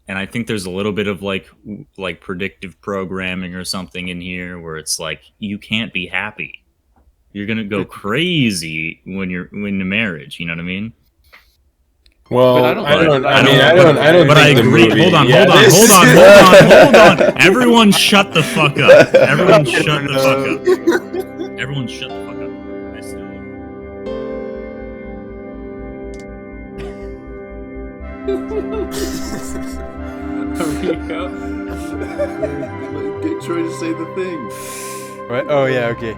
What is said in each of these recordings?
And I think there's a little bit of like predictive programming or something in here where it's like you can't be happy. You're gonna go crazy when you're in a marriage. You know what I mean? Well, But I don't. I don't. I I mean, don't. I don't But I think the agree. movie. Hold on, yeah, hold on. Everyone shut the fuck up. Everyone shut the fuck up. Everyone shut the fuck up. I still. Get Troy to say the thing. What? Oh yeah, okay.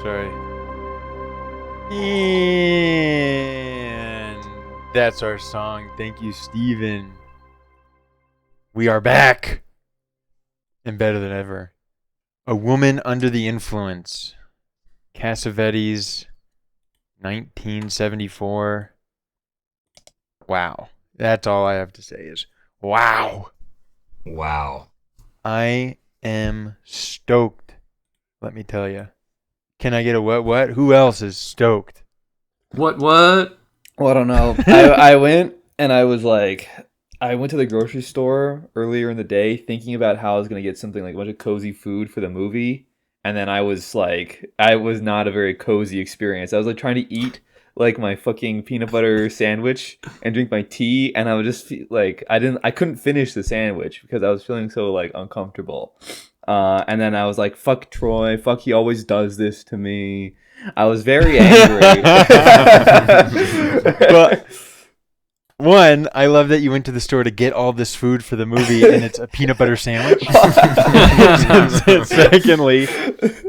Sorry. And that's our song. Thank you, Steven. We are back. And better than ever. A Woman Under the Influence. Cassavetes, 1974. Wow. That's all I have to say is wow. Wow. I am stoked. Let me tell you. Can I get a what? Who else is stoked? What? Well, I don't know. I went and I was like, I went to the grocery store earlier in the day thinking about how I was going to get something like a bunch of cozy food for the movie. And then I was like, I was not a very cozy experience. I was like trying to eat like my fucking peanut butter sandwich and drink my tea. And I would just feel like I couldn't finish the sandwich because I was feeling so like uncomfortable. And then I was like, fuck Troy. Fuck, he always does this to me. I was very angry. But one, I love that you went to the store to get all this food for the movie, and it's a peanut butter sandwich. Secondly,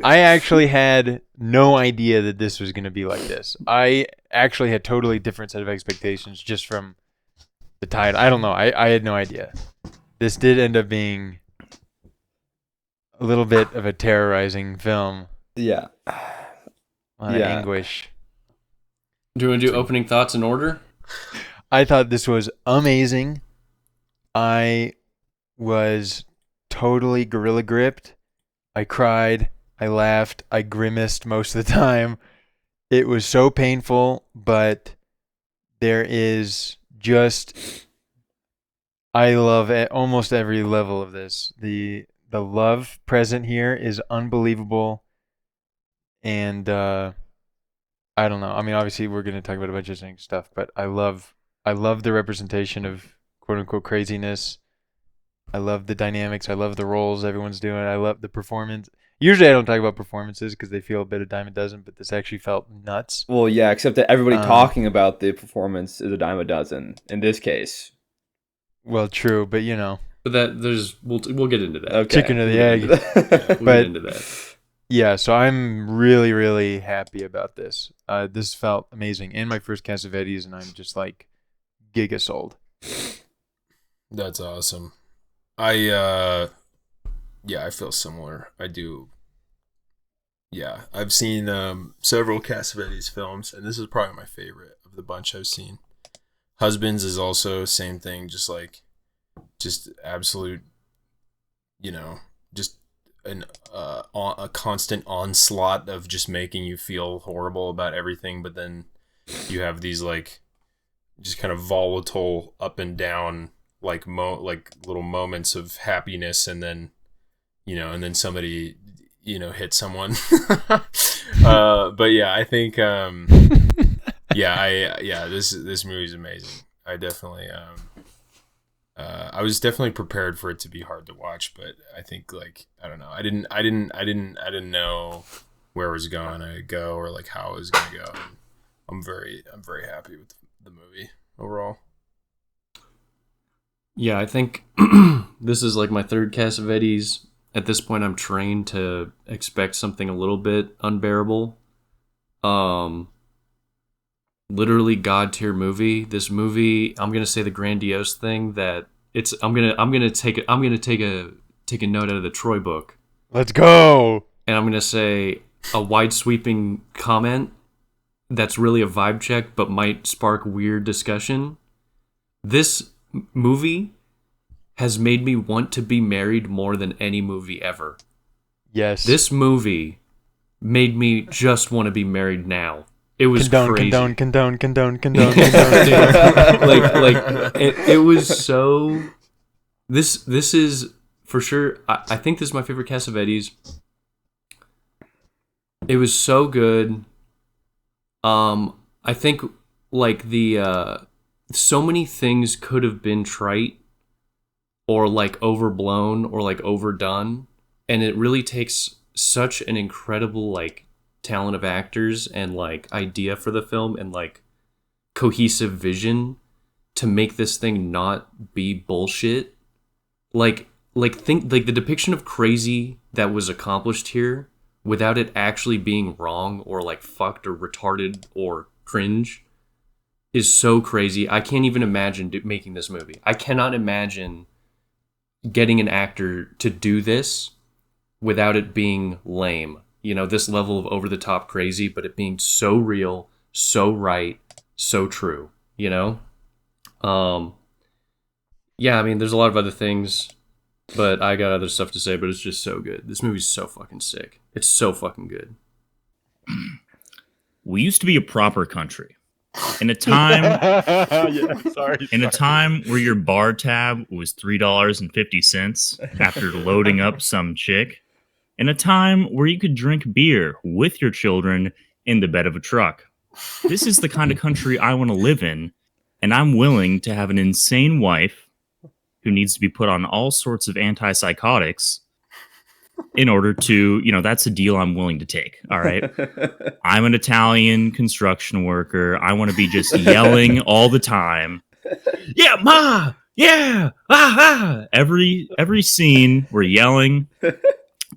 I actually had no idea that this was going to be like this. I actually had totally different set of expectations just from the title. I don't know. I had no idea. This did end up being a little bit of a terrorizing film. Yeah. A lot of anguish. Do you want to do opening thoughts in order? I thought this was amazing. I was totally gorilla gripped. I cried. I laughed. I grimaced most of the time. It was so painful, but there is just... I love almost every level of this. The love present here is unbelievable. And I don't know. I mean, obviously, we're going to talk about a bunch of stuff, but I love the representation of quote-unquote craziness. I love the dynamics. I love the roles everyone's doing. I love the performance. Usually I don't talk about performances because they feel a bit of dime a dozen, but this actually felt nuts. Well, yeah, except that everybody talking about the performance is a dime a dozen in this case. Well, true, but you know. But we'll get into that. Okay. Chicken or the egg. We'll get into that. Yeah, so I'm really, really happy about this. This felt amazing. And my first Cassavetes, and I'm just like giga sold. That's awesome. I feel similar. I do. Yeah, I've seen several Cassavetes films, and this is probably my favorite of the bunch I've seen. Husbands is also same thing, just absolute, just a constant onslaught of just making you feel horrible about everything, but then you have these like just kind of volatile up and down like little moments of happiness, and then somebody hit someone. But yeah, I think this movie is amazing. I definitely I was definitely prepared for it to be hard to watch, but I think I don't know. I didn't know where it was going to go or like how it was going to go. I'm very happy with the movie overall. Yeah, I think this is like my third Cassavetes. At this point, I'm trained to expect something a little bit unbearable. Literally god tier movie. This movie, I'm gonna say the grandiose thing that it's. I'm gonna take a note out of the Troy book. Let's go. And I'm gonna say a wide sweeping comment that's really a vibe check, but might spark weird discussion. This movie has made me want to be married more than any movie ever. Yes. This movie made me just want to be married now. It was crazy. Condone. It was so This is for sure. I think this is my favorite Cassavetes. It was so good. I think like the so many things could have been trite or like overblown or like overdone, and it really takes such an incredible like talent of actors and like idea for the film and like cohesive vision to make this thing not be bullshit. Think like the depiction of crazy that was accomplished here without it actually being wrong or like fucked or retarded or cringe is so crazy. I can't even imagine making this movie. I cannot imagine getting an actor to do this without it being lame. You know, this level of over the top crazy, but it being so real, so right, so true, you know? Yeah, I mean, there's a lot of other things, but I got other stuff to say, but it's just so good. This movie's so fucking sick. It's so fucking good. We used to be a proper country. In a time a time where your bar tab was $3.50 after loading up some chick. In a time where you could drink beer with your children in the bed of a truck. This is the kind of country I want to live in, and I'm willing to have an insane wife who needs to be put on all sorts of antipsychotics in order to, that's a deal I'm willing to take. All right. I'm an Italian construction worker. I want to be just yelling all the time. Yeah, ma. Yeah. Ah, ah. Every scene we're yelling.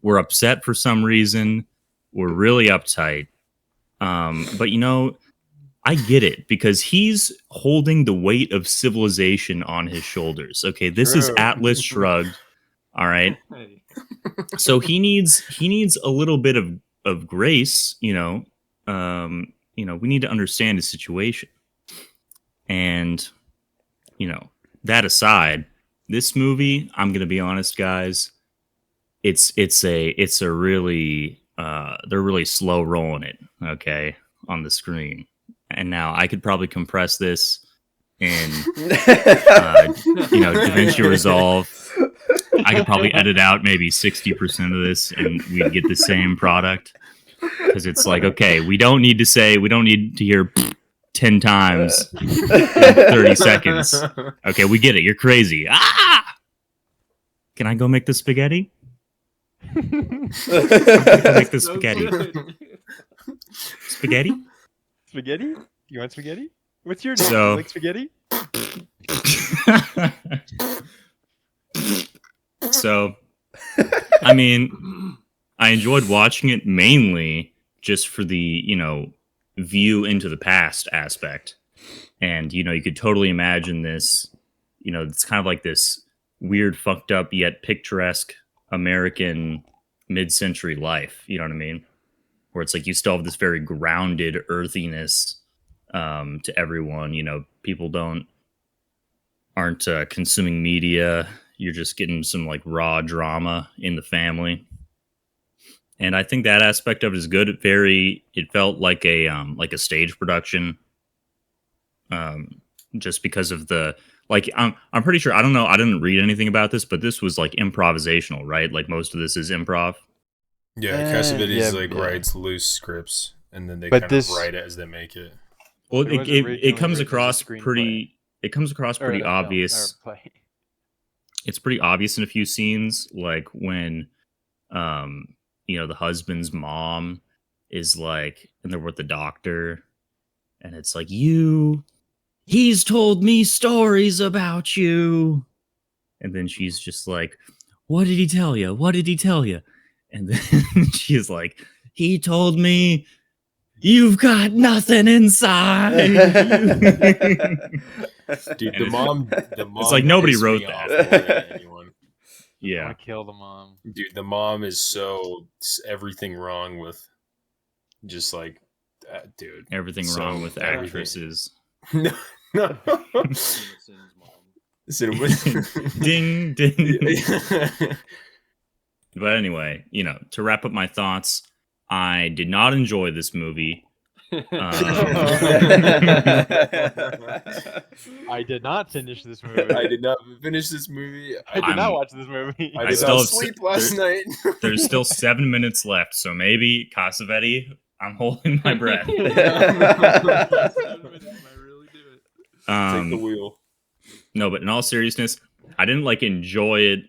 We're upset for some reason. We're really uptight. But I get it because he's holding the weight of civilization on his shoulders. Okay, this is Atlas Shrugged. All right. So he needs a little bit of grace, we need to understand his situation. And that aside, this movie, I'm going to be honest, guys, it's a really they're really slow rolling it, okay, on the screen. And now I could probably compress this in DaVinci Resolve. I could probably edit out maybe 60% of this and we'd get the same product. Because it's like, okay, we don't need to hear 10 times in 30 seconds. Okay, we get it. You're crazy. Ah! Can I go make the spaghetti? Make the spaghetti. Spaghetti? Spaghetti? You want spaghetti? What's your name? So, you like spaghetti? So, I mean, I enjoyed watching it mainly just for the, view into the past aspect. And, you could totally imagine this, it's kind of like this weird, fucked up, yet picturesque American mid-century life. You know what I mean? Where it's like you still have this very grounded earthiness to everyone. People aren't consuming media. You're just getting some like raw drama in the family. And I think that aspect of it is good. It felt like a stage production. Just because of I'm pretty sure, I don't know, I didn't read anything about this, but this was like improvisational, right? Like most of this is improv. Yeah, Cassavetes writes loose scripts and then they But kind this- of write it as they make it. Well, It was it originally comes written across as a screenplay. pretty obvious. Play. It's pretty obvious in a few scenes, like when the husband's mom is like, and they're with the doctor, and it's like, he's told me stories about you, and then she's just like, what did he tell you? What did he tell you? And then she's like, he told me you've got nothing inside. Dude, And the mom it's like nobody pissed wrote me that. off more than anyone. I Yeah. want to kill the mom. Dude, the mom is so everything wrong with just like dude. Everything So, wrong with everything. actresses. No. Ding, ding. But anyway, to wrap up my thoughts, I did not enjoy this movie. I did not finish this movie. I did not finish this movie. I did not watch this movie. I I did still not have sleep last night. There's still 7 minutes left, so maybe Casavetti. I'm holding my breath. Take the wheel. No, but in all seriousness, I didn't like enjoy it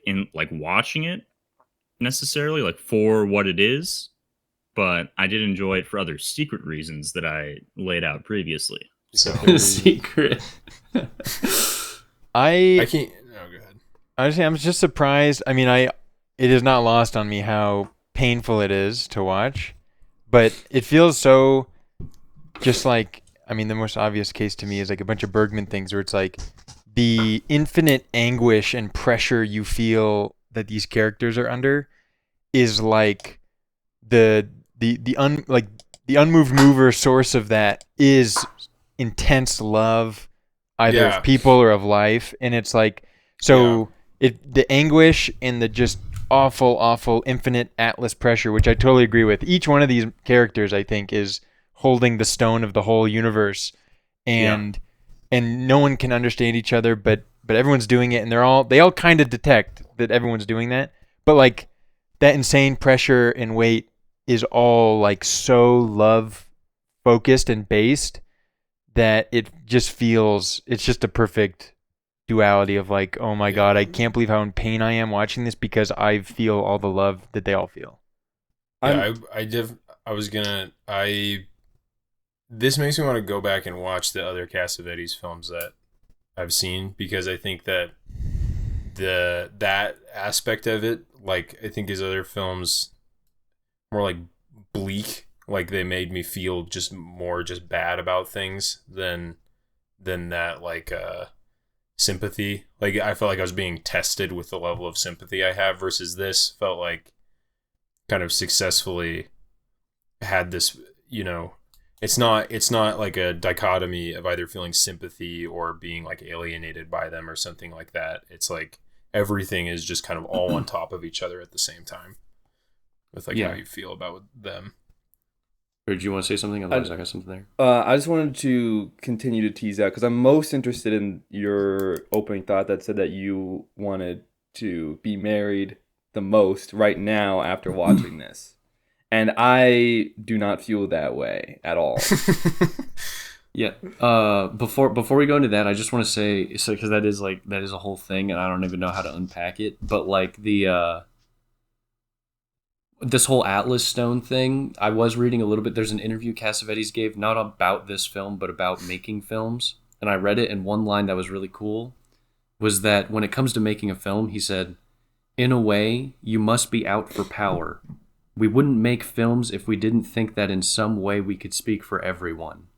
in watching it necessarily for what it is, but I did enjoy it for other secret reasons that I laid out previously. Secret. I can't. No, go ahead. Honestly, I'm just surprised. I mean, it is not lost on me how painful it is to watch, but it feels so just like, I mean, the most obvious case to me is like a bunch of Bergman things where it's like the infinite anguish and pressure you feel that these characters are under is like the unmoved mover source of that is intense love, either of people or of life, and it's like the anguish and the just awful infinite Atlas pressure, which I totally agree with. Each one of these characters, I think, is holding the stone of the whole universe, and no one can understand each other, but everyone's doing it, and they all kind of detect that everyone's doing that, but like that insane pressure and weight is all like so love focused and based that it just feels, it's just a perfect duality of like, oh my God, I can't believe how in pain I am watching this because I feel all the love that they all feel. This makes me want to go back and watch the other Cassavetes films that I've seen, because I think that that aspect of it, like, I think his other films more like bleak, like they made me feel just bad about things than that, like sympathy. Like I felt like I was being tested with the level of sympathy I have, versus this felt like kind of successfully had this, it's not like a dichotomy of either feeling sympathy or being like alienated by them or something like that. It's like everything is just kind of all on top of each other at the same time with like how you feel about them. Or do you want to say something? Otherwise, I got something there. I just wanted to continue to tease out because I'm most interested in your opening thought that said that you wanted to be married the most right now after watching this. And I do not feel that way at all. Yeah. Before we go into that, I just want to say, so because that is a whole thing, and I don't even know how to unpack it. But like this whole Atlas Stone thing, I was reading a little bit. There's an interview Cassavetes gave, not about this film, but about making films. And I read it, and one line that was really cool was that when it comes to making a film, he said, "In a way, you must be out for power. We wouldn't make films if we didn't think that in some way we could speak for everyone."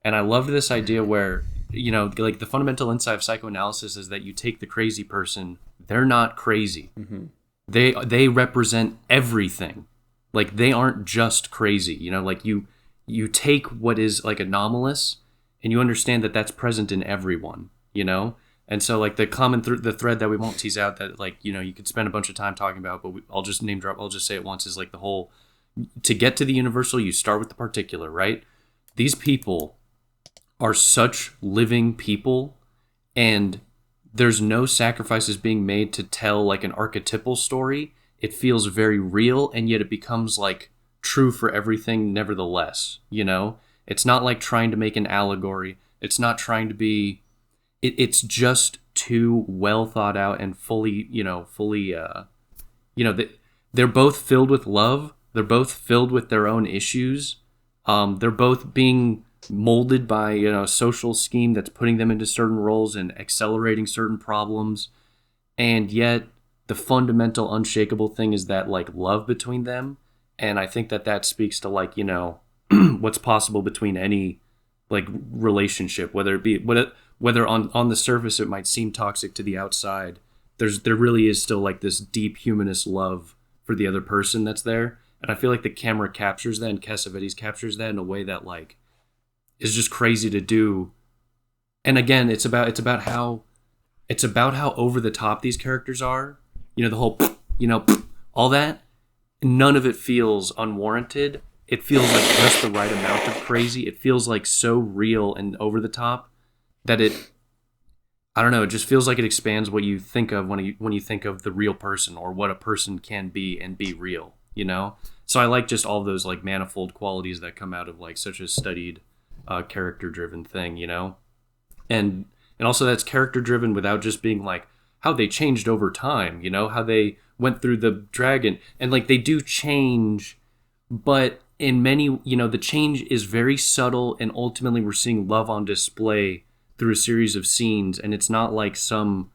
And I loved this idea where, like the fundamental insight of psychoanalysis is that you take the crazy person, they're not crazy. Mm-hmm. They represent everything. Like they aren't just crazy, like you take what is like anomalous and you understand that that's present in everyone, And so like the common the thread that we won't tease out that like, you could spend a bunch of time talking about, but I'll just name drop, I'll just say it once, is like the whole, to get to the universal, you start with the particular, right? These people are such living people, and there's no sacrifices being made to tell like an archetypal story. It feels very real, and yet it becomes like true for everything nevertheless, It's not like trying to make an allegory. It's not trying to be, it's just too well thought out and fully, they're both filled with love. They're both filled with their own issues. They're both being molded by a social scheme that's putting them into certain roles and accelerating certain problems, and yet the fundamental unshakable thing is that like love between them. And I think that speaks to like what's possible between any like relationship, whether it be whether on the surface it might seem toxic to the outside. There really is still like this deep humanist love for the other person that's there, and I feel like the camera captures that, and Cassavetes captures that in a way that like is just crazy to do. And again, it's about how over the top these characters are. The whole, all that. None of it feels unwarranted, it feels like just the right amount of crazy. It feels like so real and over the top that I don't know, it just feels like it expands what you think of when you think of the real person or what a person can be and be real, you know? So I like just all those like manifold qualities that come out of like such a studied character driven thing, you know? And also that's character driven without just being like how they changed over time, you know, how they went through the dragon, and like they do change, but in many, you know, the change is very subtle, and ultimately we're seeing love on display through a series of scenes, and it's not like some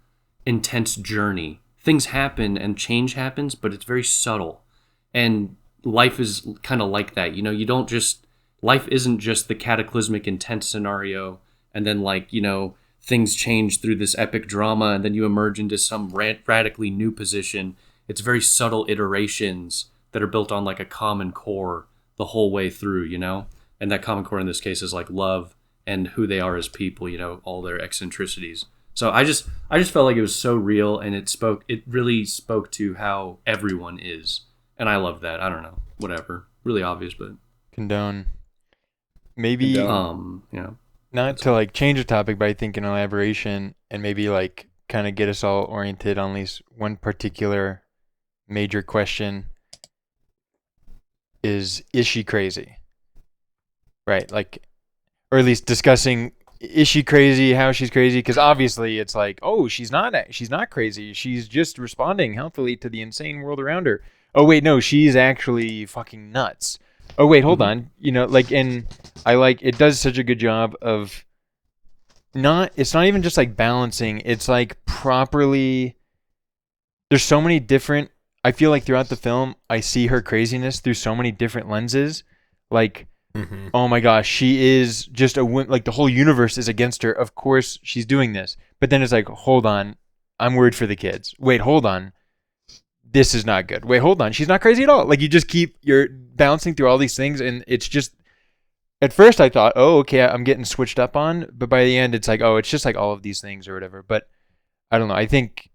intense journey. Things happen and change happens, but it's very subtle. And life is kind of like that. You know, life isn't just the cataclysmic intense scenario and then like, you know, things change through this epic drama and then you emerge into some radically new position. It's very subtle iterations that are built on like a common core the whole way through, you know? And that common core in this case is like love and who they are as people, you know, all their eccentricities. So I just felt like it was so real, and it really spoke to how everyone is. And I love that. I don't know, whatever. Really obvious, but Condone. Maybe Condone. not to like change the topic, but I think an elaboration and maybe like kind of get us all oriented on at least one particular major question is she crazy? Right, like, or at least discussing, is she crazy, how she's crazy, because obviously it's like, oh, she's not crazy, she's just responding healthily to the insane world around her. Oh wait, no, she's actually fucking nuts. Oh wait, hold on, you know, like, and I like it does such a good job of it's not even just like balancing, it's like properly, there's so many different, I feel like throughout the film I see her craziness through so many different lenses, like, oh my gosh, she is just like the whole universe is against her. Of course she's doing this. But then it's like, hold on, I'm worried for the kids. Wait, hold on, this is not good. Wait, hold on, she's not crazy at all. Like, you're bouncing through all these things, and it's just, at first I thought, oh, okay, I'm getting switched up on. But by the end, it's like, oh, it's just like all of these things or whatever. But I don't know. I think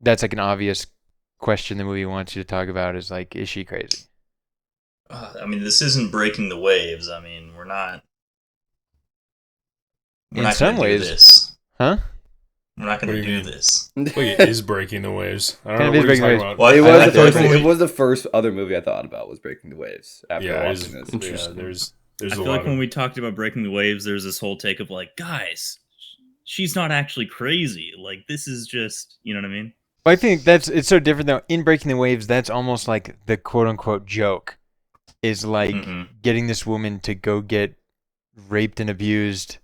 that's like an obvious question the movie wants you to talk about is like, is she crazy? I mean, this isn't breaking the waves. I mean, we're not In some gonna ways, do this. huh? We're not going to do this. Wait, it is breaking the waves. I don't Kind know of what is you're breaking talking the waves. about. Well, It was the first other movie I thought about was Breaking the Waves after Yeah, watching this. Interesting. there's I a feel lot like of, when we talked about breaking the waves, there's this whole take of like, guys, she's not actually crazy. Like, this is just, you know what I mean? But I think it's so different though. In Breaking the Waves, that's almost like the quote unquote joke is like getting this woman to go get raped and abused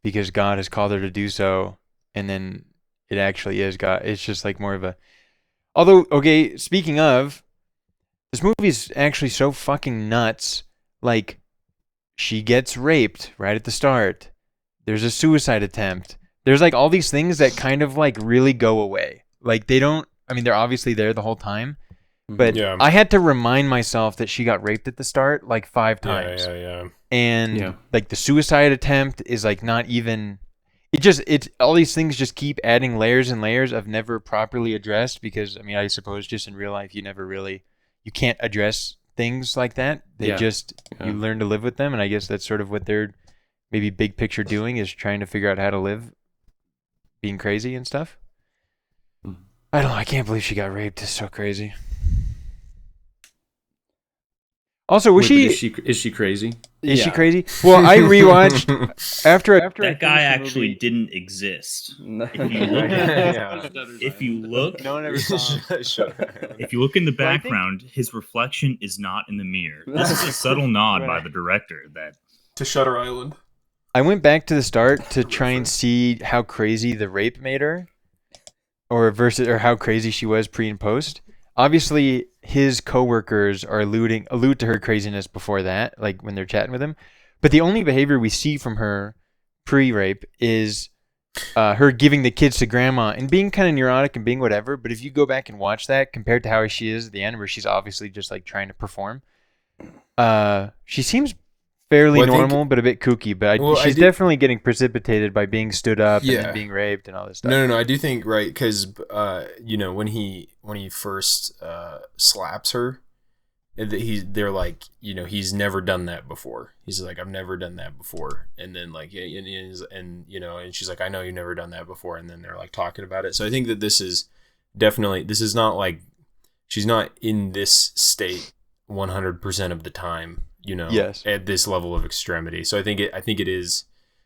because God has called her to do so, and then it actually is God. It's just like more of a, although, okay, speaking of, this movie's actually so fucking nuts. Like, she gets raped right at the start. There's a suicide attempt. There's like all these things that kind of like really go away. Like, they don't, I mean, they're obviously there the whole time, but Yeah. I had to remind myself that she got raped at the start like 5 times. yeah. And like the suicide attempt is like not even, it's all these things just keep adding layers and layers of never properly addressed, because I mean, I suppose just in real life you can't address things like that. They you learn to live with them, and I guess that's sort of what they're maybe big picture doing, is trying to figure out how to live being crazy and stuff. I don't know, I can't believe she got raped. It's so crazy. Also, is she crazy? Is she crazy? Well, I rewatched after That guy actually didn't exist. If you look, no one ever saw him. if you look in the background, his reflection is not in the mirror. This is a subtle nod by the director that To Shutter Island. I went back to the start to try and see how crazy the rape made her, or how crazy she was pre and post. Obviously, his coworkers are allude to her craziness before that, like when they're chatting with him. But the only behavior we see from her pre-rape is her giving the kids to grandma and being kind of neurotic and being whatever. But if you go back and watch that compared to how she is at the end, where she's obviously just like trying to perform, she seems fairly normal, but a bit kooky. But she's definitely getting precipitated by being stood up and then being raped and all this stuff. No. I do think, right, because you know, when he first slaps her, they're like, you know, he's never done that before. He's like, I've never done that before. And then like, and you know, and she's like, I know you've never done that before. And then they're like talking about it. So I think that this is not like, she's not in this state 100% of the time, you know, Yes. at this level of extremity. So I think it is.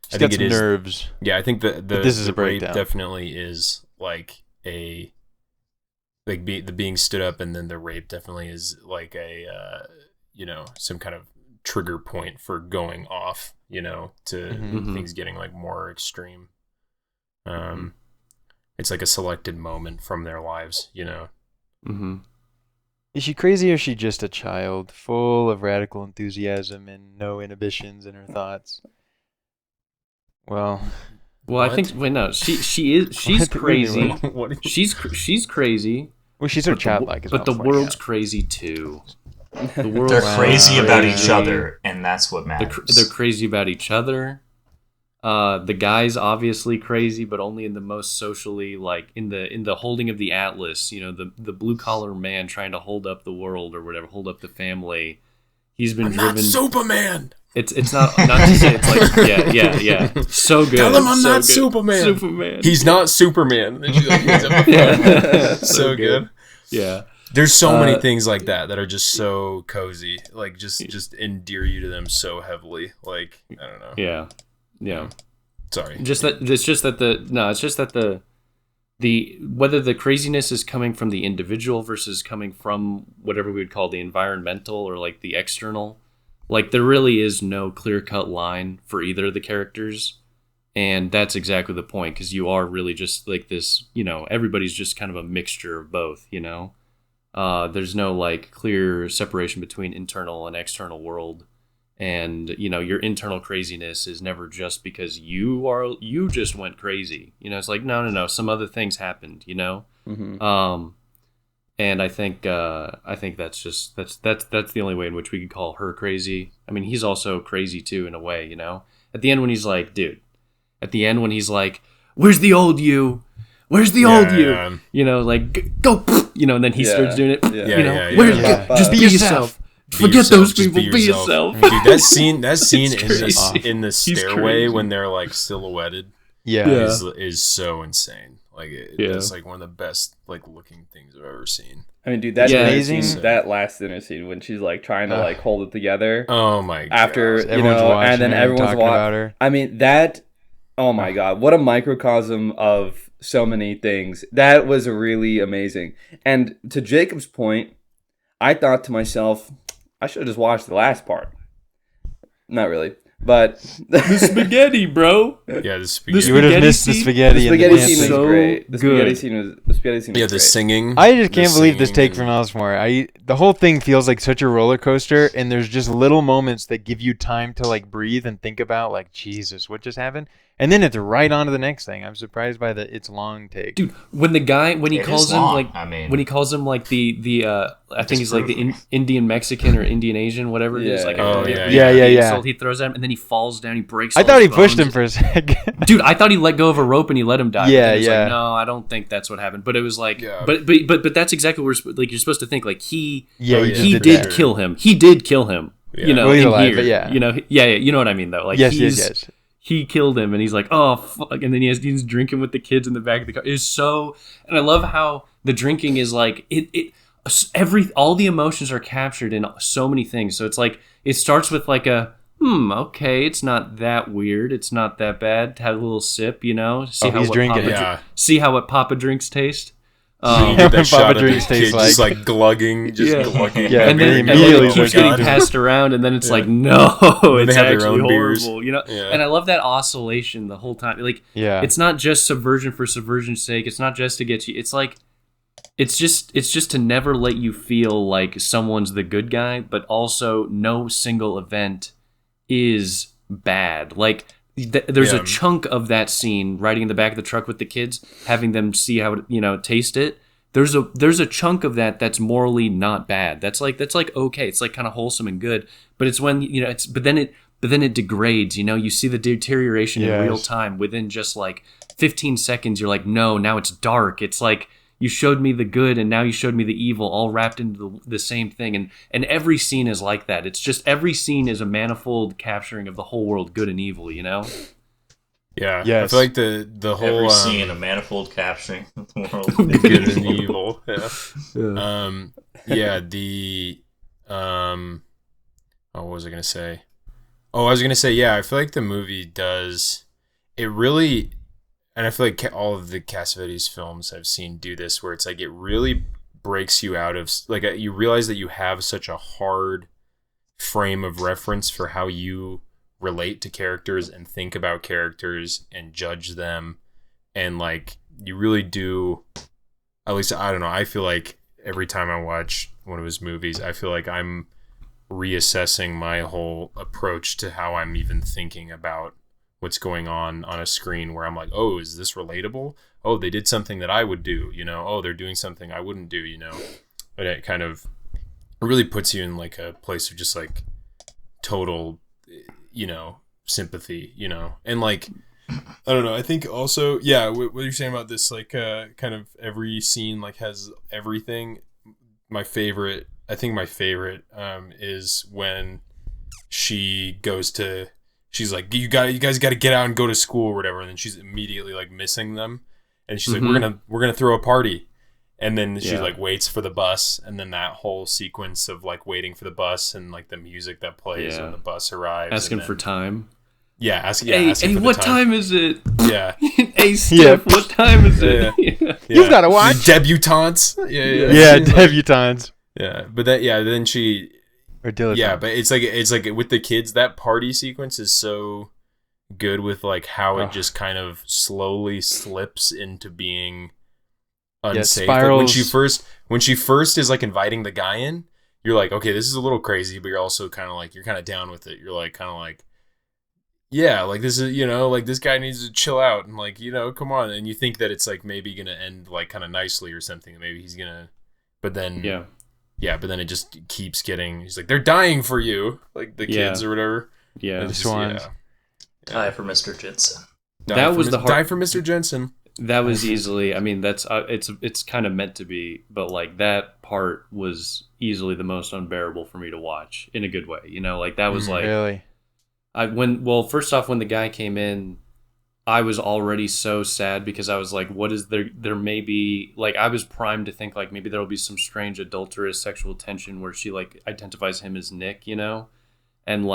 She's got some nerves. Yeah, I think the this is a rape breakdown. definitely is like the being stood up, and then the rape definitely is like a you know, some kind of trigger point for going off, you know, to things getting like more extreme. It's like a selected moment from their lives, you know. Is she crazy or is she just a child full of radical enthusiasm and no inhibitions in her thoughts? Well, I think no, she's crazy. What? She's crazy. Well, she's so childlike as well. But the world's crazy too. The world's They're crazy about each other, and that's what matters. They're crazy about each other. The guy's obviously crazy, but only in the most socially, like in the holding of the Atlas. You know, the blue collar man trying to hold up the world or whatever, hold up the family. He's been driven. Not Superman. It's not to say it's like yeah. So good. Tell him I'm so not good. Superman. He's not Superman. And then she like moves up the phone. So good. Yeah. There's so many things like that are just so cozy. Like just endear you to them so heavily. Like, I don't know. Yeah. Sorry. It's just that the whether the craziness is coming from the individual versus coming from whatever we would call the environmental or like the external. Like, there really is no clear-cut line for either of the characters, and that's exactly the point, because you are really just like this, you know, everybody's just kind of a mixture of both, you know? There's no, like, clear separation between internal and external world, and, you know, your internal craziness is never just because you just went crazy. You know, it's like, no, some other things happened, you know? And I think that's the only way in which we could call her crazy. I mean, he's also crazy too, in a way, you know. At the end when he's like, "Where's the old you? Where's the old you?" You know, like go, you know, and then he starts doing it. Just be yourself. Forget those people. Be yourself. Dude, that scene in the stairway when they're like silhouetted, is so insane. Like it's like one of the best like looking things I've ever seen. I mean, dude, that's amazing. So, that last dinner scene when she's like trying to like hold it together. Oh my god! After you know, and then everyone's watching about her. I mean, that. Oh my god! What a microcosm of so many things. That was really amazing. And to Jacob's point, I thought to myself, I should have just watched the last part. Not really. But the spaghetti, bro. Yeah, the spaghetti. You would have missed the spaghetti. The spaghetti scene was so great. The good. spaghetti scene was the great. singing. I just can't believe this take from Elsmore. The whole thing feels like such a roller coaster, and there's just little moments that give you time to like breathe and think about like, Jesus, what just happened? And then it's right on to the next thing. I'm surprised by it's long take. Dude, when he calls him like the I think he's like the Indian Mexican or Indian Asian, whatever it is. Like yeah. He throws at him and then he falls down, he breaks. I thought he pushed him for a second. Dude, I thought he let go of a rope and he let him die. Yeah. Like, no, I don't think that's what happened. But it was like, but that's exactly what you're supposed to think. Like he did kill him. He did kill him. Yeah. You know, well, he's alive, here. But yeah. You know, you know what I mean though. Like yes. He killed him, and he's like, "Oh fuck!" And then he's drinking with the kids in the back of the car. It's so, and I love how the drinking is like all the emotions are captured in so many things. So it's like it starts with like a okay, it's not that weird, it's not that bad. Have a little sip, you know, see how what Papa drinks taste. That shot of his tastes kid just like glugging, glugging. Yeah, and then it keeps getting passed around, and then it's like, no, it's actually horrible, you know. And I love that oscillation the whole time. Like, it's not just subversion for subversion's sake. It's not just to get you. It's like, it's just to never let you feel like someone's the good guy, but also no single event is bad. Like. There's a chunk of that scene riding in the back of the truck with the kids, having them see how it, taste it. There's a chunk of that's morally not bad. That's like okay. It's like kind of wholesome and good. But it's when but then it degrades. You know, you see the deterioration in real time within just like 15 seconds. You're like, no, now it's dark. It's like you showed me the good and now you showed me the evil all wrapped into the same thing. And every scene is like that. It's just every scene is a manifold capturing of the whole world, good and evil, you know? Yeah, Yes. I feel like the whole Every scene a manifold capturing of the world. good and evil. Yeah. Yeah. What was I gonna say? Oh, I was gonna say, yeah, I feel like the movie does it really, and I feel like all of the Cassavetes films I've seen do this, where it's like it really breaks you out of like you realize that you have such a hard frame of reference for how you relate to characters and think about characters and judge them, and like you really do. At least I don't know. I feel like every time I watch one of his movies, I feel like I'm reassessing my whole approach to how I'm even thinking about what's going on a screen, where I'm like, oh, is this relatable? Oh, they did something that I would do, you know? Oh, they're doing something I wouldn't do, you know? But it kind of really puts you in like a place of just like total, you know, sympathy, you know? And like, I don't know. I think also, yeah, what you're saying about this, like, kind of every scene like has everything. I think my favorite is when she's like, you guys got to get out and go to school or whatever, and then she's immediately like missing them, and she's like, we're gonna throw a party, and then she like waits for the bus, and then that whole sequence of like waiting for the bus and like the music that plays when the bus arrives, asking for time. Yeah, asking Hey, for the what time. time is it? Yeah. Hey, Steph, what time is it? Yeah. You've got to watch. Debutantes. Yeah, debutantes. Yeah, but then she. Or dilettantes. Yeah, but it's like with the kids, that party sequence is so good with like how it just kind of slowly slips into being unsafe. Like when she first is like inviting the guy in, you're like, okay, this is a little crazy, but you're also kind of like, you're kind of down with it. You're like, kind of like, yeah, like this is, you know, like this guy needs to chill out and like, you know, come on. And you think that it's like maybe gonna end like kind of nicely or something. Maybe he's gonna, but then but then it just keeps getting. He's like, they're dying for you, like the kids or whatever. Yeah, the swans. Die for Mr. Jensen. That was the hard. Die for Mr. Jensen. That was easily. I mean, that's it's kind of meant to be, but like that part was easily the most unbearable for me to watch in a good way. You know, like that was like Really. First off, when the guy came in, I was already so sad because I was like, what is there may be, like, I was primed to think like maybe there'll be some strange adulterous sexual tension where she like identifies him as Nick, you know, and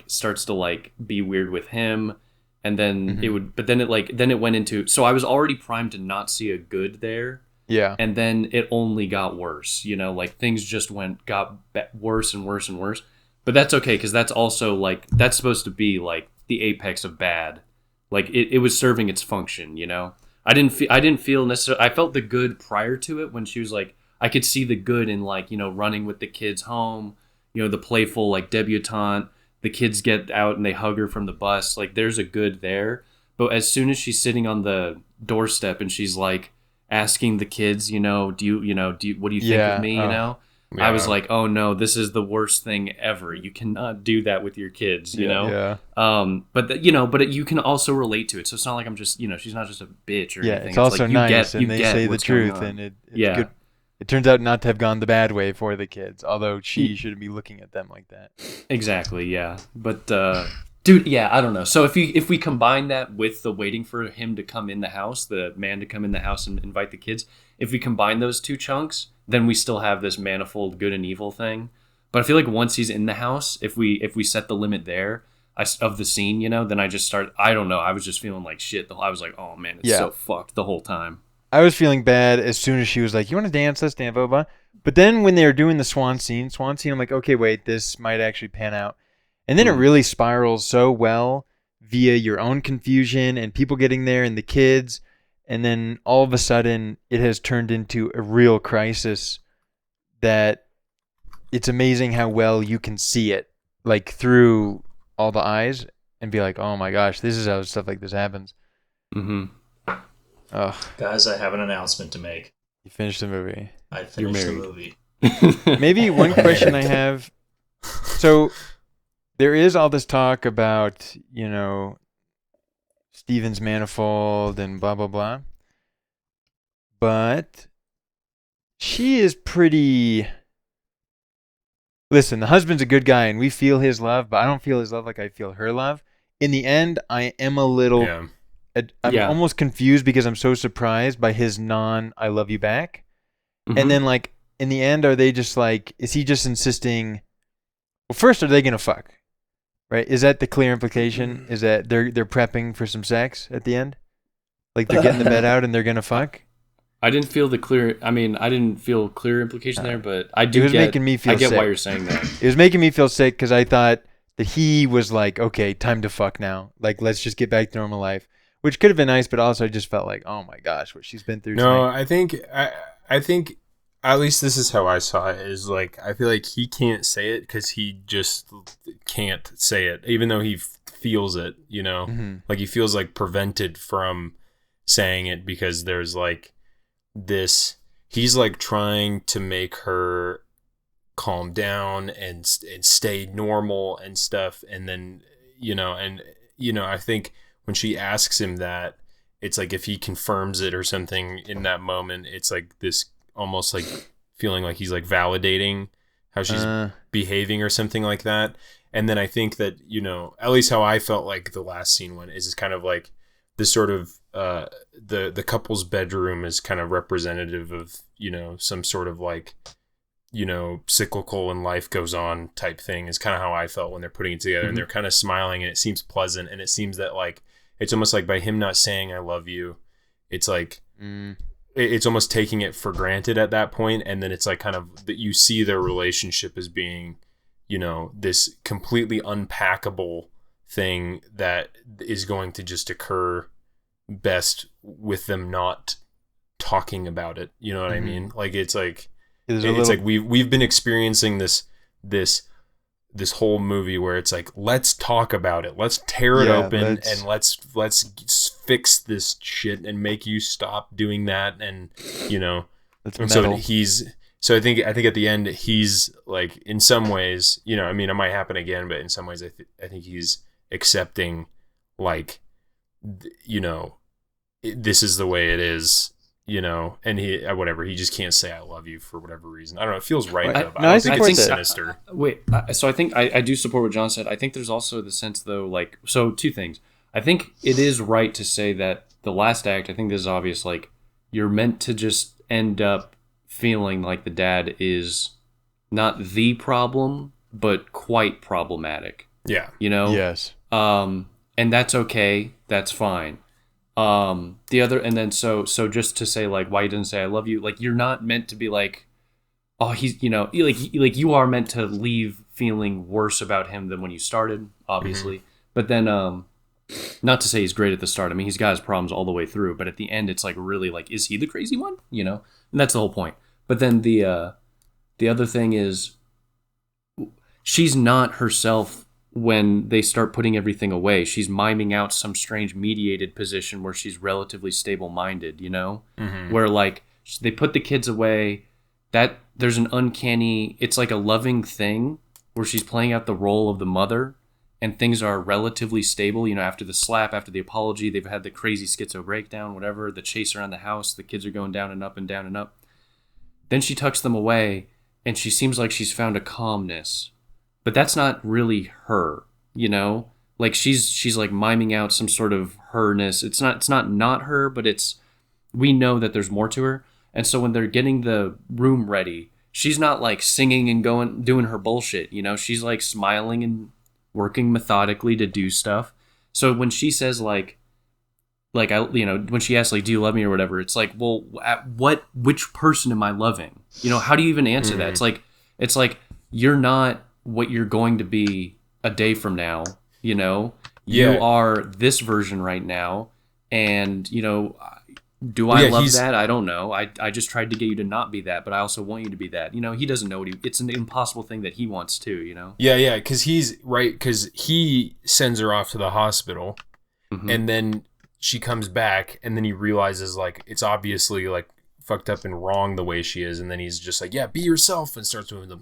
starts to like be weird with him, and then it went into, so I was already primed to not see a good there. Yeah. And then it only got worse, you know, like things just got worse and worse and worse. But that's okay, because that's also like, that's supposed to be like the apex of bad. Like it was serving its function, you know. I didn't feel necessarily. I felt the good prior to it when she was like, I could see the good in like, you know, running with the kids home, you know, the playful like debutante. The kids get out and they hug her from the bus. Like there's a good there. But as soon as she's sitting on the doorstep and she's like asking the kids, you know, what do you think of me, you know? Yeah. I was like, oh no, this is the worst thing ever. You cannot do that with your kids, you know? Yeah. But you can also relate to it. So it's not like I'm just, you know, she's not just a bitch or anything. It's also like, nice, and they say the truth, and it's good. It turns out not to have gone the bad way for the kids, although she shouldn't be looking at them like that. Exactly, yeah. But, dude, yeah, I don't know. So if we combine that with the waiting for him to come in the house, the man to come in the house and invite the kids, if we combine those two chunks, then we still have this manifold good and evil thing. But I feel like once he's in the house, if we set the limit there of the scene, you know, then I just start, I don't know, I was just feeling like shit. I was like, oh man, it's so fucked the whole time. I was feeling bad as soon as she was like, you want to dance? Let's dance, blah, blah. But then when they were doing the swan scene, I'm like, okay, wait, this might actually pan out. And then it really spirals so well via your own confusion and people getting there and the kids. And then all of a sudden, it has turned into a real crisis that it's amazing how well you can see it, like through all the eyes, and be like, oh my gosh, this is how stuff like this happens. Mm-hmm. Ugh. Guys, I have an announcement to make. You finished the movie. I finished the movie. Maybe one question I have. So there is all this talk about, you know, Steven's manifold and blah, blah, blah. but she is pretty. Listen, the husband's a good guy, and we feel his love, but I don't feel his love like I feel her love. In the end, I am a little. Yeah. I'm Yeah. almost confused because I'm so surprised by his "I love you" back. Mhm. And then, like, in the end, are they just like? Is he just insisting? Well, first, are they gonna fuck? Right? Is that the clear implication? Is that they're prepping for some sex at the end? Like they're getting the bed out and they're gonna fuck? I didn't feel clear implication there, but I It do was get. making me feel I get sick. why you're saying that. It was making me feel sick because I thought that he was like, okay, time to fuck now. Like, let's just get back to normal life, which could have been nice, but also I just felt like, oh my gosh, what she's been through. No, tonight. I think at least this is how I saw it. Is like I feel like he can't say it because he just can't say it, even though he feels it. You know, like he feels like prevented from saying it because there's like this. He's like trying to make her calm down and stay normal and stuff, and then I think when she asks him that, it's like if he confirms it or something in that moment, it's like this almost like feeling like he's like validating how she's behaving or something like that. And then I think that, at least how I felt like the last scene went is kind of like this sort of the couple's bedroom is kind of representative of, some sort of like, cyclical and life goes on type thing is kind of how I felt when they're putting it together. And they're kind of smiling and it seems pleasant. And it seems that like, it's almost like by him not saying I love you, it's like it's almost taking it for granted at that point. And then it's like kind of that you see their relationship as being, this completely unpackable thing that is going to just occur best with them not talking about it. You know what I mean? Like it's like like we've been experiencing this whole movie where it's like, let's talk about it. Let's tear it open and let's fix this shit and make you stop doing that. And, so I think at the end, he's like, in some ways, it might happen again, but in some ways I think he's accepting like, this is the way it is, and he just can't say I love you for whatever reason. I don't know. It feels right though. I don't think it's sinister. So I think I do support what John said. I think there's also the sense though, like, so two things. I think it is right to say that the last act, I think this is obvious, like you're meant to just end up feeling like the dad is not the problem, but quite problematic. Yeah. Yes. And that's okay. That's fine. The other, and then so just to say like why he doesn't say I love you, like you're not meant to be like, oh, he's, like you are meant to leave feeling worse about him than when you started, obviously. But then, not to say he's great at the start. I mean, he's got his problems all the way through, but at the end, it's like really like, is he the crazy one? And that's the whole point. But then the other thing is, she's not herself when they start putting everything away. She's miming out some strange mediated position where she's relatively stable-minded, where like they put the kids away, that there's an uncanny, it's like a loving thing where she's playing out the role of the mother and things are relatively stable, after the slap, after the apology, they've had the crazy schizo breakdown, whatever, the chase around the house, the kids are going down and up and down and up. Then she tucks them away and she seems like she's found a calmness. But that's not really her, like she's like miming out some sort of herness. It's not her, but we know that there's more to her. And so when they're getting the room ready, she's not like singing and doing her bullshit, she's like smiling and working methodically to do stuff. So when she says like when she asks like, do you love me or whatever, it's like, well, which person am I loving? How do you even answer that? It's like, you're not what you're going to be a day from now, you are this version right now. And, do I love that? I don't know. I just tried to get you to not be that, but I also want you to be that. He doesn't know it's an impossible thing that he wants too, Yeah. Cause cause he sends her off to the hospital and then she comes back and then he realizes like, it's obviously like fucked up and wrong the way she is. And then he's just like, yeah, be yourself, and starts doing the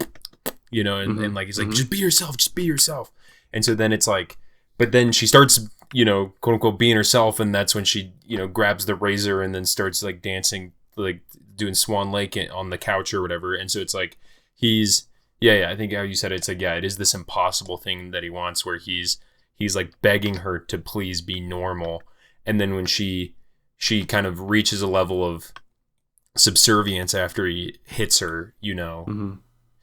and like he's like, just be yourself. And so then it's like, but then she starts, quote unquote, being herself, and that's when she, grabs the razor and then starts like dancing like doing Swan Lake on the couch or whatever. And so it's like he's I think how you said it, it's like it is this impossible thing that he wants where he's like begging her to please be normal. And then when she kind of reaches a level of subservience after he hits her,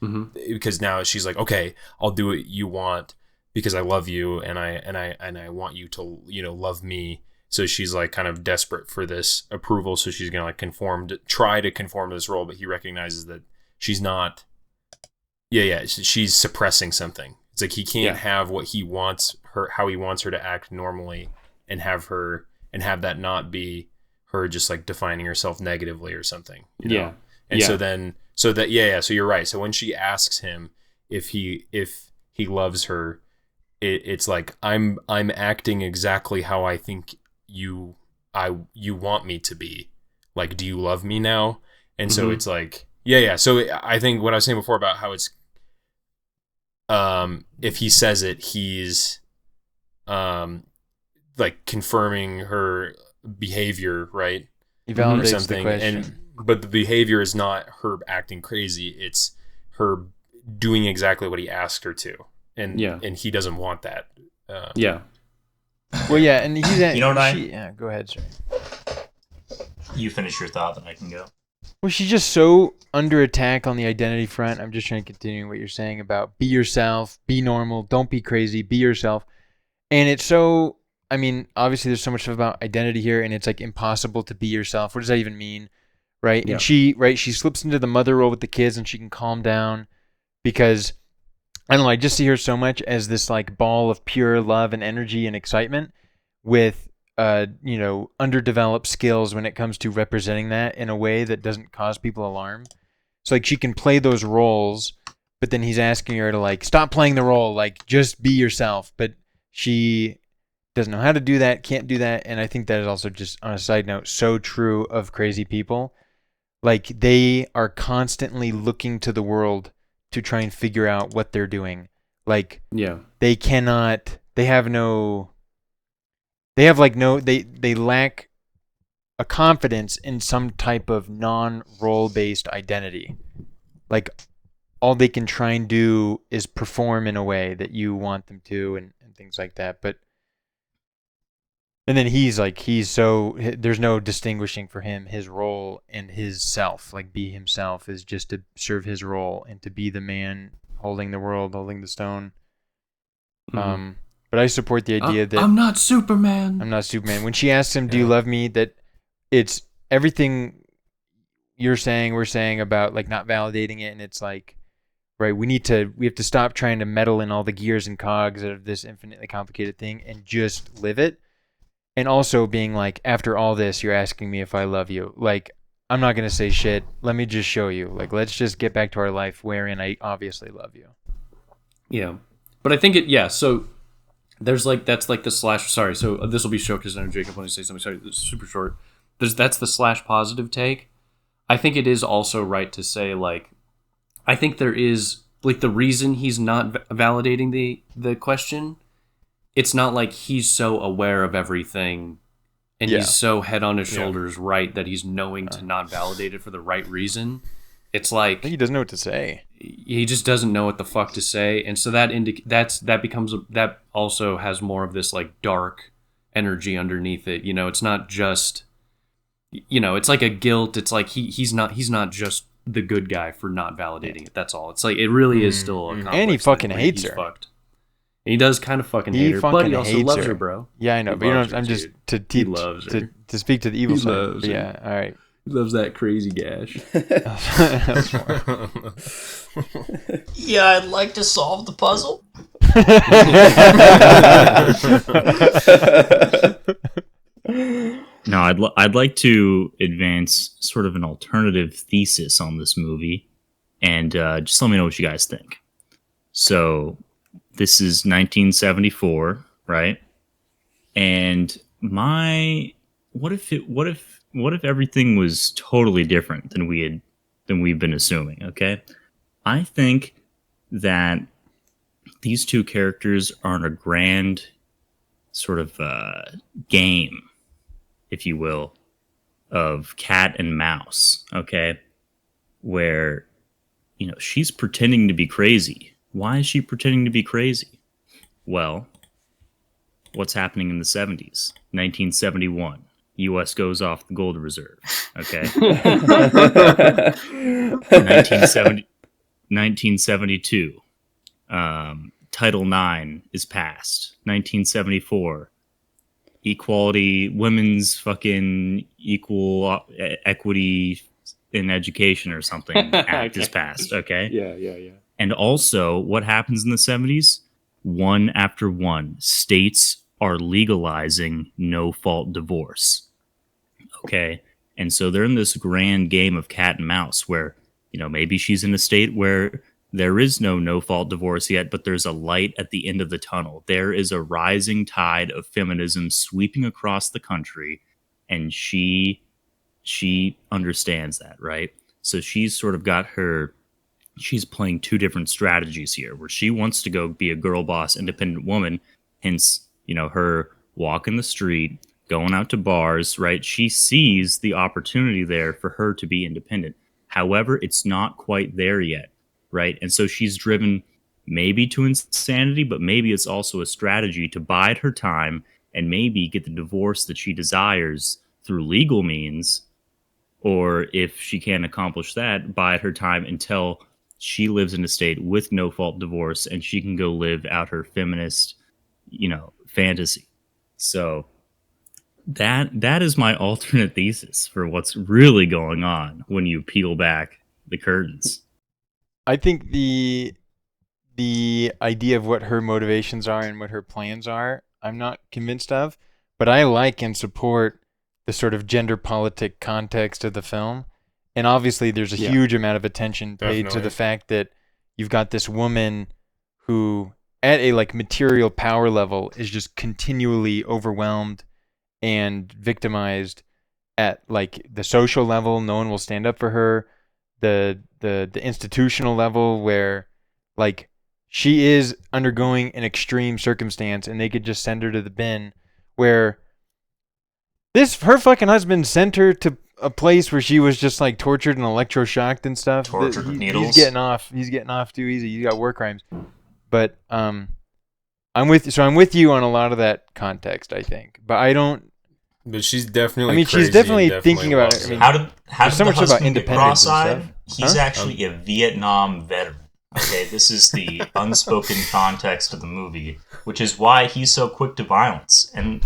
because now she's like, okay, I'll do what you want because I love you and I want you to, love me. So she's like kind of desperate for this approval. So she's going to try to conform to this role, but he recognizes that she's not. She's suppressing something. It's like he can't have what he wants her, how he wants her to act normally, and have that not be her just like defining herself negatively or something. You know? So you're right. So when she asks him if he loves her, it's like I'm acting exactly how I think you want me to be. Like, do you love me now? And so it's like So I think what I was saying before about how it's if he says it, he's like confirming her behavior, right? He validates Or something. the question. But the behavior is not her acting crazy, it's her doing exactly what he asked her to. And he doesn't want that. Well, yeah, and he's go ahead, sir. You finish your thought, then I can go. Well, she's just so under attack on the identity front. I'm just trying to continue what you're saying about be yourself, be normal, don't be crazy, be yourself. And it's so, I mean, obviously there's so much stuff about identity here, and it's like impossible to be yourself. What does that even mean? Right? Yeah. And she slips into the mother role with the kids, and she can calm down because, I don't know, I just see her so much as this like ball of pure love and energy and excitement with underdeveloped skills when it comes to representing that in a way that doesn't cause people alarm. So like she can play those roles, but then he's asking her to like stop playing the role, like just be yourself. But she doesn't know how to do that, can't do that. And I think that is also, just on a side note, so true of crazy people. Like they are constantly looking to the world to try and figure out what they're doing. Like they lack a confidence in some type of non-role based identity. Like all they can try and do is perform in a way that you want them to and things like that. And then there's no distinguishing for him his role and his self. Like be himself is just to serve his role and to be the man holding the world, holding the stone. Mm-hmm. But I support the idea that I'm not Superman. When she asks him, do you love me? That it's everything we're saying about like not validating it. And it's like, right, we have to stop trying to meddle in all the gears and cogs of this infinitely complicated thing and just live it. And also being like, after all this, you're asking me if I love you. Like, I'm not going to say shit. Let me just show you. Like, let's just get back to our life wherein I obviously love you. Yeah. But I think so there's like, that's like the slash, sorry, so this will be short because I know Jacob wanted to say something, sorry, this is super short. That's the slash positive take. I think it is also right to say, like, I think there is, like, the reason he's not validating the question, it's not like he's so aware of everything and he's so head on his shoulders right that he's knowing to not validate it for the right reason. It's like, he doesn't know what to say. He just doesn't know what the fuck to say, and so that also has more of this like dark energy underneath it. You know, it's not just, it's like a guilt. It's like he's not just the good guy for not validating it. That's all. It's like it really is still a complex and he fucking hates her. Fucked. And he does kind of fucking hate her, but he also loves her, bro. Yeah, I know, but I'm just he loves her. To speak to the evil side. Loves her. Yeah, all right. He loves that crazy gash. Yeah, I'd like to solve the puzzle. No, I'd like to advance sort of an alternative thesis on this movie, and just let me know what you guys think. So, this is 1974, right? And what if everything was totally different than we've been assuming? Okay, I think that these two characters are in a grand sort of game, if you will, of Cat and Mouse, okay? Where, she's pretending to be crazy. Why is she pretending to be crazy? Well, what's happening in the 70s? 1971. U.S. goes off the gold reserve, okay? 1972. Title IX is passed. 1974. Equality, women's fucking equal equity in education or something act is passed, okay? Yeah. And also, what happens in the 70s? One after one, states are legalizing no-fault divorce, okay? And so they're in this grand game of cat and mouse where, maybe she's in a state where there is no-fault divorce yet, but there's a light at the end of the tunnel. There is a rising tide of feminism sweeping across the country, and she understands that, right? So she's sort of got she's playing two different strategies here, where she wants to go be a girl boss, independent woman, hence, her walking the street, going out to bars, right? She sees the opportunity there for her to be independent. However, it's not quite there yet, right? And so she's driven maybe to insanity, but maybe it's also a strategy to bide her time and maybe get the divorce that she desires through legal means, or if she can't accomplish that, bide her time until she lives in a state with no fault divorce and she can go live out her feminist, fantasy. So that is my alternate thesis for what's really going on when you peel back the curtains. I think the idea of what her motivations are and what her plans are, I'm not convinced of, but I like and support the sort of gender politic context of the film. And obviously there's a huge amount of attention paid to the fact that you've got this woman who at a material power level is just continually overwhelmed and victimized at the social level. No one will stand up for her. The institutional level where she is undergoing an extreme circumstance and they could just send her to the bin, where her fucking husband sent her to a place where she was just tortured and electroshocked and stuff. Tortured with needles. He's getting off too easy. You got war crimes. But I'm with you on a lot of that context, I think. But I don't. But she's definitely. She's definitely thinking about it. How did so the much about husband get independence and cross-eyed? stuff. He's actually a Vietnam veteran. Okay, this is the unspoken context of the movie, which is why he's so quick to violence. And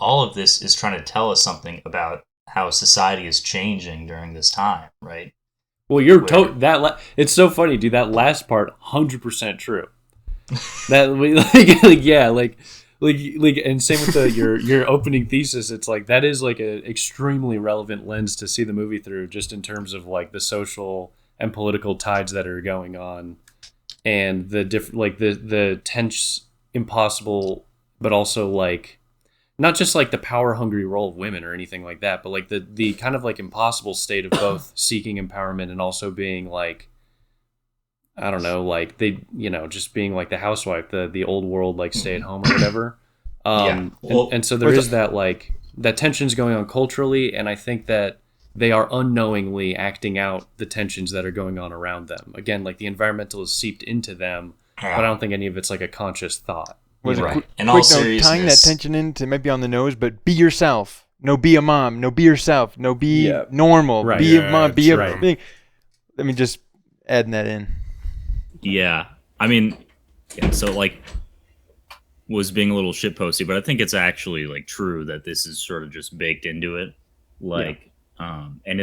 all of this is trying to tell us something about how society is changing during this time, right? Well, it's so funny, dude. That last part, 100% true. That and same with your opening thesis. It's that is an extremely relevant lens to see the movie through, just in terms of the social and political tides that are going on, and the the tense, impossible, but also not just the power hungry role of women or anything like that, but the kind of impossible state of both seeking empowerment and also being I don't know, they, just being the housewife, the old world, stay at home or whatever. And so there is that tension's going on culturally. And I think that they are unknowingly acting out the tensions that are going on around them. Again, the environmental is seeped into them, but I don't think any of it's a conscious thought. Right. In all seriousness, tying that tension into, might be on the nose, but be yourself. No, be a mom. No, be yourself. No, be normal. Right. Be a mom. Be a right. thing. Let me just adding that in. Yeah. I mean, so was being a little shitposty, but I think it's actually true that this is sort of just baked into it. And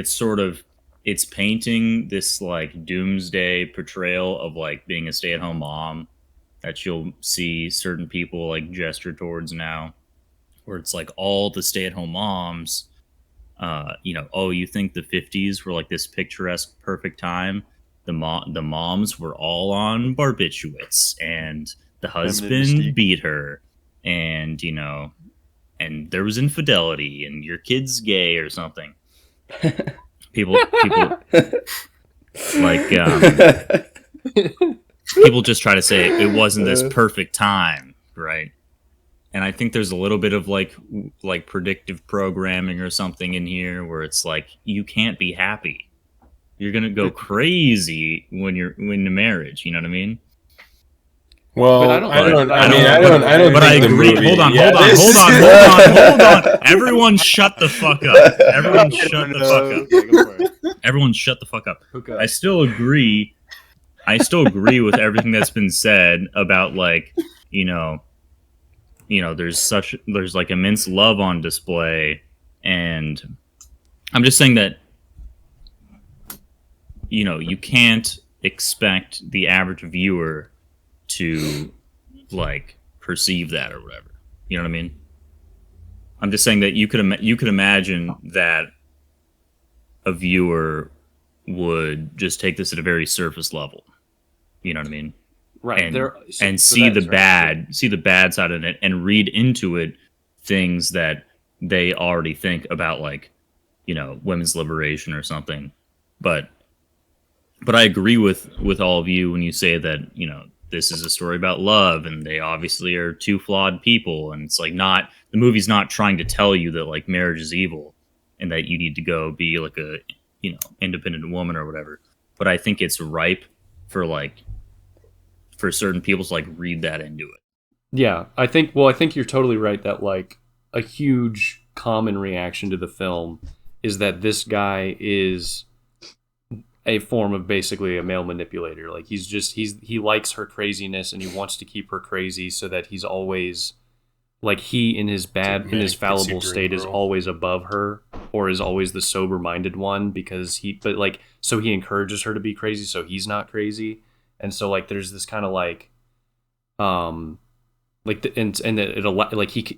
it's painting this doomsday portrayal of being a stay-at-home mom that you'll see certain people gesture towards now, where it's all the stay-at-home moms, you think the 50s were this picturesque perfect time? The moms were all on barbiturates, and the husband beat her, and and there was infidelity, and your kid's gay or something. People people just try to say it wasn't this perfect time, right? and I think there's a little bit of like predictive programming or something in here where it's like you can't be happy. You're gonna go crazy when you're in the marriage. You know what I mean? Well, But I don't- I don't. but- I mean, I don't. But I think the agree. movie- Hold on. yeah, Hold this- on. Everyone, shut the fuck up. Everyone, shut the fuck up. Yeah, go for it. Everyone, shut the fuck up. Hook up. I still agree with everything that's been said about like, there's like immense love on display, and I'm just saying that you can't expect the average viewer to like perceive that or whatever. You know what I mean? I'm just saying that you could imagine that a viewer would just take this at a very surface level. You know what I mean? Right. And, There, and so see that the is right. bad, see the bad side of it, and read into it things that they already think about, like women's liberation or something. But I agree with all of you when you say that this is a story about love, and they obviously are two flawed people, and it's like the movie's not trying to tell you that like marriage is evil and that you need to go be like a independent woman or whatever. But I think it's ripe for certain people to like read that into it. Yeah, I think you're totally right that like a huge common reaction to the film is that this guy is a form of basically a male manipulator. Like he likes her craziness and he wants to keep her crazy so that he's always like in his fallible state is always above her, or is always the sober-minded one so he encourages her to be crazy so he's not crazy. And so like there's this kind of like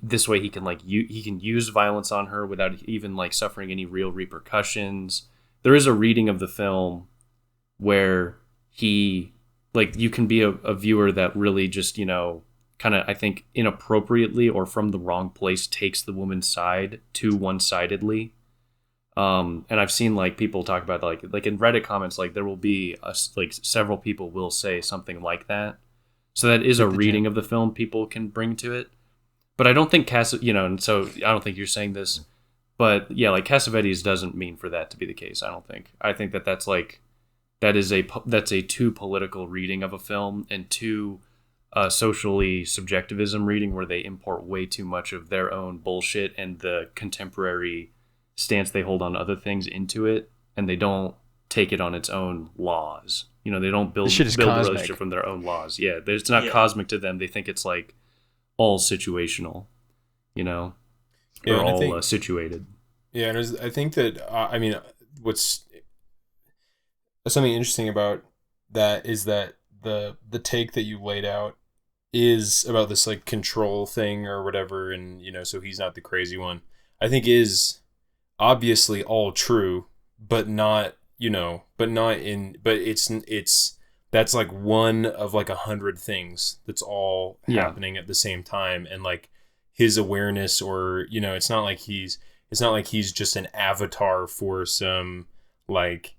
this way he can like he can use violence on her without even like suffering any real repercussions. There is a reading of the film where he like you can be a viewer that really just kind of I think inappropriately or from the wrong place takes the woman's side too one-sidedly. And I've seen like people talk about like in Reddit comments, like there will be several people will say something like that. So that is a reading of the film people can bring to it. But I don't think and so I don't think you're saying this, but yeah, like Cassavetes doesn't mean for that to be the case. I don't think. I think that's a too political reading of a film and too socially subjectivism reading where they import way too much of their own bullshit and the contemporary stance they hold on other things into it, and they don't take it on its own laws. They don't build a relationship from their own laws. Yeah, it's not cosmic to them. They think it's like all situational, or all situated. Yeah, and I think that I mean, what's something interesting about that is that the take that you laid out is about this like control thing or whatever, and so he's not the crazy one. I think is obviously all true, but not it's that's like one of like 100 things that's all happening at the same time, and like his awareness, or it's not like he's just an avatar for some like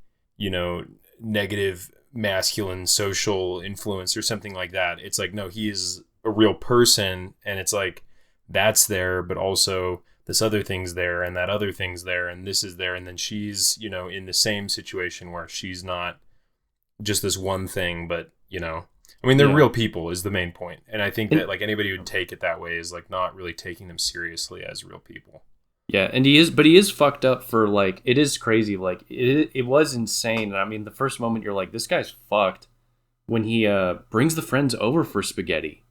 negative masculine social influence or something like that. It's like, no, he is a real person, and it's like that's there, but also this other thing's there, and that other thing's there, and this is there, and then she's in the same situation where she's not just this one thing, but I mean, they're real people is the main point. And I think that like anybody who'd take it that way is like not really taking them seriously as real people. Yeah, and he is fucked up for like, it is crazy. Like it was insane. I mean, the first moment you're like, this guy's fucked when he brings the friends over for spaghetti.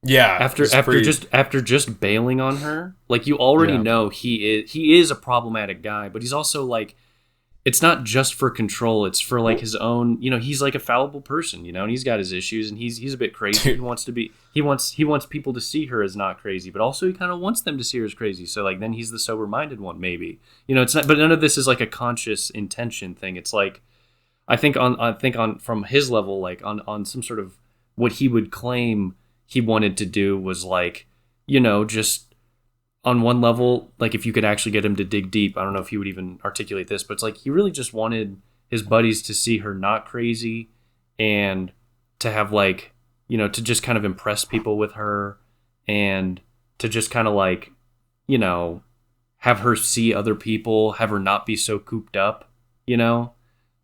Yeah. After just bailing on her, like you already know he is a problematic guy, but he's also like, it's not just for control. It's for like his own, he's like a fallible person, and he's got his issues, and he's a bit crazy. He wants people to see her as not crazy, but also he kind of wants them to see her as crazy. So like then he's the sober-minded one, maybe. It's not, but none of this is like a conscious intention thing. It's like I think on from his level, like on some sort of what he would claim he wanted to do was like, just on one level, like if you could actually get him to dig deep, I don't know if he would even articulate this, but it's like he really just wanted his buddies to see her not crazy and to have like, to just kind of impress people with her and to just kind of like, you know, have her see other people, have her not be so cooped up, you know?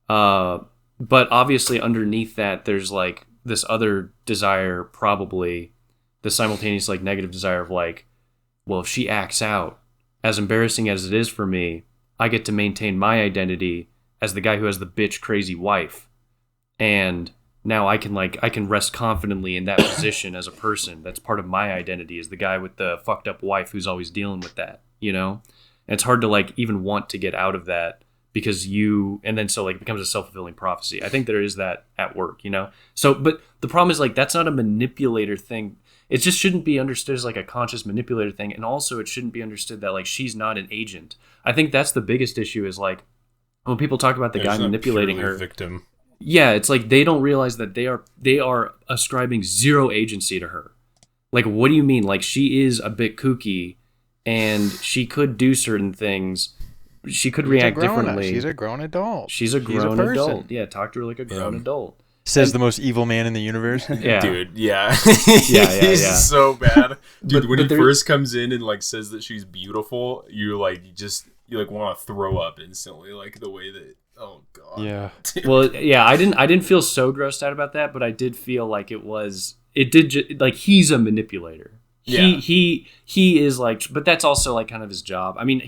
But obviously underneath that, there's like this other desire, probably the simultaneous like negative desire of like, well, if she acts out, as embarrassing as it is for me, I get to maintain my identity as the guy who has the bitch crazy wife. And now I can rest confidently in that position as a person. That's part of my identity, is the guy with the fucked up wife who's always dealing with that, you know? And it's hard to like even want to get out of that because so like it becomes a self-fulfilling prophecy. I think there is that at work, you know? So, but the problem is like, that's not a manipulator thing. It just shouldn't be understood as like a conscious manipulator thing. And also it shouldn't be understood that like she's not an agent. I think that's the biggest issue, is like when people talk about the guy manipulating her. Victim. Yeah, it's like they don't realize that they are ascribing zero agency to her. Like, what do you mean? Like, she is a bit kooky, and she could do certain things. She could react differently. She's a grown adult. She's a grown adult. Yeah, talk to her like a grown adult. Says the most evil man in the universe. Yeah, dude. Yeah, yeah. He's so bad, dude. When he there- first comes in and like says that she's beautiful, you want to throw up instantly, like the way that. Oh god. Yeah. Well, yeah. I didn't feel so grossed out about that, but I did feel like like he's a manipulator. Yeah. He is like, but that's also like kind of his job. I mean,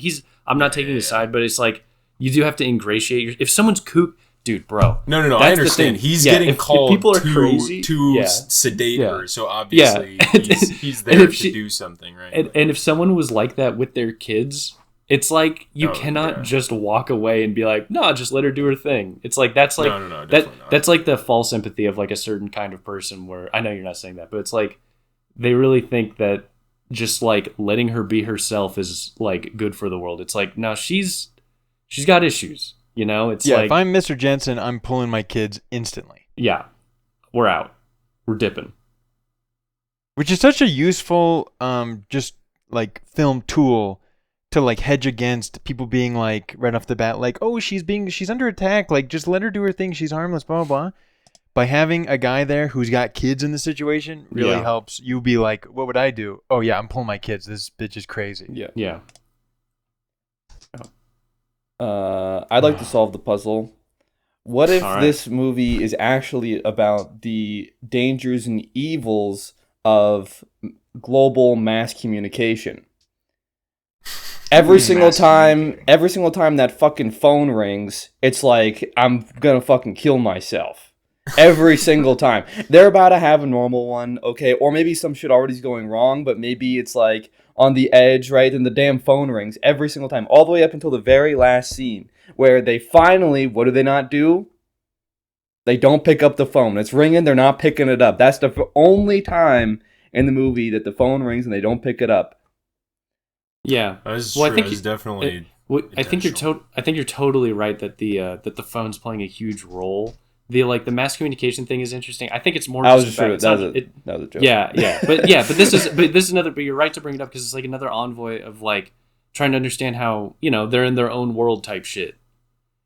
I'm not taking his side, but it's like you do have to ingratiate if someone's kook. Dude, bro. No. That's I understand. He's getting called if people are crazy, to sedate her, so obviously he's there to do something, right? And if someone was like that with their kids, it's like you cannot just walk away and be like, no, just let her do her thing. It's like that's like no, that's like the false empathy of like a certain kind of person. Where I know you're not saying that, but it's like they really think that just like letting her be herself is like good for the world. It's like, no, she's got issues. You know, it's like, if I'm Mr. Jensen, I'm pulling my kids instantly. Yeah, we're out. We're dipping. Which is such a useful, just like film tool to like hedge against people being like right off the bat, like, oh, she's under attack. Like, just let her do her thing. She's harmless, blah, blah, blah. By having a guy there who's got kids in the situation really helps you be like, what would I do? Oh yeah, I'm pulling my kids. This bitch is crazy. Yeah. I'd like to solve the puzzle. What if this movie is actually about the dangers and evils of global mass communication? Every single time that fucking phone rings, it's like I'm gonna fucking kill myself. Every single time. They're about to have a normal one, okay, or maybe some shit already is going wrong, but maybe it's like on the edge, right? And the damn phone rings every single time, all the way up until the very last scene, where they finally, what do they not do? They don't pick up the phone. It's ringing, they're not picking it up. That's the only time in the movie that the phone rings and they don't pick it up. Yeah. That's well, true. I think it's definitely. I think you're totally right that the phone's playing a huge role. The mass communication thing is interesting. I think it's more. That was a joke. Yeah, but this is another. But you're right to bring it up because it's like another envoy of like trying to understand how they're in their own world type shit.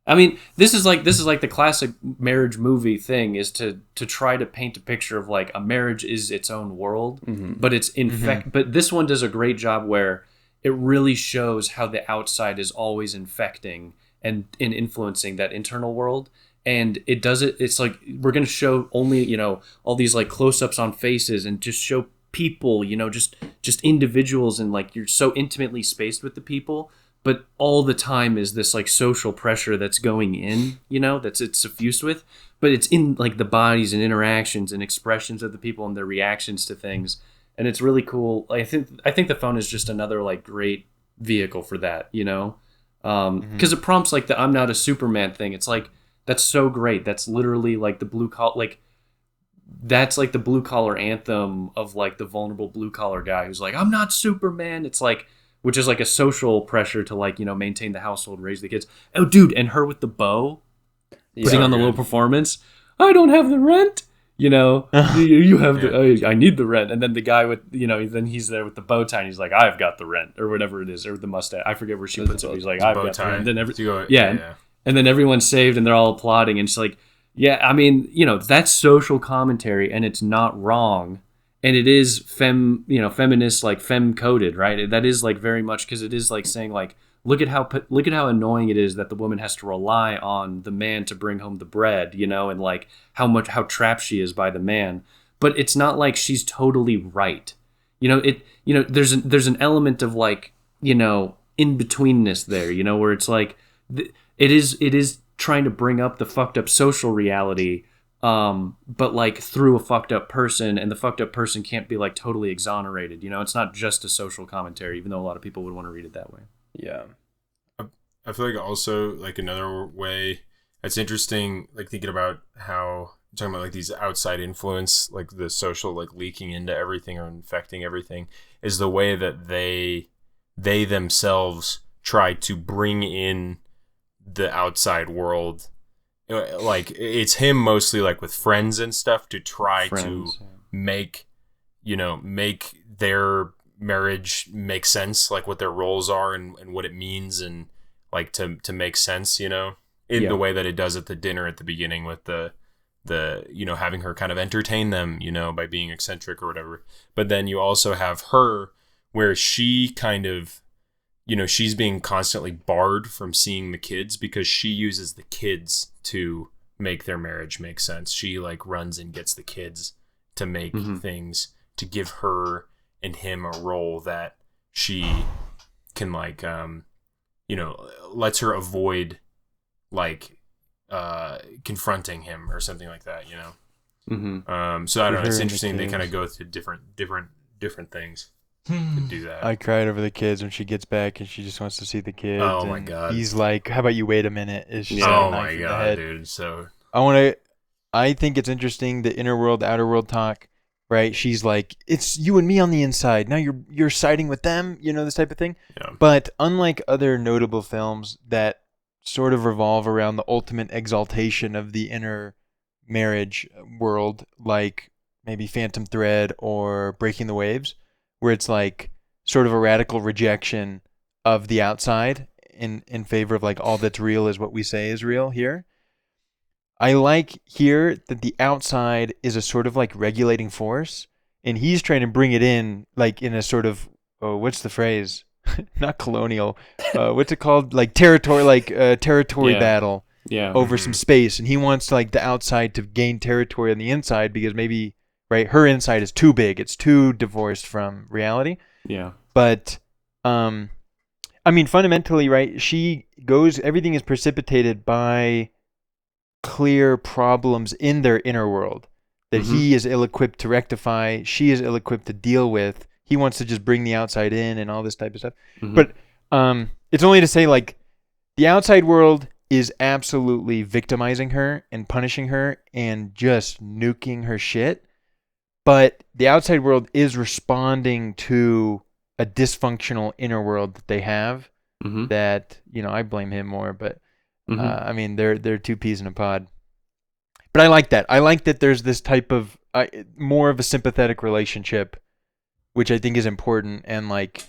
I mean, this is like the classic marriage movie thing, is to try to paint a picture of like a marriage is its own world, but it's But this one does a great job where it really shows how the outside is always infecting and influencing that internal world. And it does it. It's like we're gonna show only all these like close-ups on faces and just show people, just individuals, and like you're so intimately spaced with the people. But all the time is this like social pressure that's going in, it's suffused with. But it's in like the bodies and interactions and expressions of the people and their reactions to things, and it's really cool. I think the phone is just another like great vehicle for that, because it prompts like the "I'm not a Superman" thing. It's like. That's so great. That's literally like the blue collar, that's like the blue collar anthem of like the vulnerable blue collar guy who's like, I'm not Superman. It's like, which is like a social pressure to like, maintain the household, raise the kids. Oh, dude. And her with the bow, putting on the low performance. I don't have the rent. You have I need the rent. And then the guy with, then he's there with the bow tie and he's like, I've got the rent, or whatever it is, or the mustache. I forget where she puts it. He's like, I've got the rent. And then and then everyone's saved and they're all applauding. And it's like, yeah, I mean, that's social commentary and it's not wrong. and it is feminist, like femme coded, right? That is like very much, because it is like saying like, look at how annoying it is that the woman has to rely on the man to bring home the bread, and like how trapped she is by the man. But it's not like she's totally right. There's an element of like, in betweenness there, where it's like it is trying to bring up the fucked up social reality, but like through a fucked up person, and the fucked up person can't be like totally exonerated. It's not just a social commentary, even though a lot of people would want to read it that way. Yeah. I feel like also like another way it's interesting, like thinking about how talking about like these outside influence, like the social, like leaking into everything or infecting everything, is the way that they themselves try to bring in the outside world. Like it's him mostly like with friends and stuff to try to make their marriage make sense, like what their roles are and what it means, and like to make sense, in the way that it does at the dinner at the beginning with the having her kind of entertain them, by being eccentric or whatever. But then you also have her where she kind of, she's being constantly barred from seeing the kids because she uses the kids to make their marriage make sense. She like runs and gets the kids to make things, to give her and him a role that she can like, lets her avoid like confronting him or something like that, So I don't know. It's interesting. They kind of go through different things to do that. I cried over the kids when she gets back and she just wants to see the kids. Oh my god. He's like, "How about you wait a minute?" It's just oh my god, dude. So I think it's interesting, the inner world, outer world talk, right? She's like, "It's you and me on the inside. Now you're siding with them," this type of thing. Yeah. But unlike other notable films that sort of revolve around the ultimate exaltation of the inner marriage world, like maybe Phantom Thread or Breaking the Waves, where it's like sort of a radical rejection of the outside in favor of like all that's real is what we say is real here. I like here that the outside is a sort of like regulating force, and he's trying to bring it in like in a sort of, what's the phrase? Not colonial. What's it called? Like territory battle over some space, and he wants like the outside to gain territory on the inside because maybe her inside is too big, it's too divorced from reality. Yeah. But fundamentally, everything is precipitated by clear problems in their inner world that he is ill-equipped to rectify, she is ill-equipped to deal with. He wants to just bring the outside in and all this type of stuff. But it's only to say, like, the outside world is absolutely victimizing her and punishing her and just nuking her shit. But the outside world is responding to a dysfunctional inner world that they have that, I blame him more, but they're two peas in a pod. But I like that. I like that there's this type of more of a sympathetic relationship, which I think is important, and like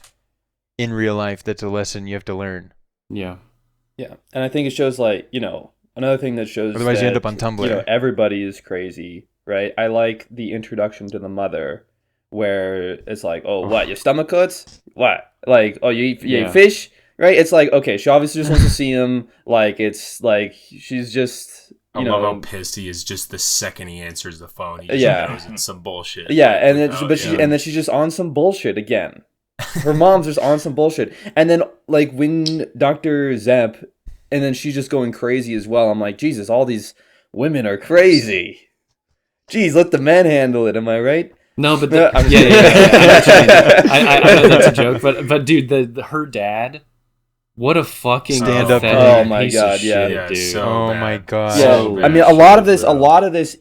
in real life, that's a lesson you have to learn. Yeah. Yeah. And I think it shows like, another thing that shows otherwise that, you end up on Tumblr. Everybody is crazy, right? I like the introduction to the mother where it's like, oh, what, your stomach hurts? What? Like, oh, you eat fish? Right? It's like, okay, she obviously just wants to see him. Like, it's like, she's just, I love how pissed he is just the second he answers the phone. He just knows it's some bullshit. Yeah, and then she's just on some bullshit again. Her mom's just on some bullshit. And then, like, when Dr. Zepp, and then she's just going crazy as well. I'm like, Jesus, all these women are crazy. Jeez, let the men handle it. Am I right? No, but I know that's a joke, but dude, her dad, what a fucking stand up! Oh my god, dude. So oh bad. My god. Yeah, so I mean, a lot of this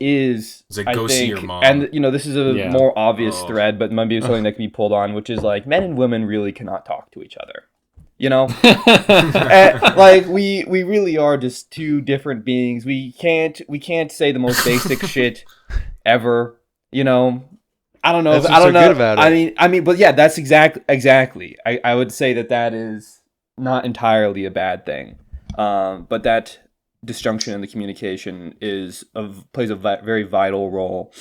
is, like, go see your mom. And this is a more obvious thread, but maybe something that can be pulled on, which is like men and women really cannot talk to each other. Like we really are just two different beings. We can't say the most basic shit ever. I don't know. That's I don't know. Good about it. I mean, but yeah, that's exactly. I would say that is not entirely a bad thing, but that disjunction in the communication plays a very vital role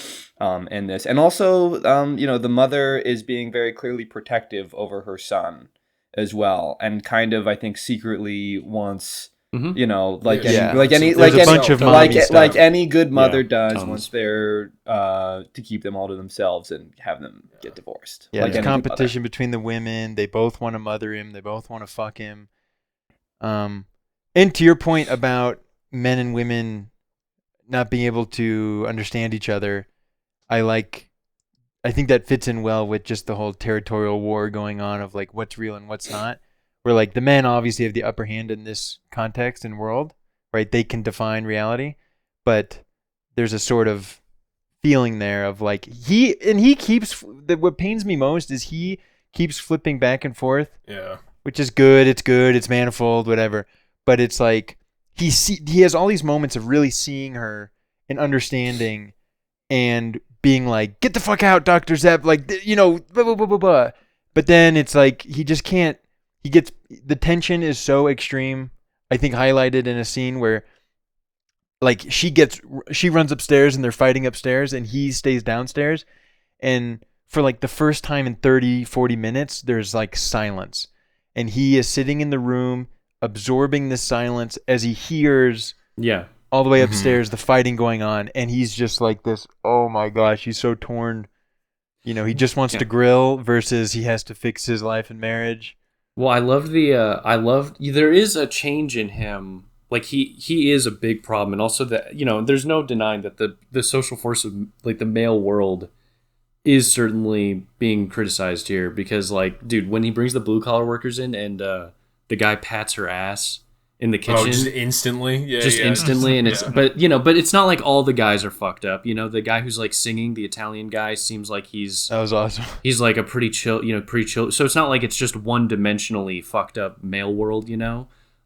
in this. And also, the mother is being very clearly protective over her son as well, and kind of, I think, secretly wants, like any good mother does, wants their to keep them all to themselves and have them get divorced. Yeah, like there's competition between the women. They both want to mother him. They both want to fuck him. And to your point about men and women not being able to understand each other, I think that fits in well with just the whole territorial war going on of like what's real and what's not. Where like the men obviously have the upper hand in this context and world, right? They can define reality, but there's a sort of feeling there of like what pains me most is he keeps flipping back and forth. Yeah. Which is good. It's manifold, whatever. But it's like he has all these moments of really seeing her and understanding and being like, get the fuck out, Dr. Zepp, like, blah, blah, blah, blah, blah. But then it's like he just can't. The tension is so extreme, I think highlighted in a scene where like she runs upstairs and they're fighting upstairs and he stays downstairs. And for like the first time in 30, 40 minutes, there's like silence. And he is sitting in the room absorbing the silence as he hears all the way upstairs the fighting going on. And he's just like this, oh my gosh, he's so torn. He just wants to grill versus he has to fix his life and marriage. Well, I loved there is a change in him. Like he is a big problem. And also that, there's no denying that the social force of like the male world is certainly being criticized here because like, dude, when he brings the blue collar workers in and the guy pats her ass in the kitchen, just instantly, instantly, and it's but it's not like all the guys are fucked up. The guy who's like singing, the Italian guy, seems like that was awesome. He's like a pretty chill, pretty chill. So it's not like it's just one dimensionally fucked up male world,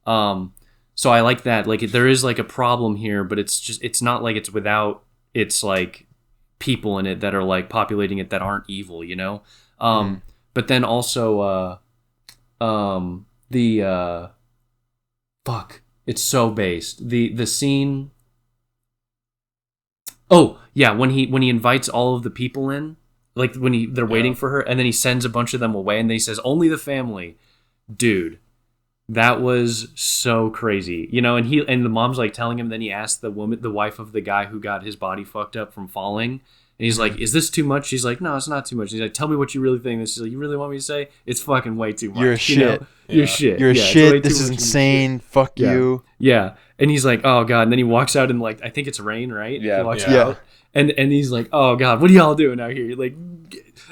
So I like that. Like there is like a problem here, but it's not like it's without. It's like people in it that are like populating it that aren't evil, But then also it's so based. The scene. Oh yeah, when he invites all of the people in, like when they're waiting for her, and then he sends a bunch of them away, and then he says only the family, dude. That was so crazy, and the mom's like telling him. Then he asked the wife of the guy who got his body fucked up from falling, and he's like, "Is this too much?" She's like, "No, it's not too much." He's like, "Tell me what you really think." She's like, "You really want me to say it's fucking way too much? You're a shit. You're shit. You're a shit. This is insane. Fuck you." Yeah, and he's like, "Oh god," and then he walks out in like I think it's rain, right? Yeah, he walks out, and he's like, "Oh god, what are y'all doing out here?" Like,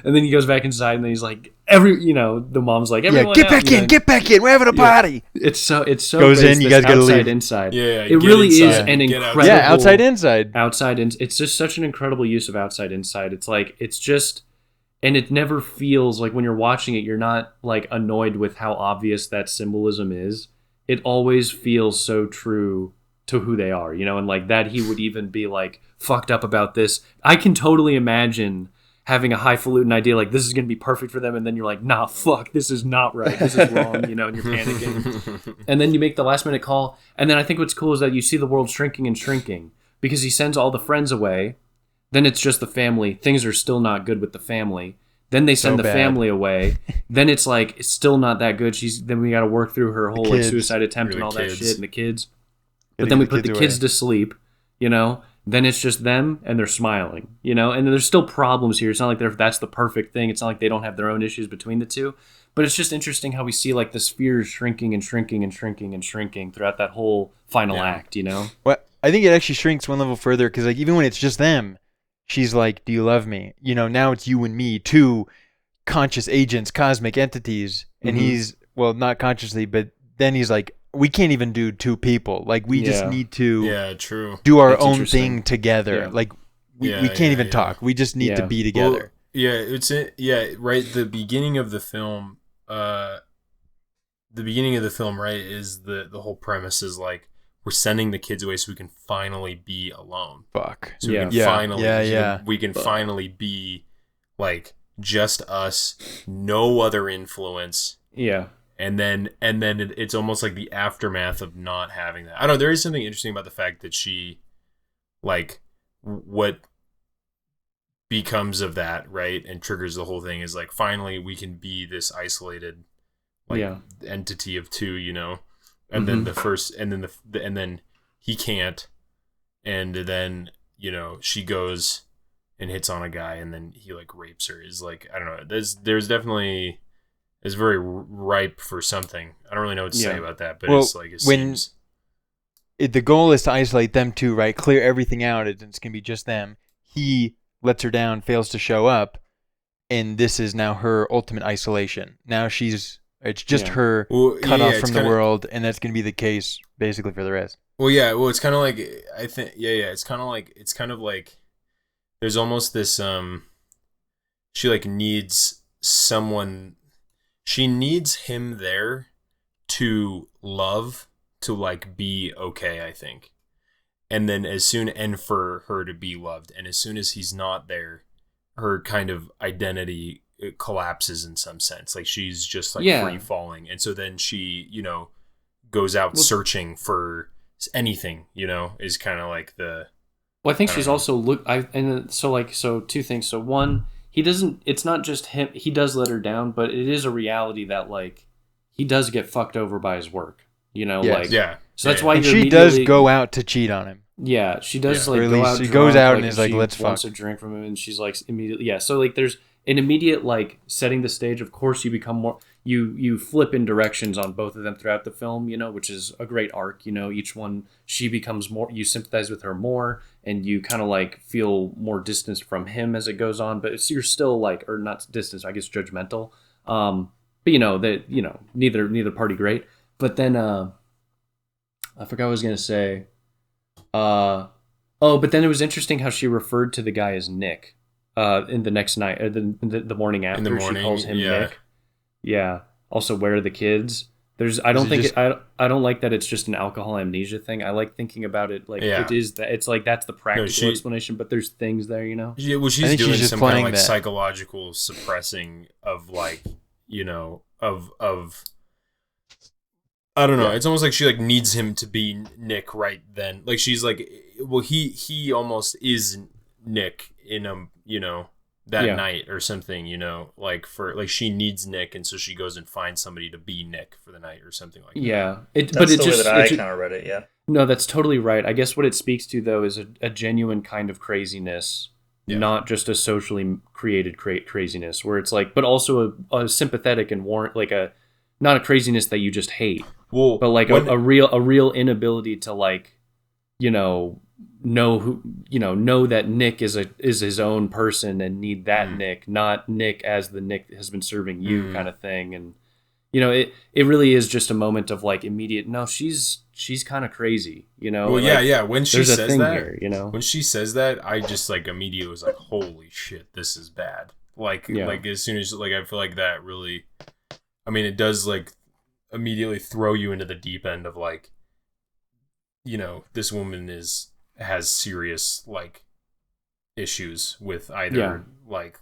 and then he goes back inside, and then he's like, the mom's like, "Everyone get back in, we're having a party." It's so goes in, you guys gotta leave. Inside. Yeah, it really is an incredible outside inside. It's just such an incredible use of outside inside. It's like it's just, and it never feels like when you're watching it, you're not like annoyed with how obvious that symbolism is. It always feels so true to who they are, and like that he would even be like fucked up about this. I can totally imagine having a highfalutin idea like this is going to be perfect for them, and then you're like, nah, fuck, this is not right, this is wrong, and you're panicking. And then you make the last minute call, and then I think what's cool is that you see the world shrinking and shrinking because he sends all the friends away, then it's just the family, things are still not good with the family, then they send the family away, then it's like it's still not that good, then we got to work through her whole like suicide attempt and all that shit and the kids, but then we put the kids to sleep, then it's just them and they're smiling, and there's still problems here. It's not like that's the perfect thing. It's not like they don't have their own issues between the two, but it's just interesting how we see like the spheres shrinking and shrinking and shrinking and shrinking throughout that whole final act, Well, I think it actually shrinks one level further because like even when it's just them, she's like, "Do you love me?" Now it's you and me, two conscious agents, cosmic entities, and he's not consciously, but then he's like, we can't even do two people. Like we just need to do our own thing together. Yeah. Like we can't even talk. We just need to be together. Well, right. The beginning of the film, right, is the whole premise is like we're sending the kids away so we can finally be alone. Fuck. So we can we can finally be like just us, no other influence. Yeah. and then it's almost like the aftermath of not having that. I don't know. There is something interesting about the fact that she, like, what becomes of that, right, and triggers the whole thing is like finally we can be this isolated, like, entity of two, you know, and then the first, and then and then he can't, and then, you know, she goes and hits on a guy, and then he like rapes her. Is like, I don't know. There's definitely, it's very ripe for something. I don't really know what to say about that, but it's like it seems. The goal is to isolate them two, right? Clear everything out. It's gonna be just them. He lets her down, fails to show up, and this is now her ultimate isolation. Now it's just her cut off from the world, and that's gonna be the case basically for the rest. Well, yeah. Well, it's kind of like, I think, it's kind of like there's almost this she like needs someone, she needs him there to love, to like be okay, I think. And then and for her to be loved, and as soon as he's not there, her kind of identity, it collapses in some sense. Like she's just like free falling, and so then she, you know, goes out searching for anything, you know, is kind of like the. Well, I think she's also so two things. So one, he doesn't. It's not just him. He does let her down, but it is a reality that like he does get fucked over by his work. You know, like So that's why she does go out to cheat on him. Yeah, she does like go out. She goes out and is like, "Let's fuck." Wants a drink from him, and she's like immediately. Yeah, so like there's an immediate like setting the stage. Of course, you become more. You flip in directions on both of them throughout the film, you know, which is a great arc. You know, each one she becomes more. You sympathize with her more, and you kind of like feel more distance from him as it goes on. But you're still like, or not distance, I guess, judgmental. But you know that neither party great. But then I forgot what I was gonna say. But then it was interesting how she referred to the guy as Nick. In the next night, or the morning after, she calls him Nick. Yeah. Also, where are the kids? I don't like that it's just an alcohol amnesia thing. I like thinking about it like it is that it's like that's the practical explanation, but there's things there, you know. Yeah, well, she's doing some kind of like psychological suppressing of like, you know, of I don't know. It's almost like she like needs him to be Nick right then. Like she's like, well, he almost is Nick in you know, that night or something, you know, like for like she needs Nick, and so she goes and finds somebody to be Nick for the night or something like that. Yeah, that's the way that I kind of read it. Yeah. No, that's totally right. I guess what it speaks to though is a genuine kind of craziness, not just a socially created craziness, where it's like, but also a sympathetic and like not a craziness that you just hate. Well, but like a real inability to like, you know that Nick is his own person and need that Nick, not Nick as the Nick has been serving you kind of thing. And you know, it really is just a moment of like immediate. No, she's kind of crazy, you know. Well, like, when she says that, here, you know, when she says that, I just like immediately was like, holy shit, this is bad. Like as soon as like I feel like that really, I mean, it does like immediately throw you into the deep end of like, you know, this woman has serious like issues with either like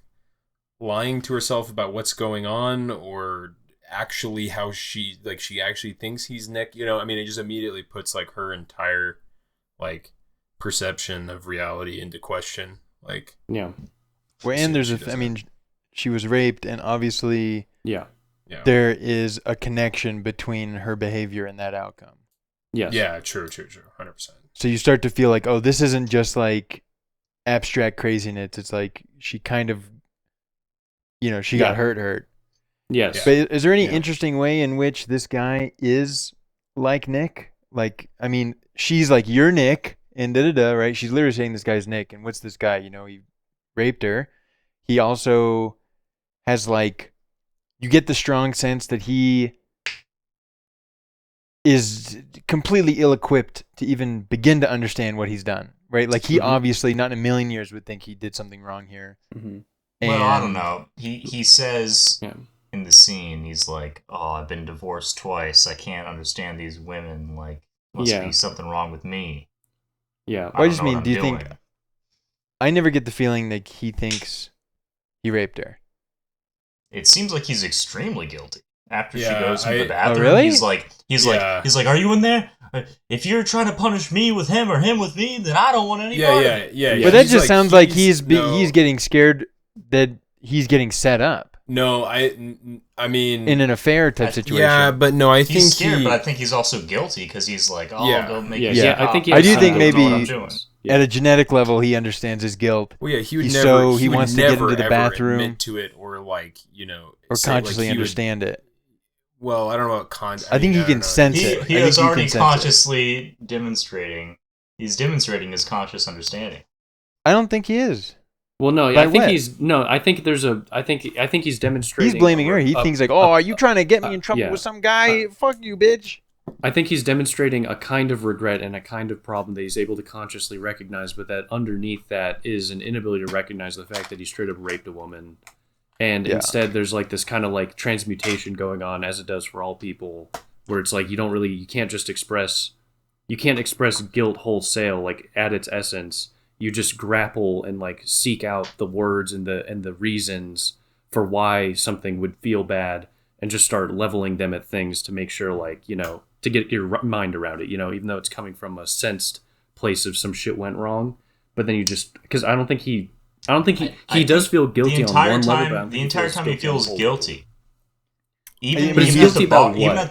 lying to herself about what's going on, or actually how she actually thinks he's Nick, you know. I mean, it just immediately puts like her entire like perception of reality into question. Like, well, and there's I mean, she was raped, and obviously there is a connection between her behavior and that outcome. Yes. Yeah, true, 100%. So you start to feel like, oh, this isn't just like abstract craziness. It's like she kind of, you know, she got hurt. Yes. But is there any interesting way in which this guy is like Nick? Like, I mean, she's like, you're Nick, and right? She's literally saying this guy's Nick, and what's this guy? You know, he raped her. He also has like, you get the strong sense that he is completely ill-equipped to even begin to understand what he's done, right? Like he obviously not in a million years would think he did something wrong here. Mm-hmm. Well, I don't know. He says in the scene, he's like, "Oh, I've been divorced twice. I can't understand these women. Like, must be something wrong with me." Yeah. I just mean, do you think? I never get the feeling that he thinks he raped her. It seems like he's extremely guilty. after she Yeah, goes into the Oh, bathroom. really? He's like, are you in there? If you're trying to punish me with him or him with me, then I don't want any part of it. Yeah. But that He's just sounds like he's no, getting scared that he's getting set up No, I mean, in an affair type situation. Yeah, but no, I think He's scared, but I think he's also guilty because he's like, oh, Yeah. I'll go make Yeah, you yeah, some I think he coffee. has I do think don't know what maybe- I'm doing. Yeah. At a genetic level, he understands his guilt, well, yeah, he would He's never. so- he would wants to get never, into the ever bathroom. admit to it, or or say, like, consciously he would- understand it. Well, I don't know about I think he don't can know. sense He it. I he think is he already can sense it. consciously demonstrating. He's demonstrating his conscious understanding. I don't think he is. Well, no, By I think what? I think there's a. I think he's demonstrating. He's blaming her. He thinks like, "Oh, are you trying to get me in trouble yeah. with some guy? Fuck you, bitch." I think he's demonstrating a kind of regret and a kind of problem that he's able to consciously recognize, but that underneath that is an inability to recognize the fact that he straight up raped a woman. And Yeah. instead there's like this kind of like transmutation going on, as it does for all people, where it's like you can't express guilt wholesale, like at its essence. You just grapple and like seek out the words and the reasons for why something would feel bad, and just start leveling them at things to make sure, like, to get your mind around it, even though it's coming from a sensed place of some shit went wrong. But then you just, because I don't think he does feel guilty The on entire one level. But I time, don't the think entire time he feels on guilty. But Even he's even at guilty the bar, about even what?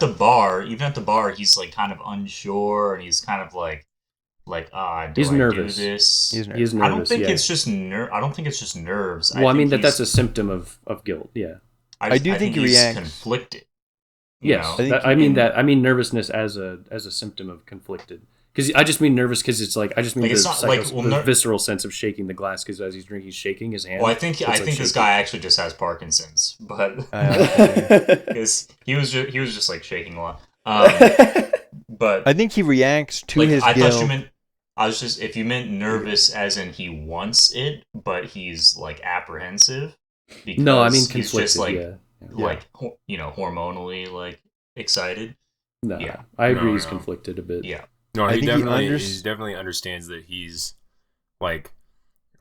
at the bar, he's like kind of unsure, and he's kind of like, do He's I nervous. do this? He's He is I nervous. don't think yeah. it's just I don't think it's just nerves. Well, I mean think that's a he's- symptom of guilt. Yeah. I do think he he's reacts- conflicted. you Yes. know? I mean nervousness as a symptom of conflicted. Because I just mean nervous because it's like I just mean Like, the, it's not like- well, the visceral sense of shaking the glass, because as he's drinking, he's shaking his hand. Well, I think It's like this shaking. guy actually just has Parkinson's, but because he was just like shaking a lot. But I think he reacts to like, his I guilt. thought you meant. I was just, if you meant nervous as in he wants it, but he's like apprehensive. Because No, I mean he's conflicted. just like yeah. hormonally like excited. No, yeah. I agree. No, he's no. conflicted a bit. Yeah. No, I he think he definitely understands that he's like,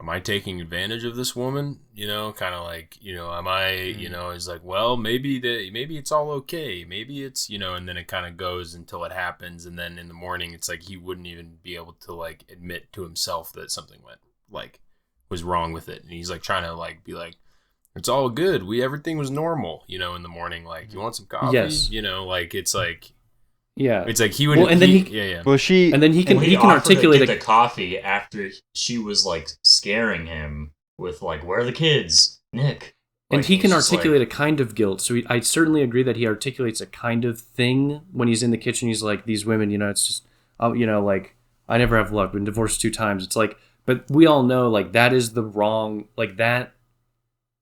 am I taking advantage of this woman? Kind of like, am I, he's like, well, maybe it's all okay. Maybe it's, and then it kind of goes until it happens. And then in the morning, it's like he wouldn't even be able to like admit to himself that something was wrong with it. And he's like trying to like be like, it's all good. Everything was normal, in the morning. Like, you want some coffee? Yes. It's like, Yeah. it's like he would, Well, and then yeah. Well, she And then he can Well, he can offered to articulate get a the coffee after she was like scaring him with like, "Where are the kids, Nick?" And Like, he can was just articulate like, a kind of guilt. So I certainly agree that he articulates a kind of thing when he's in the kitchen. He's like, these women, it's just, like, I never have luck. Been divorced 2 times. It's like, but we all know, like, that is the wrong, like,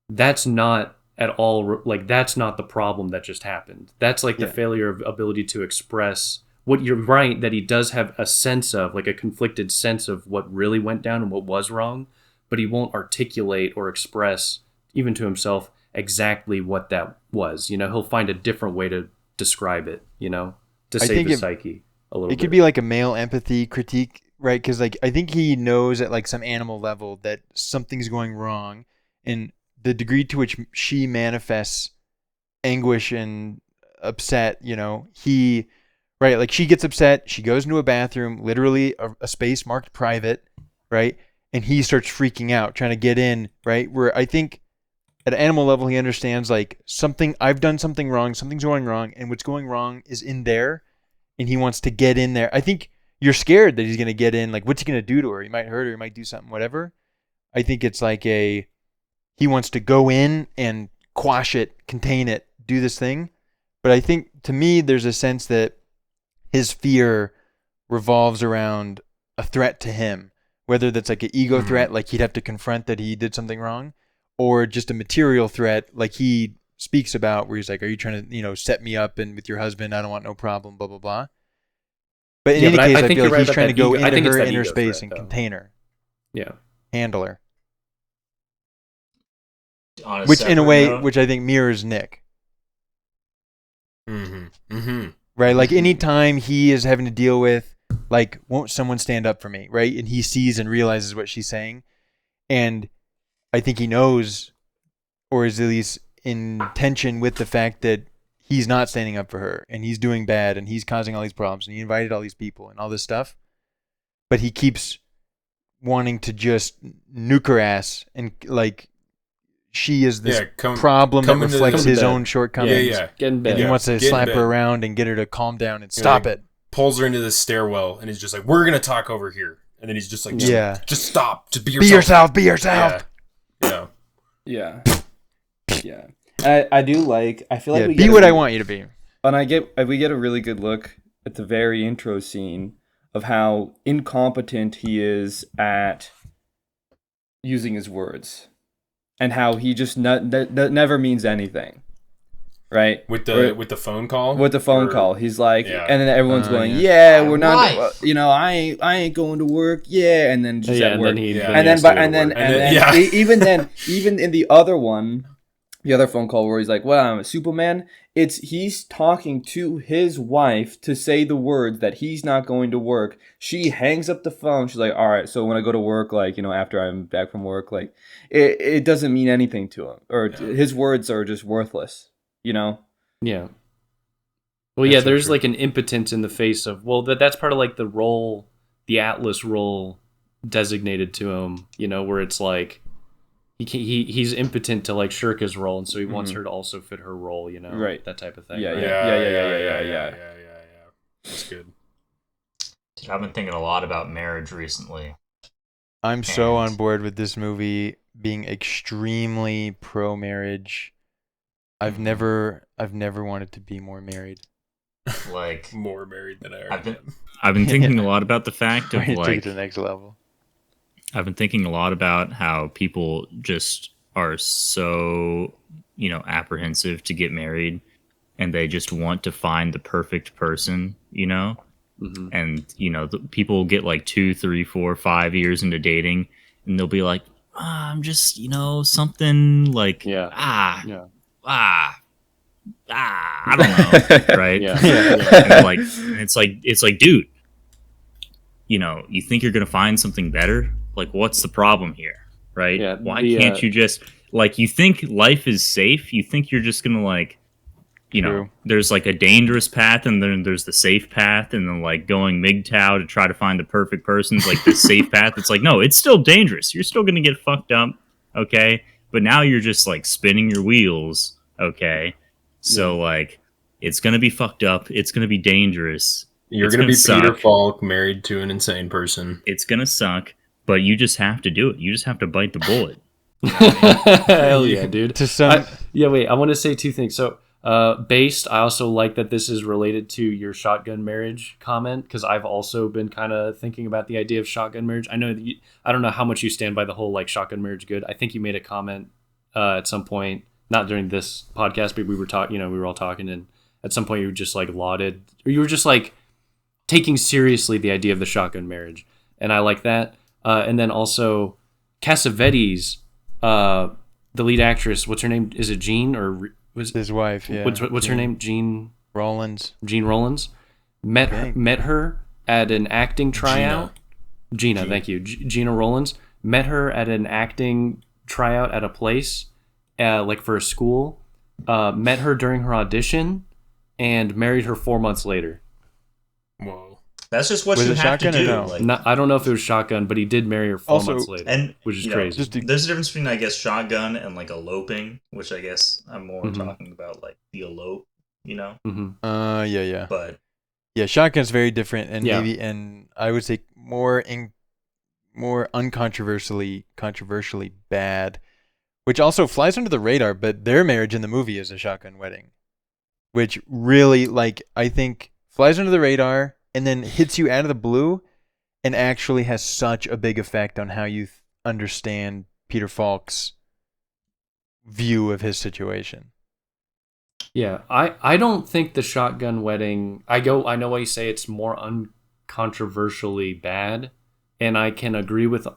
that's not at all, like, that's not the problem that just happened. That's like the Yeah. failure of ability to express what you're right, that he does have a sense of, like a conflicted sense of what really went down and what was wrong, but he won't articulate or express even to himself exactly what that was. He'll find a different way to describe it, to I save think the it- psyche a little it bit. could be like a male empathy critique, right? Because like I think he knows at like some animal level that something's going wrong, and the degree to which she manifests anguish and upset, he, right? Like she gets upset, she goes into a bathroom, literally a space marked private, right? And he starts freaking out, trying to get in, right? Where I think at an animal level, he understands like I've done something wrong, something's going wrong, and what's going wrong is in there, and he wants to get in there. I think you're scared that he's going to get in, like what's he going to do to her? He might hurt her, he might do something, whatever. I think it's like he wants to go in and quash it, contain it, do this thing. But I think to me, there's a sense that his fear revolves around a threat to him, whether that's like an ego threat, like he'd have to confront that he did something wrong, or just a material threat, like he speaks about, where he's like, are you trying to, set me up and with your husband, I don't want no problem, blah, blah, blah. But in Yeah, any but I case, I think feel you're like he's right trying to about go that ego. I think into it's her that inner ego space threat, and though. contain her, Yeah. handle her. on a Which in a separate way, note- which I think mirrors Nick. Mm-hmm. Right? Like anytime he is having to deal with, like, won't someone stand up for me? Right? And he sees and realizes what she's saying. And I think he knows, or is at least in tension with the fact that he's not standing up for her, and he's doing bad, and he's causing all these problems, and he invited all these people and all this stuff, but he keeps wanting to just nuke her ass, and like she is this problem that reflects his own shortcomings. Get in bed. And he wants to Get in slap bed. her around and get her to calm down and stop it. Pulls her into the stairwell, and he's just like, "We're gonna talk over here." And then he's just like, just stop, just be yourself. Be yourself. Yeah. Yeah. I do like. I feel like we be what I want you to be. And we get a really good look at the very intro scene of how incompetent he is at using his words, and how he just never means anything, right? With the phone call. With the phone call, he's like, Yeah. and then everyone's going, yeah. we're not, I ain't going to work, and then just at work. Even in the other one, the other phone call where he's like, well, I'm a Superman, he's talking to his wife to say the words that he's not going to work. She hangs up the phone. She's like, all right, so when I go to work, like, after I'm back from work, like, it doesn't mean anything to him, or his words are just worthless, Yeah. Well, that's there's like an impotence in the face of, that's part of like the role, the Atlas role designated to him, where it's like, he's impotent to like shirk his role, and so he wants her to also fit her role, right? That type of thing. Yeah. That's good. Dude, I've been thinking a lot about marriage recently. I'm so on board with this movie being extremely pro marriage. I've never wanted to be more married. Like more married than I already am. I've been thinking a lot about the fact of Take like it to the next level. I've been thinking a lot about how people just are so, apprehensive to get married, and they just want to find the perfect person, Mm-hmm. And, people get like 2, 3, 4, 5 years into dating, and they'll be like, I'm just, something like, I don't know, right? And it's like, dude, you think you're gonna find something better? Like, what's the problem here, right? Yeah, why can't you just you think life is safe? You think you're just gonna like, there's like a dangerous path, and then there's the safe path, and then like going MGTOW to try to find the perfect person's like the safe path. It's like, no, it's still dangerous. You're still gonna get fucked up, okay? But now you're just like spinning your wheels, okay? So like, it's gonna be fucked up. It's gonna be dangerous. You're gonna be Peter Falk married to an insane person. It's gonna suck, but you just have to do it. You just have to bite the bullet. Hell yeah, dude. I want to say two things. So, based, I also like that this is related to your shotgun marriage comment, because I've also been kind of thinking about the idea of shotgun marriage. I know that I don't know how much you stand by the whole like shotgun marriage good. I think you made a comment at some point, not during this podcast, but we were talking. We were all talking, and at some point you were just like lauded, or you were just like taking seriously the idea of the shotgun marriage, and I like that. And then also Cassavetes, the lead actress, what's her name? Is it Jean, or was his wife? Yeah. What's her name? Jean Rollins. Jean Rollins. Met her at an acting tryout. Gina, thank you. Gina Rollins. Met her at an acting tryout at a place, like for a school. Met her during her audition, and married her 4 months later. Whoa. That's just what you have to do. No? I don't know if it was shotgun, but he did marry her 4 months later, and which is crazy. There's a difference between, I guess, shotgun and like eloping, which I guess I'm more talking about like the elope, Mm-hmm. Yeah. But yeah, shotgun's very different, and maybe, and I would say more controversially bad, which also flies under the radar. But their marriage in the movie is a shotgun wedding, which really, like, I think flies under the radar and then hits you out of the blue, and actually has such a big effect on how you understand Peter Falk's view of his situation. Yeah, I don't think the shotgun wedding. I know why you say it's more uncontroversially bad, and I can agree with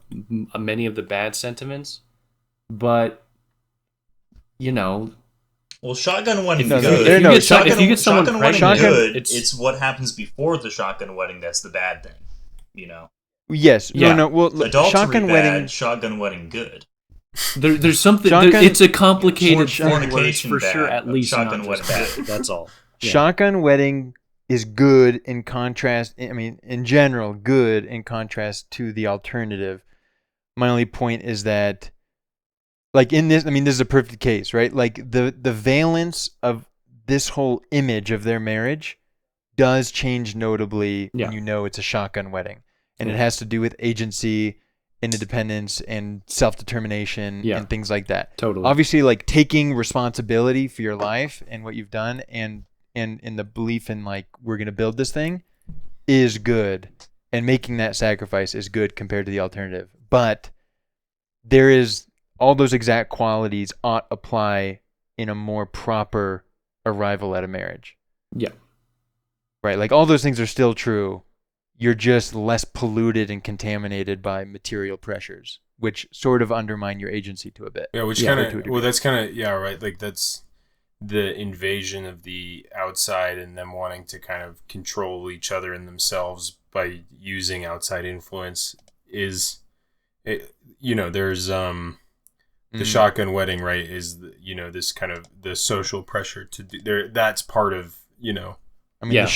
many of the bad sentiments, but well, shotgun wedding No, good. there- no, if you get someone shotgun pregnant, wedding good. it's It's what happens before the shotgun wedding that's the bad thing. Yes. Yeah. No. Well, Adultery shotgun bad, wedding. shotgun wedding good. There's something. Shotgun- It's a complicated Fornication for sure. bad, At but least shotgun not wedding just bad. bad. That's all. Yeah. Shotgun wedding is good in contrast. I mean, in general, good in contrast to the alternative. My only point is that, like in this, I mean, this is a perfect case, right? Like the valence of this whole image of their marriage does change notably Yeah. when you know it's a shotgun wedding, and it Yeah. has to do with agency and independence and self-determination Yeah. and things like that. Totally. Obviously, like taking responsibility for your life and what you've done, and in the belief in like we're gonna build this thing is good, and making that sacrifice is good compared to the alternative. But there is all those exact qualities ought apply in a more proper arrival at a marriage. Yeah. Right? Like all those things are still true. You're just less polluted and contaminated by material pressures, which sort of undermine your agency to a bit. Yeah, which Yeah, kind to a of, degree. well, that's kind of, yeah, right. Like that's the invasion of the outside and them wanting to kind of control each other and themselves by using outside influence is, it, you know, there's, the shotgun wedding, right, is, you know, this kind of the social pressure to do there. That's part of, you know. I mean, Yeah.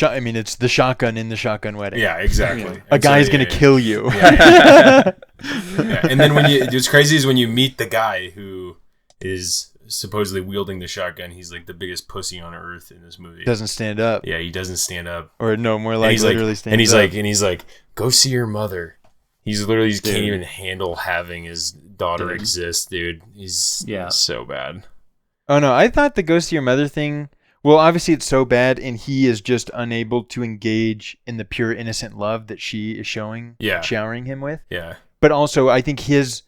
it's the shotgun in the shotgun wedding. Yeah, exactly. Yeah. A And so, guy's gonna kill you. Yeah. Yeah. And then what's crazy is when you meet the guy who is supposedly wielding the shotgun, he's like the biggest pussy on earth in this movie. Doesn't stand up, Yeah, he doesn't stand up. or no, more And like he's literally like, stands up. and he's like, go see your mother. He's literally can't Dude. even handle having his daughter Dude. exist, dude. He's Yeah. so bad. Oh no, I thought the go see your mother thing. Well, obviously it's so bad, and he is just unable to engage in the pure innocent love that she is showering him with. Yeah. But also, I think his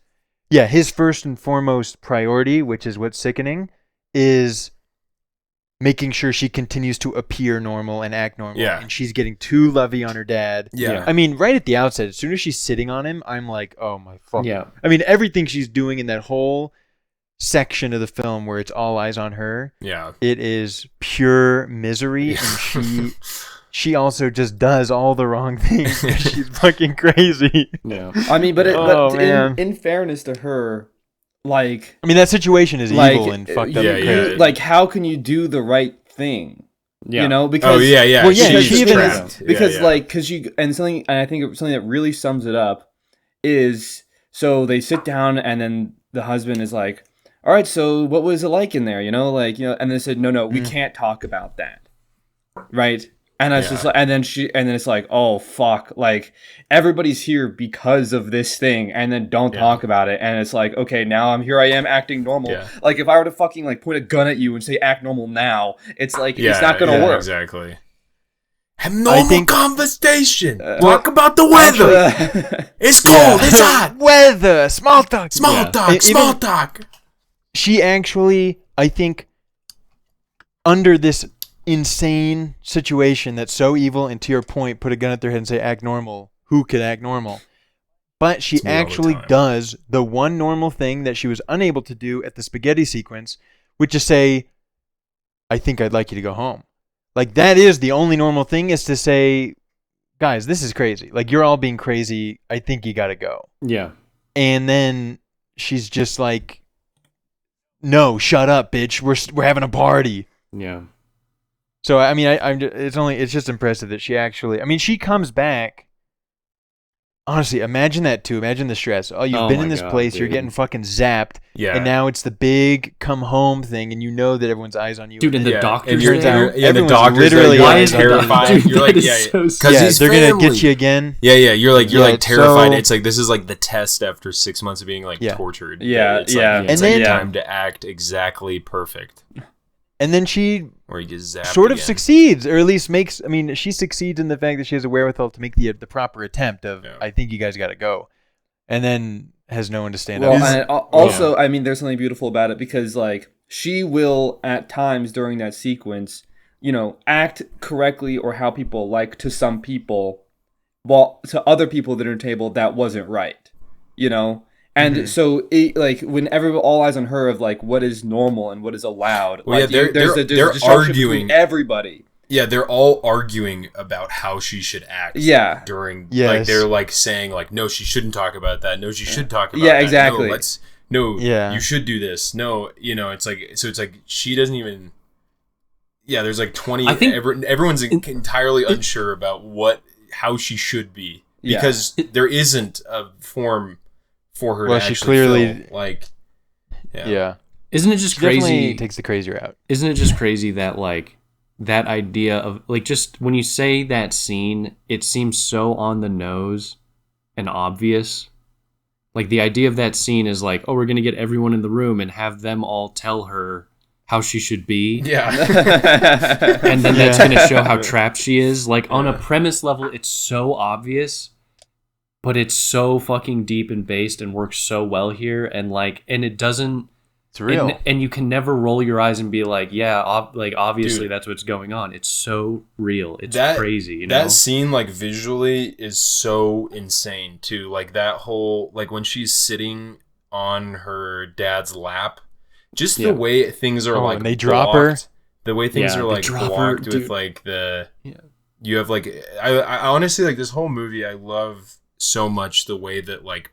first and foremost priority, which is what's sickening, is making sure she continues to appear normal and act normal. Yeah. And she's getting too lovey on her dad. Yeah. I mean, right at the outset, as soon as she's sitting on him, I'm like, oh my fuck. Yeah. I mean, everything she's doing in that whole section of the film where it's all eyes on her, Yeah. it is pure misery, and she also just does all the wrong things. She's fucking crazy. Yeah. I mean, but Oh, man. in fairness to her, like I mean, that situation is like evil and fucked up. yeah, and yeah. crazy. like how can you do the right thing? Yeah. You know, because Oh yeah, yeah. Well, yeah, She's she even trapped. because Yeah, yeah. like because you and something, and I think something that really sums it up is, so they sit down and then the husband is like, all right, so what was it like in there, and they said no, we can't talk about that, right? And it's just like, and then it's like, oh fuck, like everybody's here because of this thing, and then don't talk about it, and it's like, okay, now I am acting normal. Yeah. Like if I were to fucking like point a gun at you and say act normal now, it's like it's not gonna yeah, work. Exactly. Have normal conversation. Talk Talk about the weather. It's cold. It's hot. Weather, small talk. Small talk. Even- Small talk. She actually, I think, under this insane situation that's so evil, and to your point, put a gun at their head and say, act normal. Who could act normal? But she It's me all the actually time. does the one normal thing that she was unable to do at the spaghetti sequence, which is say, I think I'd like you to go home. Like, that is the only normal thing, is to say, guys, this is crazy. Like, you're all being crazy. I think you got to go. Yeah. And then she's just like, no, shut up, bitch. We're having a party. Yeah. So I mean, it's just impressive that she actually. I mean, she comes back. Honestly, imagine that too. Imagine the stress. Oh, you've been my in this God, place. You're dude. getting fucking zapped, Yeah. and now it's the big come home thing, and you know that everyone's eyes on you. Dude, and the Yeah, doctor's and you're, there. the Everyone's doctor's literally there. Why You're is like the terrified. dude, You're like, that is yeah, so because yeah, he's they're family. gonna get you again. Yeah, yeah. You're like Yeah, terrified. so- It's like this is like the test after 6 months of being like Yeah. tortured. Yeah, It's yeah. Like, it's And like then- time to act exactly perfect, And then she or he gets zapped. sort of again. succeeds, or at least makes. I mean, she succeeds in the fact that she has a wherewithal to make the proper attempt of, Yeah. I think you guys got to go, and then has no one to stand Well, up. and also, I mean, there's something beautiful about it because, like, she will at times during that sequence, act correctly or how people like to some people, while to other people that are at her table that wasn't right, And so, whenever all eyes on her of like what is normal and what is allowed, Well, yeah, like, they're a disjunction arguing. between everybody. Yeah, they're all arguing about how she should act. Yeah. During, Yes. like, they're like saying like, no, she shouldn't talk about that. No, she should talk about Yeah, that. exactly. No, let's no, Yeah. you should do this. No, it's like, so it's like she doesn't even. Yeah, there's like 20. I think everyone's entirely unsure about how she should be because there isn't a form for her. Well, to she actually clearly fill. Like, Yeah. Isn't it just She crazy? definitely takes the crazy route. Isn't it just crazy that like that idea of like just when you say that scene, it seems so on the nose and obvious. Like the idea of that scene is like, oh, we're gonna get everyone in the room and have them all tell her how she should be. Yeah. And then that's going to show how trapped she is. Like on a premise level, it's so obvious, but it's so fucking deep and based and works so well here. And like, and it doesn't. It's real. And you can never roll your eyes and be like, yeah, like obviously Dude. that's what's going on. It's so real. It's crazy. You know? That scene, like visually, is so insane too. Like that whole, like when she's sitting on her dad's lap. Just the way things are like and they drop her. The way things are like blocked with dude. like you have like I honestly like this whole movie. I love so much the way that like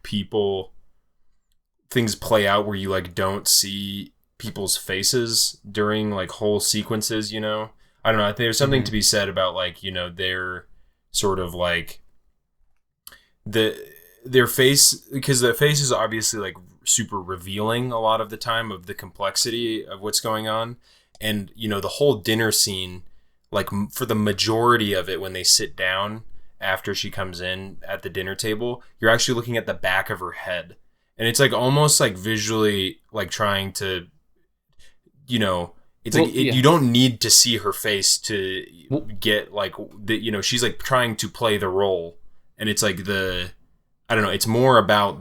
things play out where you like don't see people's faces during like whole sequences. I don't know. I think there's something to be said about like their sort of like their face, because the face is obviously like super revealing a lot of the time of the complexity of what's going on. And the whole dinner scene, like for the majority of it, when they sit down after she comes in at the dinner table, you're actually looking at the back of her head, and it's like almost like visually like trying to you don't need to see her face to get like she's like trying to play the role, and it's like I don't know, it's more about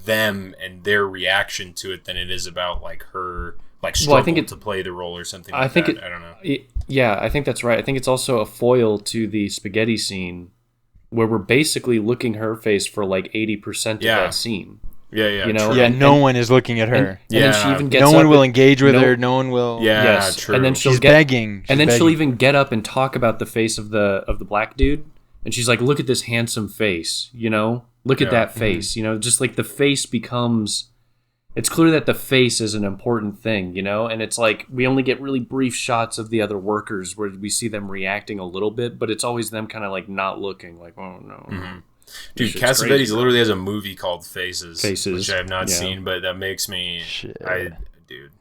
them and their reaction to it than it is about like her like struggle to play the role or something like that. I don't know. Yeah, I think that's right. I think it's also a foil to the spaghetti scene where we're basically looking her face for like 80% of that scene. Yeah. No one is looking at her. And then she even gets no up one will engage with her. No one will. Yeah, yes. true. And then She's begging. She'll even get up and talk about the face of the black dude. And she's like, look at this handsome face, Look at that face, just like the face becomes, it's clear that the face is an important thing, and it's like we only get really brief shots of the other workers where we see them reacting a little bit, but it's always them kind of like not looking, like, oh no. Mm-hmm. Dude, Cassavetes literally has a movie called Faces, which I have not seen, but that makes me, dude,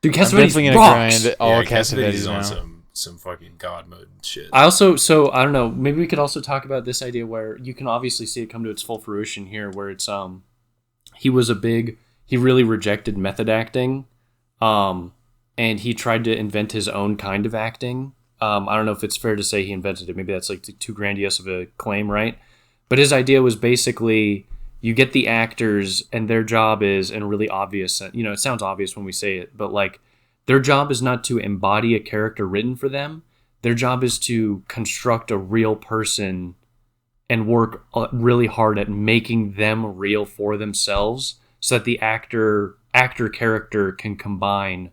Cassavetes definitely gonna rocks. grind all Cassavetes on now. some fucking god mode shit. I don't know, maybe we could also talk about this idea where you can obviously see it come to its full fruition here, where it's he really rejected method acting, and he tried to invent his own kind of acting. I don't know if it's fair to say he invented it, maybe that's like too grandiose of a claim, right? But his idea was basically you get the actors and their job is, and really obvious, it sounds obvious when we say it, but like their job is not to embody a character written for them. Their job is to construct a real person and work really hard at making them real for themselves so that the actor character can combine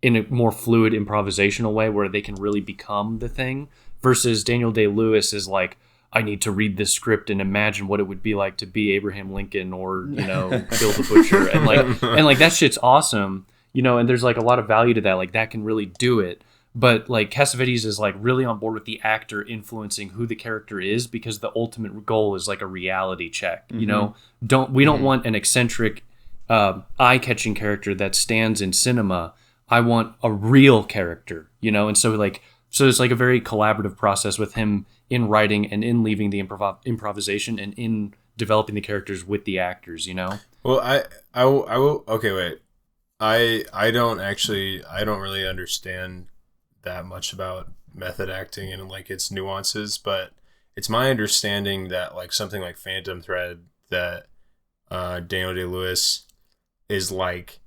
in a more fluid improvisational way where they can really become the thing, versus Daniel Day-Lewis is like, I need to read this script and imagine what it would be like to be Abraham Lincoln or, Bill the Butcher. And like that shit's awesome. And there's like a lot of value to that. Like that can really do it. But like Cassavetes is like really on board with the actor influencing who the character is, because the ultimate goal is like a reality check. Mm-hmm. We don't want an eccentric, eye-catching character that stands in cinema. I want a real character, And so it's like a very collaborative process with him in writing and in leaving the improvisation and in developing the characters with the actors. Well, I will. Okay, wait. I don't really understand that much about method acting and like its nuances, but it's my understanding that like something like Phantom Thread, that Daniel Day-Lewis is like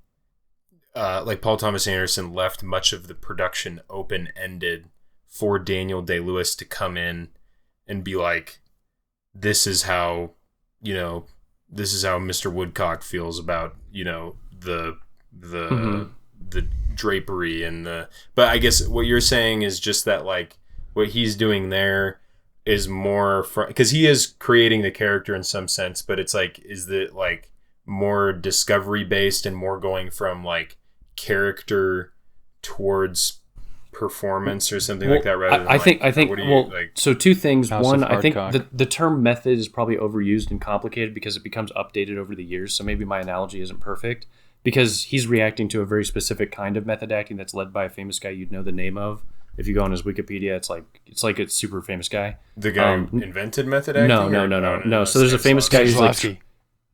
Paul Thomas Anderson left much of the production open-ended for Daniel Day-Lewis to come in and be like, this is how Mr. Woodcock feels about the drapery and but I guess what you're saying is just that like what he's doing there is more because he is creating the character in some sense, but it's like, is that like more discovery based and more going from like character towards performance or something like that, rather than I think what do you, well, like, so two things. House One, of I think Hardcock. the term method is probably overused and complicated because it becomes updated over the years. So maybe my analogy isn't perfect because he's reacting to a very specific kind of method acting that's led by a famous guy you'd know the name of. If you go on his Wikipedia, it's like a super famous guy. the guy who invented method acting? No. So there's a famous guy who's like, Stanislavski.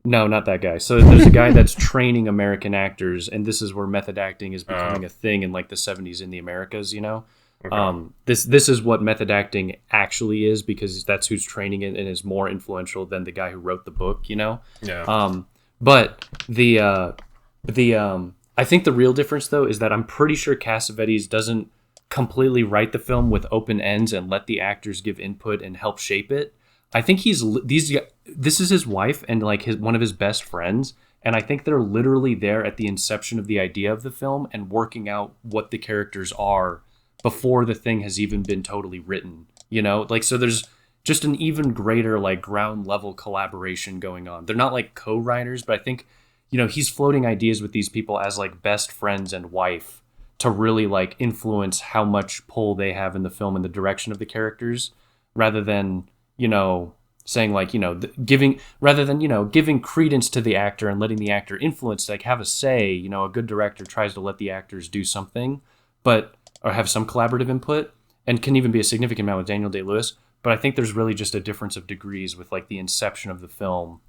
no, not that guy. So there's a guy that's training American actors, and this is where method acting is becoming a thing in like the 70s in the Americas, you know? Okay. This is what method acting actually is because that's who's training it and is more influential than the guy who wrote the book, you know? Yeah. But the I think the real difference though is that I'm pretty sure Cassavetes doesn't completely write the film with open ends and let the actors give input and help shape it. I think this is his wife and like one of his best friends, and I think they're literally there at the inception of the idea of the film and working out what the characters are before the thing has even been totally written, you know? Like, so there's just an even greater like ground level collaboration going on. They're not like co-writers, but I think, you know, he's floating ideas with these people as like best friends and wife to really like influence how much pull they have in the film and the direction of the characters, rather than, you know, saying like, you know, giving credence to the actor and letting the actor influence, like have a say. You know, a good director tries to let the actors do something, or have some collaborative input, and can even be a significant amount with Daniel Day-Lewis. But I think there's really just a difference of degrees with like the inception of the film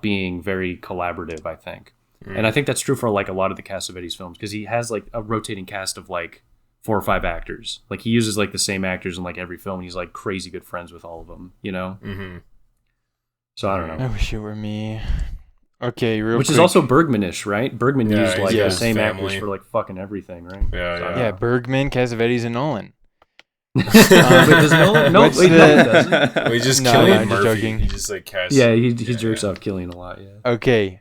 being very collaborative, I think. And I think that's true for like a lot of the Cassavetes films because he has like a rotating cast of like 4 or 5 actors. Like he uses like the same actors in like every film. And he's like crazy good friends with all of them, you know? Mm-hmm. So I don't know. I wish it were me. Okay, real Which quick. is also Bergman-ish, right? Bergman Yeah, used like yeah, the his same family. actors for like fucking everything, right? Yeah, So I yeah. don't Yeah, know. Bergman, Cassavetes, and Nolan. Wait, does Nolan? No, What's wait, the- Nolan doesn't. Well, he's just No, killing I'm just Murphy. joking. He just like casts. Yeah, he jerks off Killian a lot, yeah. Okay,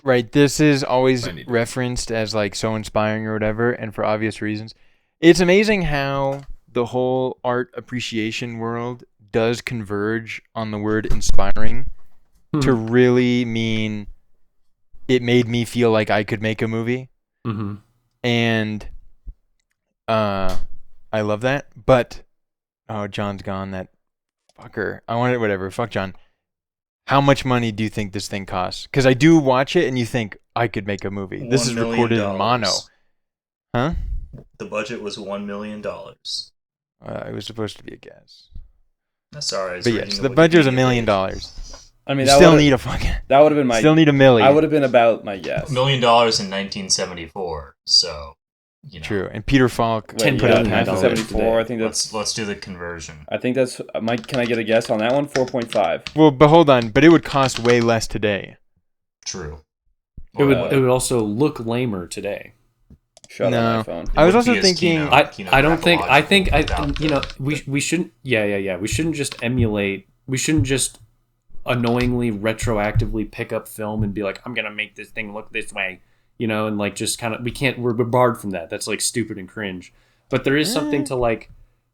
right, this is always I need to- referenced as like so inspiring or whatever, and for obvious reasons. It's amazing how the whole art appreciation world does converge on the word inspiring to really mean it made me feel like I could make a movie. Mm-hmm. And I love that. But John's gone, that fucker. I want it, whatever. Fuck John. How much money do you think this thing costs? Because I do watch it and you think I could make a movie. This $1 is million. recorded in mono. Huh? The budget was $1 million. It was supposed to be a guess. Sorry, I was But reading yes, the budget was $1 Wikipedia million. page. I mean, You still need a fucking. that would have been my. Still need a milli. I would have been about my guess. $1 million in 1974. So, you know. True. And Peter Falk. Wait, 10 yeah, billion 1974. I think that's. Let's do the conversion. I think that's. Can I get a guess on that one? 4.5. Well, but hold on. But it would cost way less today. True. It would also look lamer today. Shut No. up, my phone. I was would be also as thinking. I don't think without you know the- we shouldn't we shouldn't just emulate, we shouldn't just annoyingly retroactively pick up film and be like, I'm gonna make this thing look this way, you know, and like just kind of we're barred from that. That's like stupid and cringe. But there is something to like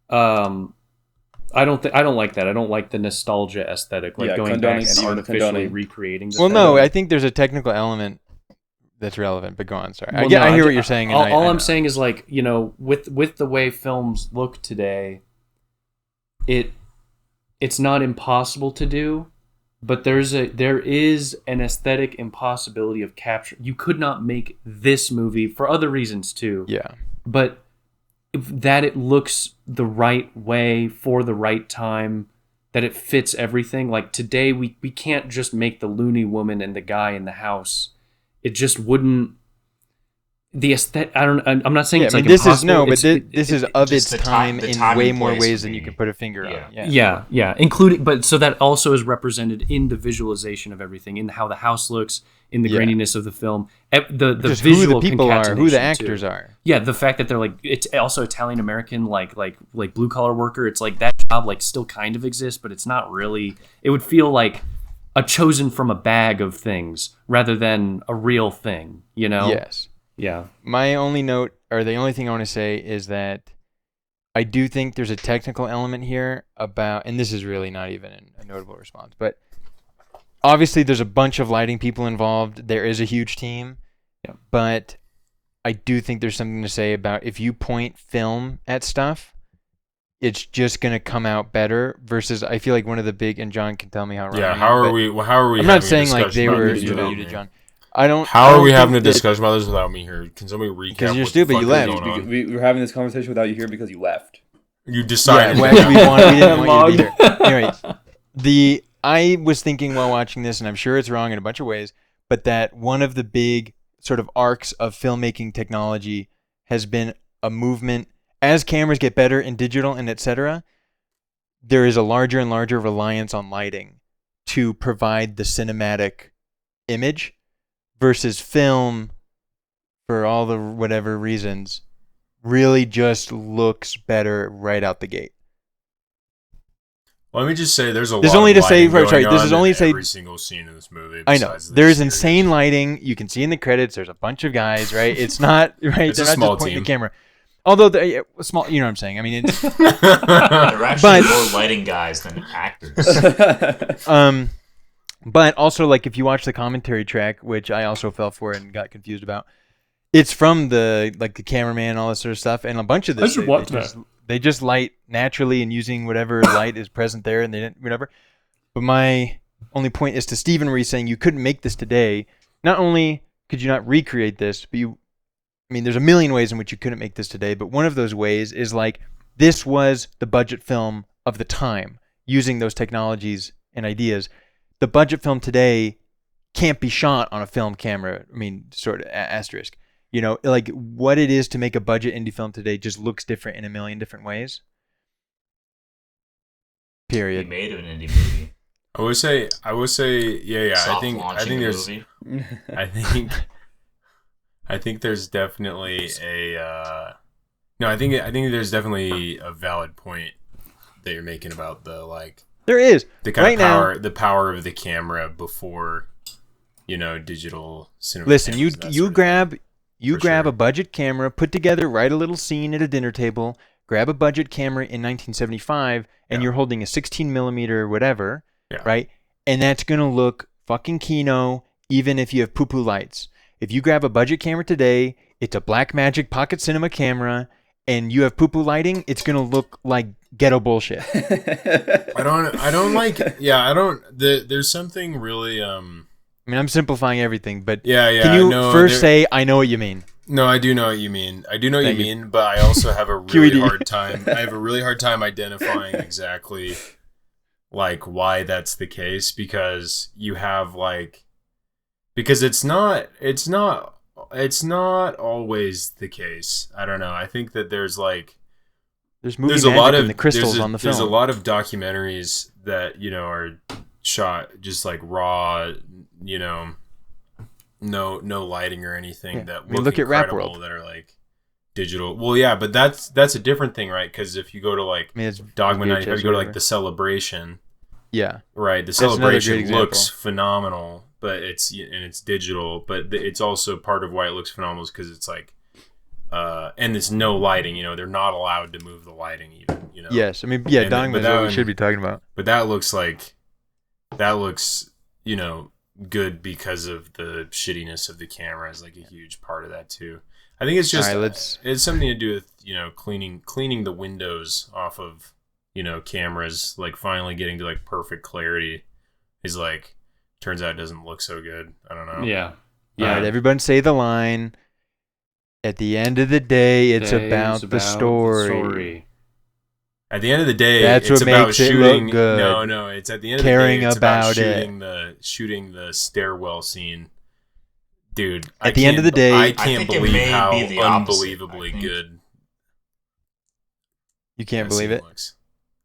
I don't like that. I don't like the nostalgia aesthetic, like Yeah, going condoning back and and artificially condoning. recreating the Well, thing. no, I think there's a technical element that's relevant. But go on. Sorry. Well, I no, hear what you're saying. And All I I'm know. saying is like, you know, with the way films look today, it's not impossible to do, but there is an aesthetic impossibility of capture. You could not make this movie for other reasons too. Yeah. But that it looks the right way for the right time, that it fits everything. Like today, we can't just make the loony woman and the guy in the house. It just wouldn't. The aesthetic. I'm not saying Yeah, it's I like mean, this is impossible. but this is of just its the time the in time way and more place ways would than you be- can put a finger yeah. on. Yeah. Yeah, including, but so that also is represented in the visualization of everything, in how the house looks, in the Yeah. graininess of the film, the Just visual who the people are, who the concatenation, actors too. are. Yeah, the fact that they're like, it's also Italian American, like blue collar worker. It's like that job like still kind of exists, but it's not really. It would feel like a chosen from a bag of things rather than a real thing. You know? Yes. Yeah. My only note, or the only thing I want to say, is that I do think there's a technical element here about, and this is really not even a notable response, but obviously there's a bunch of lighting people involved. There is a huge team. Yeah. But I do think there's something to say about if you point film at stuff, it's just going to come out better versus I feel like one of the big, and John can tell me how wrong I am, how are but we I'm not saying like they were muted, John. I don't. How I are don't we having a think that- discussion about this without me here? Can somebody recap? Because you're what the stupid, fuck you is left. going on? We were having this conversation without you here because you left. You decided. Yeah, we didn't want you to be there. Anyway, I was thinking while watching this, and I'm sure it's wrong in a bunch of ways, but that one of the big sort of arcs of filmmaking technology has been a movement as cameras get better in digital and etc. There is a larger and larger reliance on lighting to provide the cinematic image versus film, for all the whatever reasons, really just looks better right out the gate. Let me just say, there's This is lot only of to say- lighting right, sorry, going this is on only in to say- every single scene in this movie. I know. besides the There's series. insane lighting. You can see in the credits, there's a bunch of guys, right? It's not, right? It's a They're not small just pointing team. the camera. Although, small, you know what I'm saying. I mean, it's, They're actually But- more lighting guys than actors. but also, like, if you watch the commentary track, which I also fell for and got confused about, it's from the cameraman and all this sort of stuff, and a bunch of this. They just light naturally and using whatever light is present there, and they didn't whatever. But my only point is to Stephen, where he's saying you couldn't make this today. Not only could you not recreate this, but there's a million ways in which you couldn't make this today. But one of those ways is like this was the budget film of the time, using those technologies and ideas. The budget film today can't be shot on a film camera. I mean, sort of asterisk. You know, like what it is to make a budget indie film today just looks different in a million different ways. He Period. made an indie movie. I would say, yeah. Soft I think launching there's, movie. I think there's definitely a, no, I think there's definitely a valid point that you're making about the There is. the kind Right of now- power, the power of the camera before, digital cinema. Listen, cameras and that you sort of grab thing. you For grab sure. a budget camera, put together, write a little scene at a dinner table, grab a budget camera in 1975, and Yeah. you're holding a 16 millimeter whatever, Yeah. right? And that's gonna look fucking kino, even if you have poo-poo lights. If you grab a budget camera today, it's a Blackmagic Pocket Cinema camera, and you have poo-poo lighting, it's gonna look like ghetto bullshit. I don't like. Yeah, I don't. There's something really. I mean, I'm simplifying everything, but Yeah. can you no, first say, I know what you mean? No, I do know what you mean. I do know what Thank you you. mean, but I also have a really QED. hard time. I have a really hard time identifying exactly why that's the case, because you have because it's not always the case. I don't know. I think that there's There's there's a magic lot of in the crystals there's a, on the there's a film. lot of documentaries that are shot just raw, no lighting or anything Yeah. that I mean, look at Rap incredible, World. that are digital. Well, yeah, but that's a different thing, right? Because if you go to I mean, it's Dogma 95, VHS you go to whatever. the Celebration, Yeah. right? The That's another great Celebration example. looks phenomenal, but it's digital, but it's also part of why it looks phenomenal is because it's and there's no lighting. They're not allowed to move the lighting even. Yes. I mean, yeah, And- Dogma but is that what we one- should be talking about. But that looks good because of the shittiness of the camera is a huge part of that too. I think it's just All right, it's something to do with cleaning the windows off of cameras, finally getting to perfect clarity is turns out it doesn't look so good. I don't know. Yeah. All right, everyone say the line. At the end of the day, it's Day about, is the story. At the end of the day, That's it's what about makes it shooting. look good. No, it's at the end Caring of the day, it's about about shooting the stairwell scene. Dude, At the end of the day- I I can't think it believe may how be the opposite, unbelievably I think. good You can't that believe scene it. looks.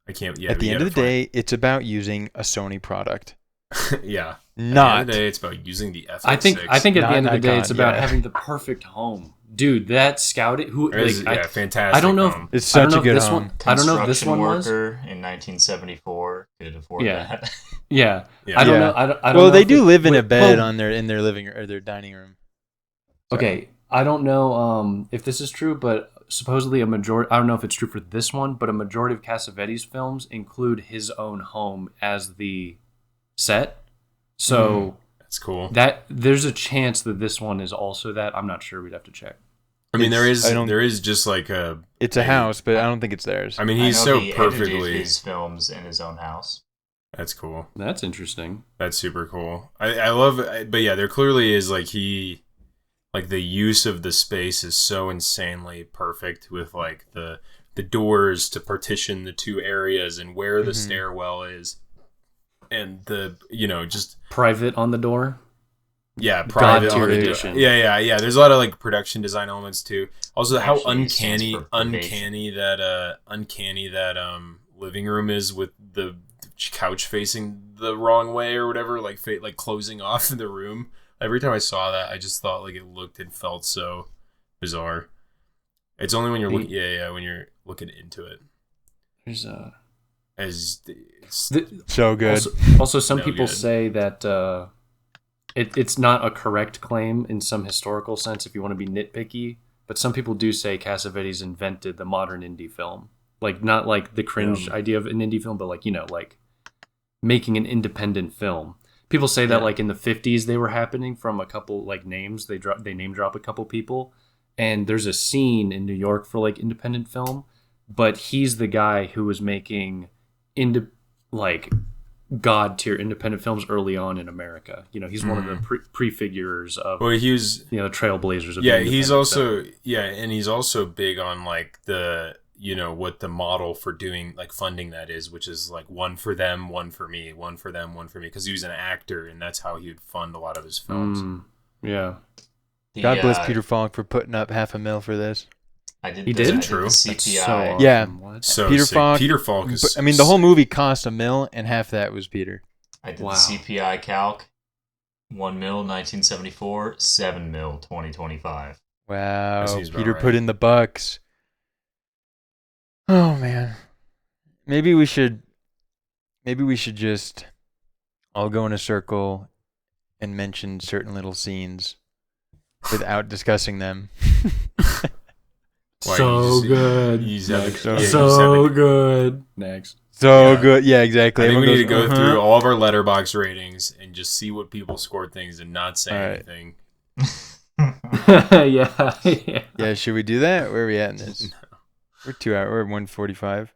I can't. Yeah, At the you end of the gotta day, it's about using a Sony product. find- yeah. At the end Not. of the day, it's about using the FX6. I think at Not the end of the day, Nikon, it's about yeah. having the perfect home, dude. That scouted who It is, fantastic. I don't know if- home. It's I don't such know a if good this home. one. I don't know if this Construction one was. worker in 1974 could afford Yeah. that. Yeah. Yeah. I don't Yeah. know. I don't Well, know they if do it- live in a well, bed in their living or their dining room. Okay, I don't know if this is true, but supposedly a majority. I don't know if it's true for this one, but a majority of Cassavetes films include his own home as the set. So That's cool. that there's a chance that this one is also that. I'm not sure. We'd have to check. I mean, there I is just like a. It's a house, but I don't think it's theirs. I mean, he's I know so he perfectly. edited his films in his own house. That's cool. That's interesting. That's super cool. I love, but yeah, there clearly is like like the use of the space is so insanely perfect with like the doors to partition the two areas and where the stairwell is, and the just Private on the door. yeah private tier on the edition. yeah. There's a lot of like production design elements too. Also, how Actually, it stands for uncanny that living room is with the couch facing the wrong way or whatever, like closing off the room. Every time I saw that, I just thought like it looked and felt so bizarre. It's only when you're looking, when you're looking into it. There's So good. Also, some No people good. say that it's not a correct claim in some historical sense if you want to be nitpicky, but some people do say Cassavetes invented the modern indie film. Like, not like the cringe idea of an indie film, but like, like making an independent film. People say that like in the 50s they were happening from a couple like names. They name drop a couple people, and there's a scene in New York for like independent film, but he's the guy who was making like god tier independent films early on in America. He's one of the prefigurers of he was trailblazers of yeah the he's independent also film. and he's also big on like the what the model for doing like funding that is, which is like one for them, one for me, one for them, one for me, because he was an actor and that's how he would fund a lot of his films. Yeah. God bless Peter Falk for putting up $500,000 for this. I did. He did? I did True. the That's CPI. so awesome. Yeah. What? So Peter sick. Falk. Peter Falk is. I mean, the whole movie cost $1 million, and half that was Peter. I did Wow. the CPI calc. 1 mil 1974, 7 mil 2025. Wow. seems about Peter right. put in the bucks. Oh man. Maybe we should just all go in a circle and mention certain little scenes without discussing them. Why, So good. You just have to- So- yeah, you just So have to- good. Next. So Yeah. good. Yeah, exactly. I think we Everyone need to go goes, through all of our letterbox ratings and just see what people scored things and not say All right. anything. yeah. Yeah, should we do that? Where are we at in this? We're 2 hours. We're at 1:45.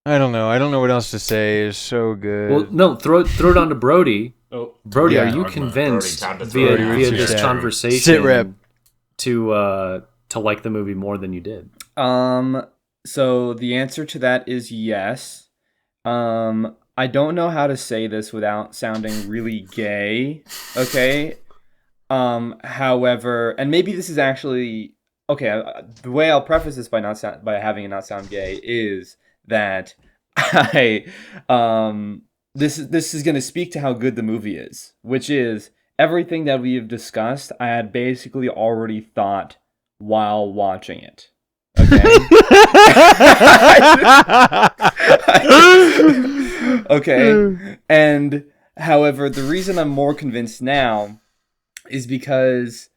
I don't know. I don't know what else to say. It's so good. Well, no, throw it on to Brody. Oh, Brody, Yeah. are you Brody, convinced time to throw via, it out. via Brody, this what's your conversation Sit rep. to like the movie more than you did? So the answer to that is yes. I don't know how to say this without sounding really gay. Okay. However, and maybe this is actually okay. The way I'll preface this by having it not sound gay is that this is going to speak to how good the movie is, which is everything that we have discussed. I had basically already thought while watching it. Okay. Okay. And however, the reason I'm more convinced now is because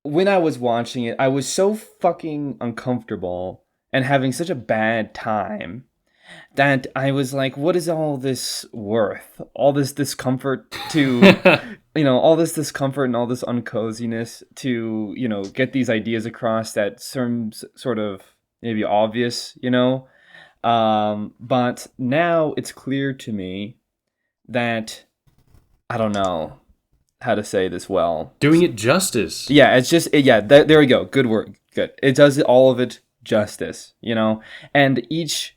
when I was watching it, I was so fucking uncomfortable and having such a bad time that I was like, what is all this worth? All this discomfort to all this discomfort and all this uncoziness to, get these ideas across that seems sort of maybe obvious, But now it's clear to me that I don't know how to say this well. Doing it justice. Yeah, it's just there we go. Good word. Good. It does all of it justice, and each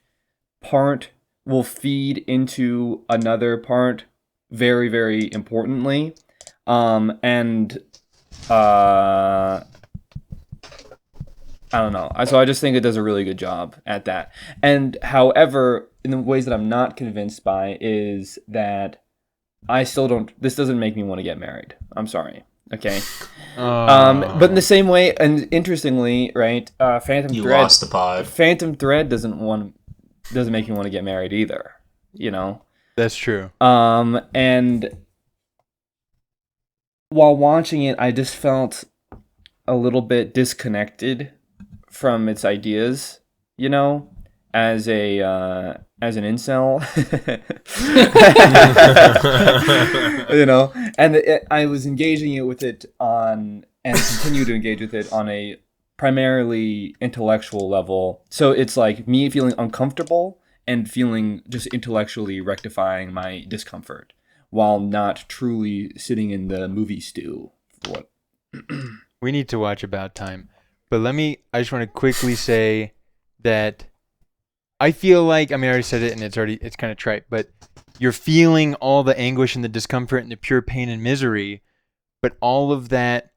part will feed into another part very, very importantly. I don't know. So I just think it does a really good job at that. And however, in the ways that I'm not convinced by is that I still don't. This doesn't make me want to get married. I'm sorry. Okay. But in the same way, and interestingly, right? Phantom You Thread. lost the pod. Phantom Thread doesn't make me want to get married either. That's true. And while watching it, I just felt a little bit disconnected from its ideas, as an incel, and I was engaging it with it on, and continue to engage with it on a primarily intellectual level. So it's like me feeling uncomfortable and feeling just intellectually rectifying my discomfort while not truly sitting in the movie stew. What? We need to watch About Time. But I just want to quickly say that I feel like, I already said it and it's kind of trite, but you're feeling all the anguish and the discomfort and the pure pain and misery, but all of that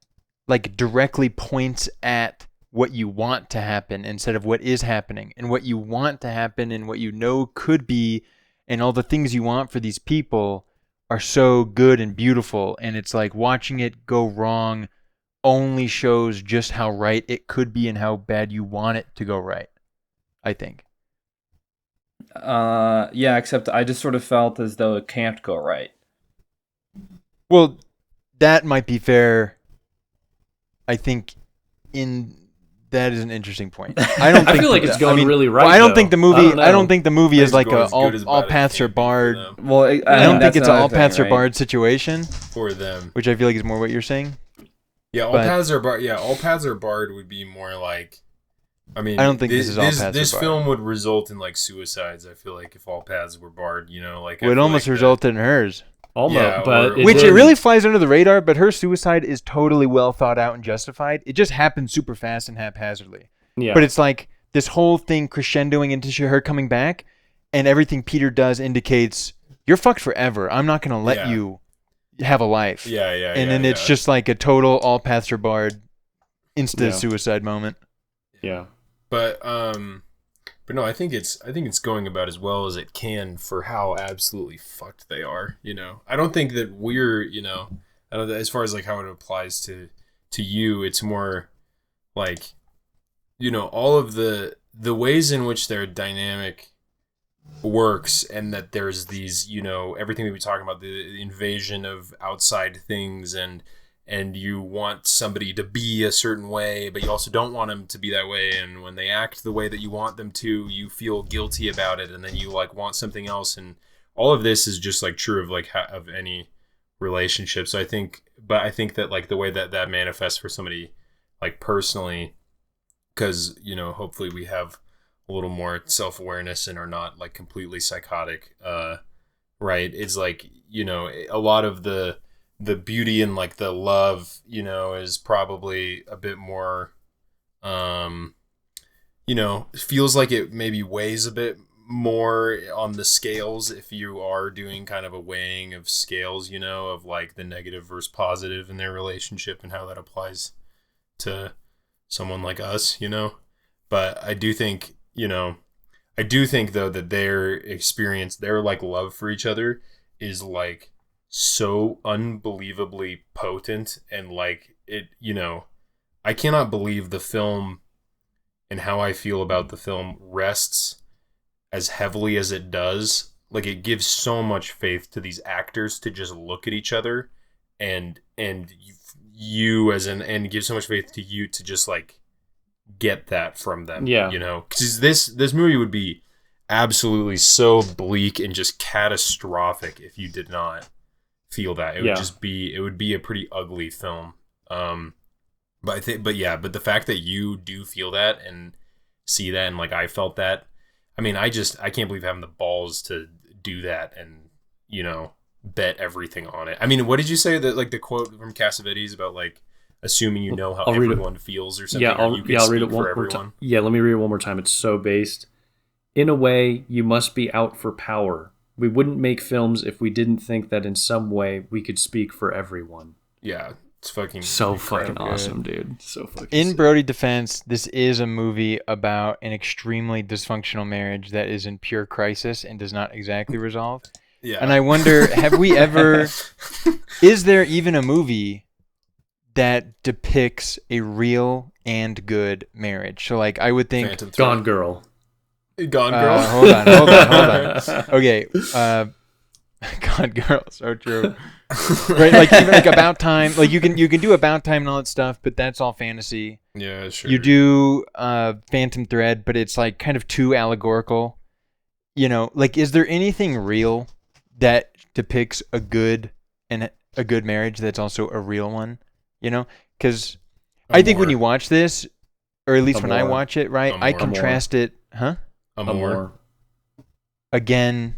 like directly points at what you want to happen instead of what is happening, and what you want to happen and what you know could be, and all the things you want for these people are so good and beautiful. And it's like watching it go wrong only shows just how right it could be and how bad you want it to go right, I think. Yeah, except I just sort of felt as though it can't go right. Well, that might be fair. I think that is an interesting point. I don't. I feel like it's going really right. Well, I don't think though. the movie. I I don't think the movie is like It's going a as good as all bad as paths it are can be for barred. them. Well, I don't think that's it's an another all paths thing, are barred situation, For them. which I feel like is more what you're saying. Yeah, all But- paths are barred. Yeah, all paths are barred would be more like. I mean, I don't think this is all paths are This barred. film would result in like suicides. I feel like if all paths were barred, like I Well, it feel almost like resulted in hers, Almost, Yeah, but or- which did. it really flies under the radar. But her suicide is totally well thought out and justified. It just happened super fast and haphazardly. Yeah. But it's like this whole thing crescendoing into her coming back, and everything Peter does indicates you're fucked forever. I'm not gonna let Yeah. you have a life. Yeah. And then it's just like a total all paths are barred, insta Yeah. suicide moment. Yeah. But no, I think it's going about as well as it can for how absolutely fucked they are. I don't think that we're I don't as far as like how it applies to you. It's more like all of the ways in which their dynamic works, and that there's these everything that we talk about, the invasion of outside things, and you want somebody to be a certain way, but you also don't want them to be that way. And when they act the way that you want them to, you feel guilty about it, and then you like want something else. And all of this is just like true of like of any relationship. So I think that like the way that manifests for somebody like personally, because hopefully we have a little more self-awareness and are not like completely psychotic, right? It's like a lot of the beauty and like the love is probably a bit more feels like it maybe weighs a bit more on the scales if you are doing kind of a weighing of scales of like the negative versus positive in their relationship and how that applies to someone like us. But I do think though that their experience, their like love for each other is like so unbelievably potent, and like it I cannot believe the film and how I feel about the film rests as heavily as it does. Like it gives so much faith to these actors to just look at each other and you and give so much faith to you to just like get that from them. Yeah. Because this movie would be absolutely so bleak and just catastrophic if you did not feel that. It would be a pretty ugly film. But the fact that you do feel that and see that, and like I felt that, I mean, I can't believe having the balls to do that and bet everything on it. I mean, what did you say that like the quote from Cassavetes about like assuming how everyone feels or something? Yeah, I'll read it for one more everyone. time. Yeah, let me read it one more time. It's so based. In a way, you must be out for power. We wouldn't make films if we didn't think that in some way we could speak for everyone. Yeah, it's fucking So incredible. fucking awesome, dude. So fucking In sick. Brody defense, this is a movie about an extremely dysfunctional marriage that is in pure crisis and does not exactly resolve. Yeah, And I wonder, have we ever? Is there even a movie that depicts a real and good marriage? So, like, I would think. Phantom Thread. Gone Girl. Gone Girl. Hold on. Okay. God, girl, so true. Right, like even like About Time, like you can do About Time and all that stuff, but that's all fantasy. Yeah, sure. You do Phantom Thread, but it's like kind of too allegorical. You know, like is there anything real that depicts a good marriage that's also a real one? You know, because I think when you watch this, or at least when I watch it, right, I contrast it, huh? Amor. Again,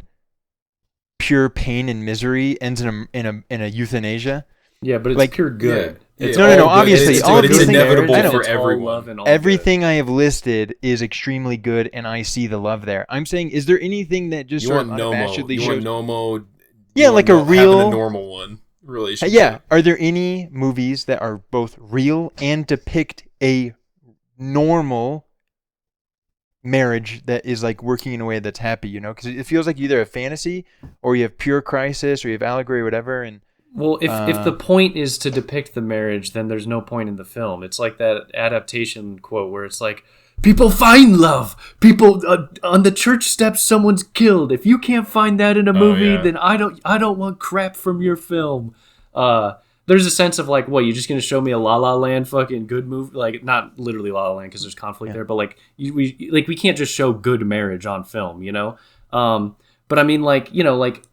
pure pain and misery ends in a euthanasia. Yeah, but it's like, pure good. Yeah, It's no, all good. obviously, all of it's these things, inevitable I know, for It's all everyone. love and all everything I have listed is extremely good, and I see the love there. I'm saying, is there anything that just You sort want of Nomo. unabashedly You shows? want Nomo. Yeah, like a real, having a normal one relationship. Yeah, are there any movies that are both real and depict a normal marriage that is like working in a way that's happy? You know, because it feels like you either have fantasy or you have pure crisis or you have allegory or whatever, and Well, if the point is to depict the marriage, then there's no point in the film. It's like that adaptation quote where it's like, people find love. People on the church steps, someone's killed. If you can't find that in a movie, then I don't want crap from your film. There's a sense of like, what, you're just gonna show me a La La Land fucking good movie? Like, not literally La La Land because there's conflict there, but like we can't just show good marriage on film, you know. But I mean, like, you know, like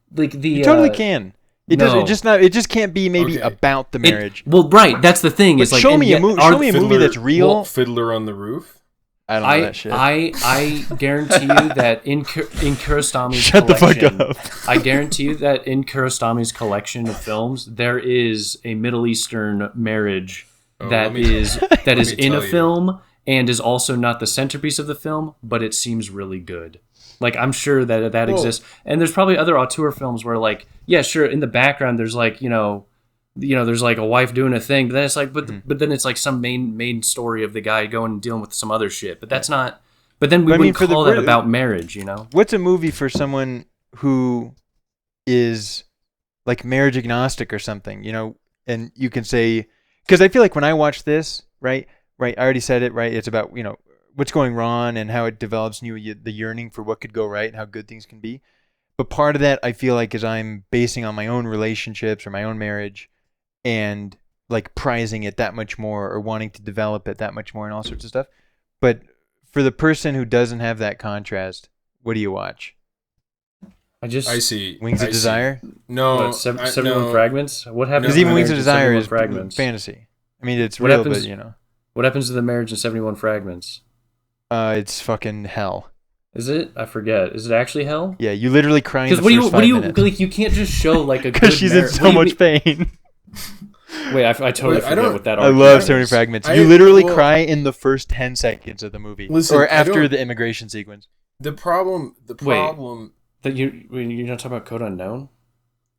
the you totally can. It doesn't. It just can't be maybe about the marriage. Well, right. That's the thing. It's like, show me a movie. Show me a movie that's real. Fiddler on the Roof. I don't know that shit. I guarantee you that in Kurosami's Shut collection, the fuck up. I guarantee you that in Kurosami's collection of films, there is a Middle Eastern marriage that is in a film and is also not the centerpiece of the film, but it seems really good. Like, I'm sure that exists. And there's probably other auteur films where, like, yeah, sure, in the background there's like, you know, there's like a wife doing a thing, but then it's like, but then it's like some main story of the guy going and dealing with some other shit. But that's not. But then we wouldn't call that about marriage, you know. What's a movie for someone who is like marriage agnostic or something, you know? And you can say, because I feel like when I watch this, right, I already said it, right. It's about, you know, what's going wrong and how it develops in you the yearning for what could go right and how good things can be. But part of that I feel like is I'm basing on my own relationships or my own marriage and like prizing it that much more or wanting to develop it that much more and all sorts of stuff. But for the person who doesn't have that contrast, what do you watch? I see. Wings of Desire? No. 71 Fragments? What happens? Because even Wings of Desire is Fragments? fantasy. I mean, it's real, but you know. What happens to the marriage in 71 Fragments? It's fucking hell. Is it? I forget. Is it actually hell? Yeah, you literally cry in the first 5 minutes. Because like, you can't just show like a because she's in so much pain. Wait, I totally forget what that. I love 70 Fragments. You literally cry in the first 10 seconds of the movie, or after the immigration sequence. The problem. Wait, that you're not talking about Code Unknown.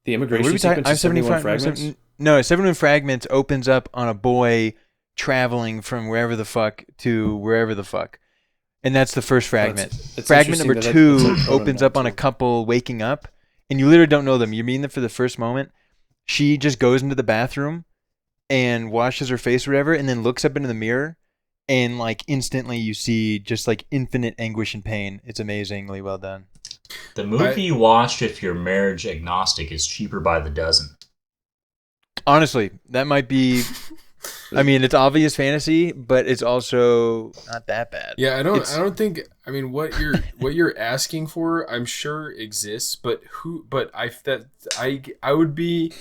The immigration sequence. I'm 71 Fragments. No, 71 Fragments opens up on a boy traveling from wherever the fuck to wherever the fuck. And that's the first fragment. Fragment number 2 opens up on a couple waking up, and you literally don't know them. You're meeting them for the first moment. She just goes into the bathroom and washes her face or whatever, and then looks up into the mirror, and like instantly you see just like infinite anguish and pain. It's amazingly well done. The movie you watched, if you're marriage agnostic, is cheaper by the dozen. Honestly, that might be... I mean, it's obvious fantasy, but it's also not that bad. Yeah, I don't think. I mean, what you're asking for, I'm sure exists, but I would be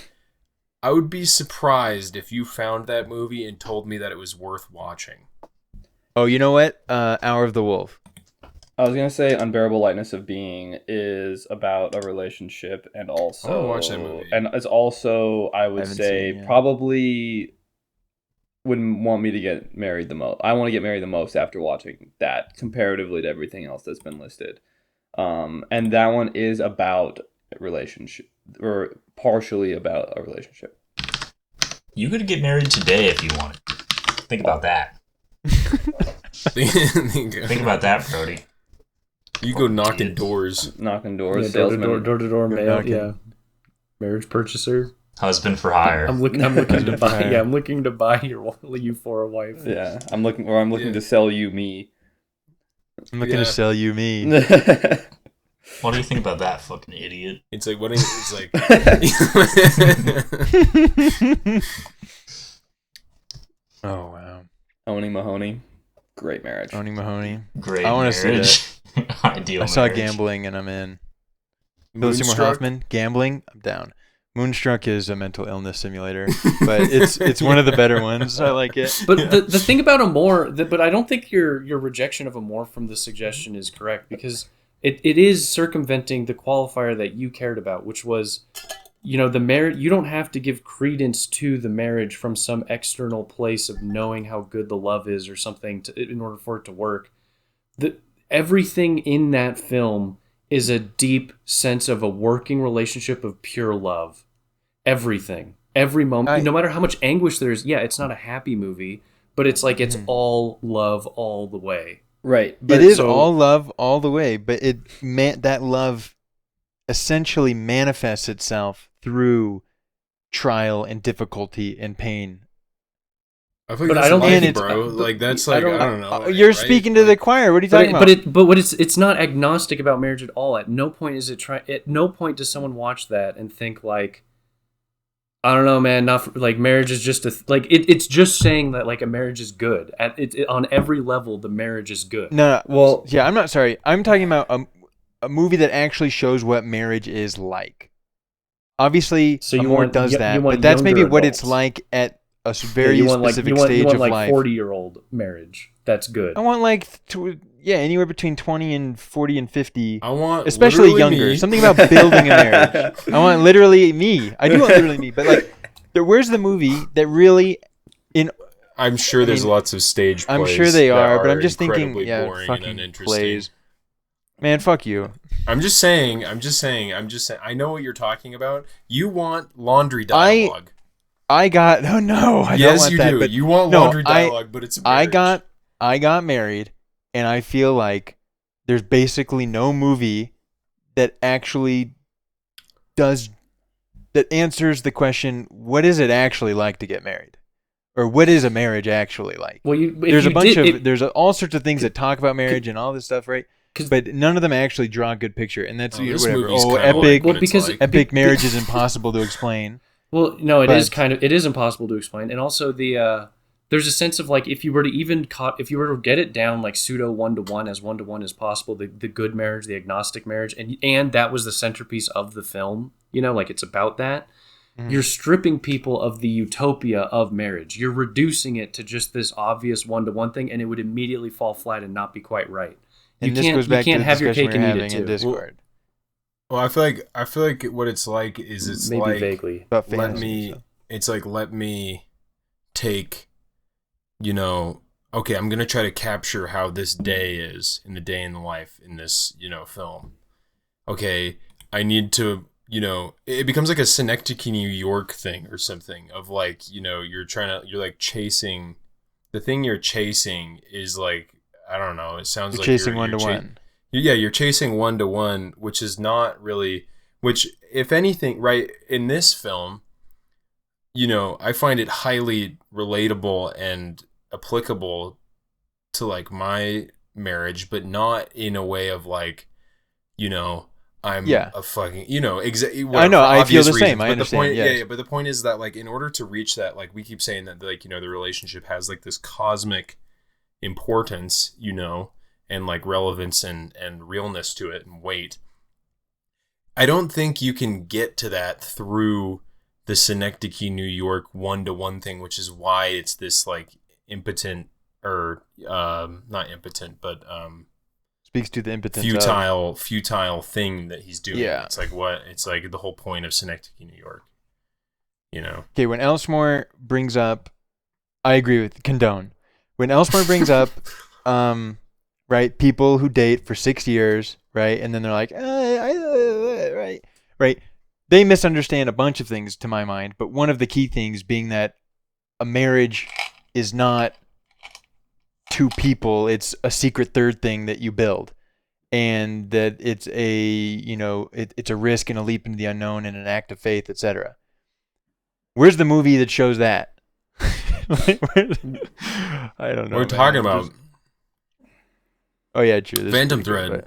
surprised if you found that movie and told me that it was worth watching. Oh, you know what? Hour of the Wolf. I was gonna say Unbearable Lightness of Being is about a relationship and also I want to watch that movie. And it's also, I would say, probably wouldn't want me to get married the most. I want to get married the most after watching that comparatively to everything else that's been listed. And that one is about a relationship, or partially about a relationship. You could get married today if you wanted. Think about that. Think about that, Brody. You go knocking doors. Knocking doors. Door to door mail. Yeah. Marriage purchaser. Husband for hire. I'm looking to buy. Yeah, I'm looking to buy you for a wife. Yeah, I'm looking to sell you me. I'm looking to sell you me. What do you think about that, fucking idiot? It's like what? It's like. Oh wow. Owning Mahoney, great marriage. Owning Mahoney. Great I wanna see marriage. Ideal I saw marriage. Gambling and I'm in. Philip Seymour Moonstruck? Hoffman, Gambling, I'm down. Moonstruck is a mental illness simulator, but it's one of the better ones. I like it. But the thing about Amore, but I don't think your rejection of Amore from the suggestion is correct, because it is circumventing the qualifier that you cared about, which was, the marriage. You don't have to give credence to the marriage from some external place of knowing how good the love is or something in order for it to work. Everything in that film is a deep sense of a working relationship of pure love. Everything. Every moment, no matter how much anguish there is, it's not a happy movie, but it's like it's all love all the way. Right. But it is all love all the way, but that love essentially manifests itself through trial and difficulty and pain. I think But that's I don't life, think bro. Like that's like I don't know. You're right? speaking to the choir. What are you talking about? But it's not agnostic about marriage at all. At no point is it At no point does someone watch that and think like, I don't know, man. Not like marriage is just it's just saying that like a marriage is good. On every level, the marriage is good. No. Well, Yeah, I'm not sorry. I'm talking about a movie that actually shows what marriage is like. Obviously, So you Amore want- you- does you that, want but that's maybe younger what it's adults. like at a very specific you stage want of like life. 40-year-old marriage. That's good. I want like anywhere between 20 and 40 and 50. I want Especially literally younger. me. Something about building a marriage. I want literally me. I do want literally me, but like, where's the movie that really I'm sure there's lots of stage plays. I'm sure they that are, but I'm just thinking, incredibly boring and fucking uninteresting. plays. Man, fuck you. I'm just saying. I know what you're talking about. You want laundry dialogue. I got I don't Yes, want you that, do. but You want no, laundry dialogue, but it's a marriage. I got married, and I feel like there's basically no movie that actually answers the question, what is it actually like to get married? Or what is a marriage actually like? Well, there's all sorts of things that talk about marriage and all this stuff, right? But none of them actually draw a good picture, and that's this whatever. movie's Oh, kinda epic, like what it's like. epic marriage is impossible to explain. Well, no, it is But- it is impossible to explain, and also there's a sense of like if you were to get it down like pseudo 1-to-1 as 1-to-1 as possible, the good marriage, the agnostic marriage, and that was the centerpiece of the film. Like it's about that. Mhm. You're stripping people of the utopia of marriage. You're reducing it to just this obvious 1-to-1 thing, and it would immediately fall flat and not be quite right. And this goes back to the have your discussion cake we were and eat having it in too. Discord Well, I feel like what it's like is it's Maybe like vaguely. about let fantasy me. and stuff. It's like let me take. Okay, I'm gonna try to capture how this day is in the day in the life in this film. Okay, I need to. It becomes like a Synecdoche, New York thing or something of like, you're like chasing, the thing you're chasing is like, I don't know, it sounds You're like chasing you're 1-to-1. Yeah, you're chasing 1-to-1, which is not really, which if anything, right, in this film, I find it highly relatable and applicable to like my marriage, but not in a way of like, I'm a fucking, exactly. I know, I feel the same. I But understand. the point, yes. yeah, but the point is that like in order to reach that, like we keep saying that like the relationship has like this cosmic importance, and like relevance and realness to it and weight. I don't think you can get to that through the Synecdoche, New York 1-to-1 thing, which is why it's this like impotent or not impotent, but Speaks to the impotence of... futile thing that he's doing. Yeah. It's like the whole point of Synecdoche, New York. Okay, when Elsmore brings up, I agree with condone. When Elsmore brings up, right, people who date for 6 years, right, and then they're like, right, they misunderstand a bunch of things to my mind. But one of the key things being that a marriage is not two people; it's a secret third thing that you build, and that it's it's a risk and a leap into the unknown and an act of faith, etc. Where's the movie that shows that? I don't know. We're talking about Oh yeah, true. This is Phantom pretty good, Thread.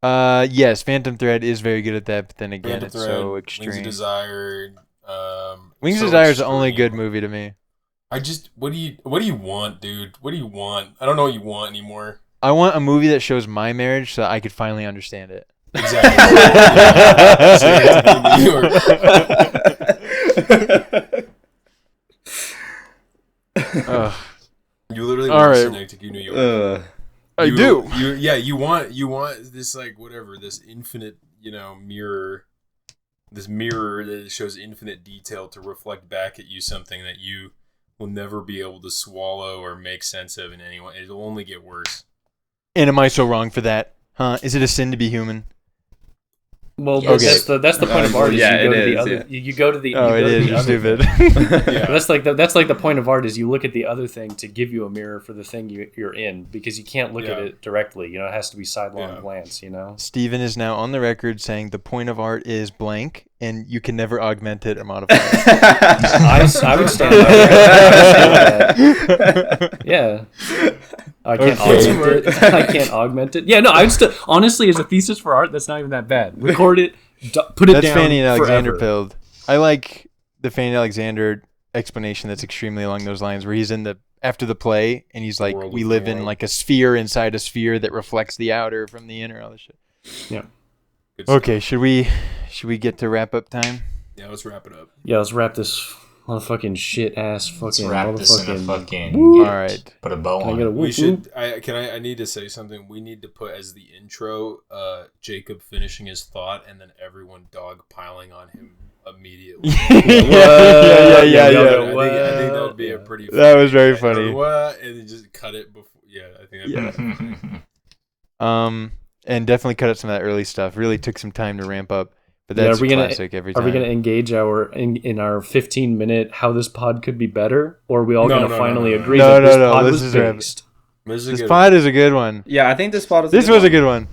Yes, Phantom Thread is very good at that, but then again, Phantom it's Thread, so Wings extreme. of Desire. Wings of so Desire is the only extreme. good movie to me. What do you want, dude? What do you want? I don't know what you want anymore. I want a movie that shows my marriage so that I could finally understand it. Exactly. Ugh. You literally All want right. Synecdoche, New York. I do. You want this like whatever, this infinite, mirror, this mirror that shows infinite detail to reflect back at you something that you will never be able to swallow or make sense of in any way. It'll only get worse. And am I so wrong for that? Huh? Is it a sin to be human? Well, Yes. that's the point of art. Is yeah, you go it to the is, other. yeah. You go to the. Oh, you it go to is. the You're other stupid. thing. Yeah. That's like the point of art is you look at the other thing to give you a mirror for the thing you're in, because you can't look at Yeah. it directly. It has to be sidelong Yeah. glance. Steven is now on the record saying the point of art is blank, and you can never augment it or modify it. I would stand by that. Yeah. I can't Okay. augment it. I can't augment it. Yeah, no, I would still honestly, as a thesis for art, that's not even that bad. Record it, put it That's down. Fanny and Alexander forever. pilled. I like the Fanny and Alexander explanation that's extremely along those lines, where he's in the after the play and he's like, World we within live a in world. like a sphere inside a sphere that reflects the outer from the inner, all this shit. Good stuff. Okay, should we get to wrap up time? Yeah, let's wrap it up. Yeah, let's wrap this motherfucking shit ass fucking. Let's wrap this in a motherfucking- fucking. All right. Put a bow Can I on get a it. whoop, We should. whoop? I need to say something. We need to put as the intro, Jacob finishing his thought, and then everyone dog piling on him immediately. yeah. I think that What? would be a pretty. That was very funny. funny. What? And then just cut it before. Yeah, I think that'd be And definitely cut out some of that early stuff. Really took some time to ramp up, but Yeah, that's are we gonna- classic every Are time. we going to engage in our 15-minute how this pod could be better, or are we all No, going to no, finally no, no. agree No, that no, this no, pod this was is a- based? This is a This good pod is a good one. Yeah, I think this spot is. This was a good one.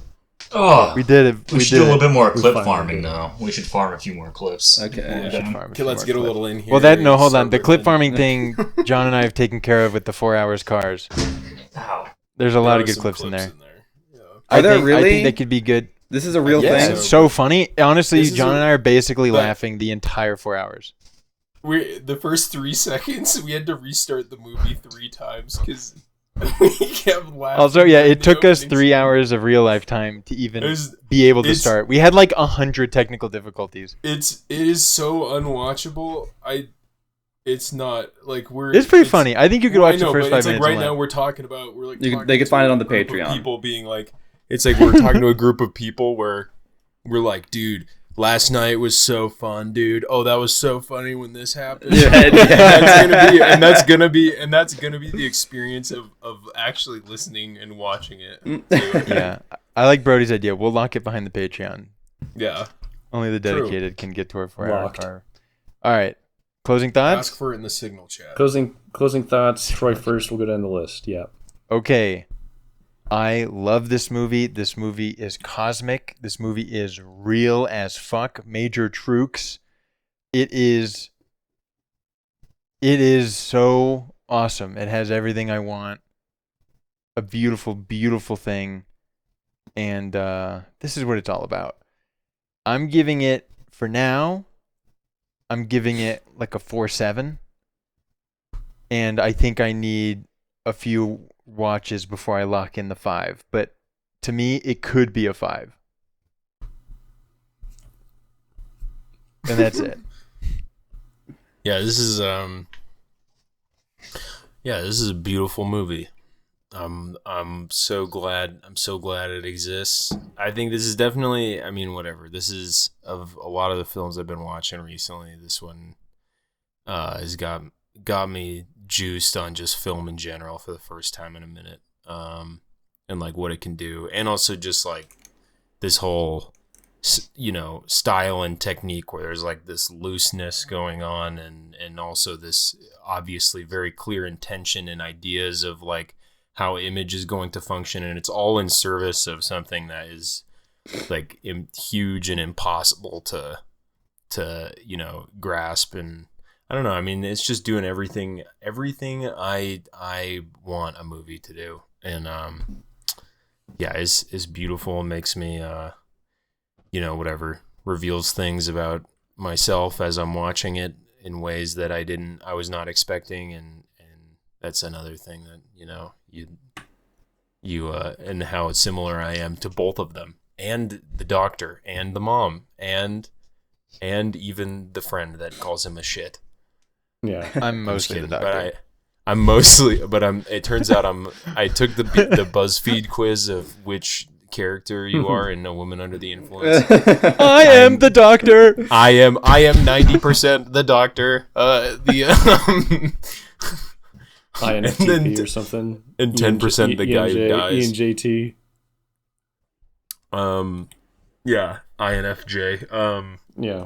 Oh, We did it. we We should did do a little it. bit more We clip finally farming, did it. though. We should farm a few more clips. Okay. Yeah. Should farm a Okay, few let's more get a clips. little in here. Well, that no, hold on. The Start clip with farming thing, John and I have taken care of with the 4 hours cars. Ow. There's a There lot are of good some clips in there. Yeah. Are there I really? think that could be good. This is a real Yeah, thing. It's so funny. Honestly, This is John a- and I are basically but- laughing the entire 4 hours. The first 3 seconds, we had to restart the movie 3 times because we kept laughing. Also, yeah, during it the took us opening 3 scene. hours of real life time to even It was- be able to it's- start. We had like 100 technical difficulties. It is so unwatchable. It's not like It's pretty funny. I think you could Well, I watch know, the first but 5 it's like minutes. right and now laugh. we're talking about They could find it on the a group of Patreon. People being like, it's like we're talking to a group of people where we're like, dude, last night was so fun, dude. Oh, that was so funny when this happened. Yeah, And that's gonna be the experience of actually listening and watching it. Yeah, I like Brody's idea. We'll lock it behind the Patreon. Yeah. Only the True. dedicated can get to our 4 hour Locked. car. All right. Closing Ask thoughts? for it in the signal chat. Closing thoughts. Troy first. We'll go down the list. Yeah. Okay. I love this movie. This movie is cosmic. This movie is real as fuck. Major Trooks. It is so awesome. It has everything I want. A beautiful, beautiful thing. And this is what it's all about. I'm giving it, for now, I'm giving it like a 4.7. And I think I need a few watches before I lock in the 5. But to me, it could be a 5. And that's it. Yeah, this is a beautiful movie. I'm so glad it exists. I think this is definitely, I mean, whatever. This is, of a lot of the films I've been watching recently, this one has got me juiced on just film in general for the first time in a minute. And like what it can do, and also just like this whole style and technique where there's like this looseness going on, and also this obviously very clear intention and ideas of like how image is going to function, and it's all in service of something that is like huge and impossible to grasp. And I don't know, I mean, it's just doing everything I want a movie to do. And yeah, is beautiful and makes me whatever, reveals things about myself as I'm watching it in ways that I was not expecting, and that's another thing that you and how similar I am to both of them, and the doctor and the mom and even the friend that calls him a shit. Yeah, I'm mostly the doctor. It turns out I took the BuzzFeed quiz of which character you are in A Woman Under the Influence. I am the doctor. I am 90% the doctor. INFTP or something, and 10% the guy who dies. ENJT. Yeah, INFJ. Yeah.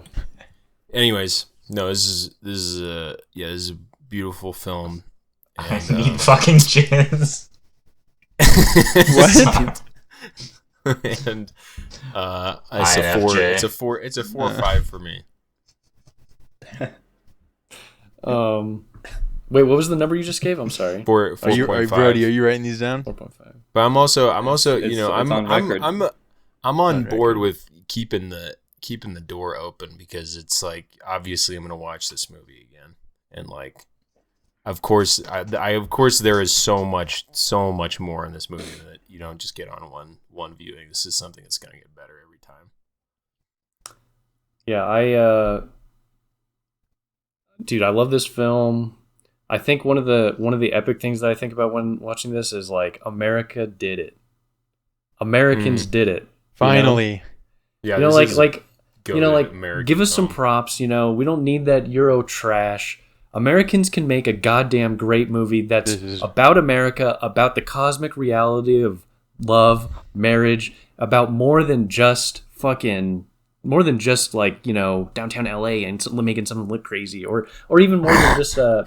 Anyways, no, this is a beautiful film. I need fucking jizz. What? And it's a 4 or 5 for me. Wait, what was the number you just gave? I'm sorry. 4.5. Brody, are you writing these down? 4.5. But I'm also It's on record. I'm on board with keeping the door open, because it's like, obviously I'm gonna watch this movie again, and like, of course there is so much more in this movie that you don't just get on one viewing. This is something that's gonna get better every time. Yeah, dude, I love this film. I think one of the epic things that I think about when watching this is like, America did it. Americans did it. Finally. Yeah, you know, like American give us some film. props. We don't need that Euro trash. Americans can make a goddamn great movie that's about America, about the cosmic reality of love, marriage, about more than just like, downtown LA and making something look crazy, or even more than just I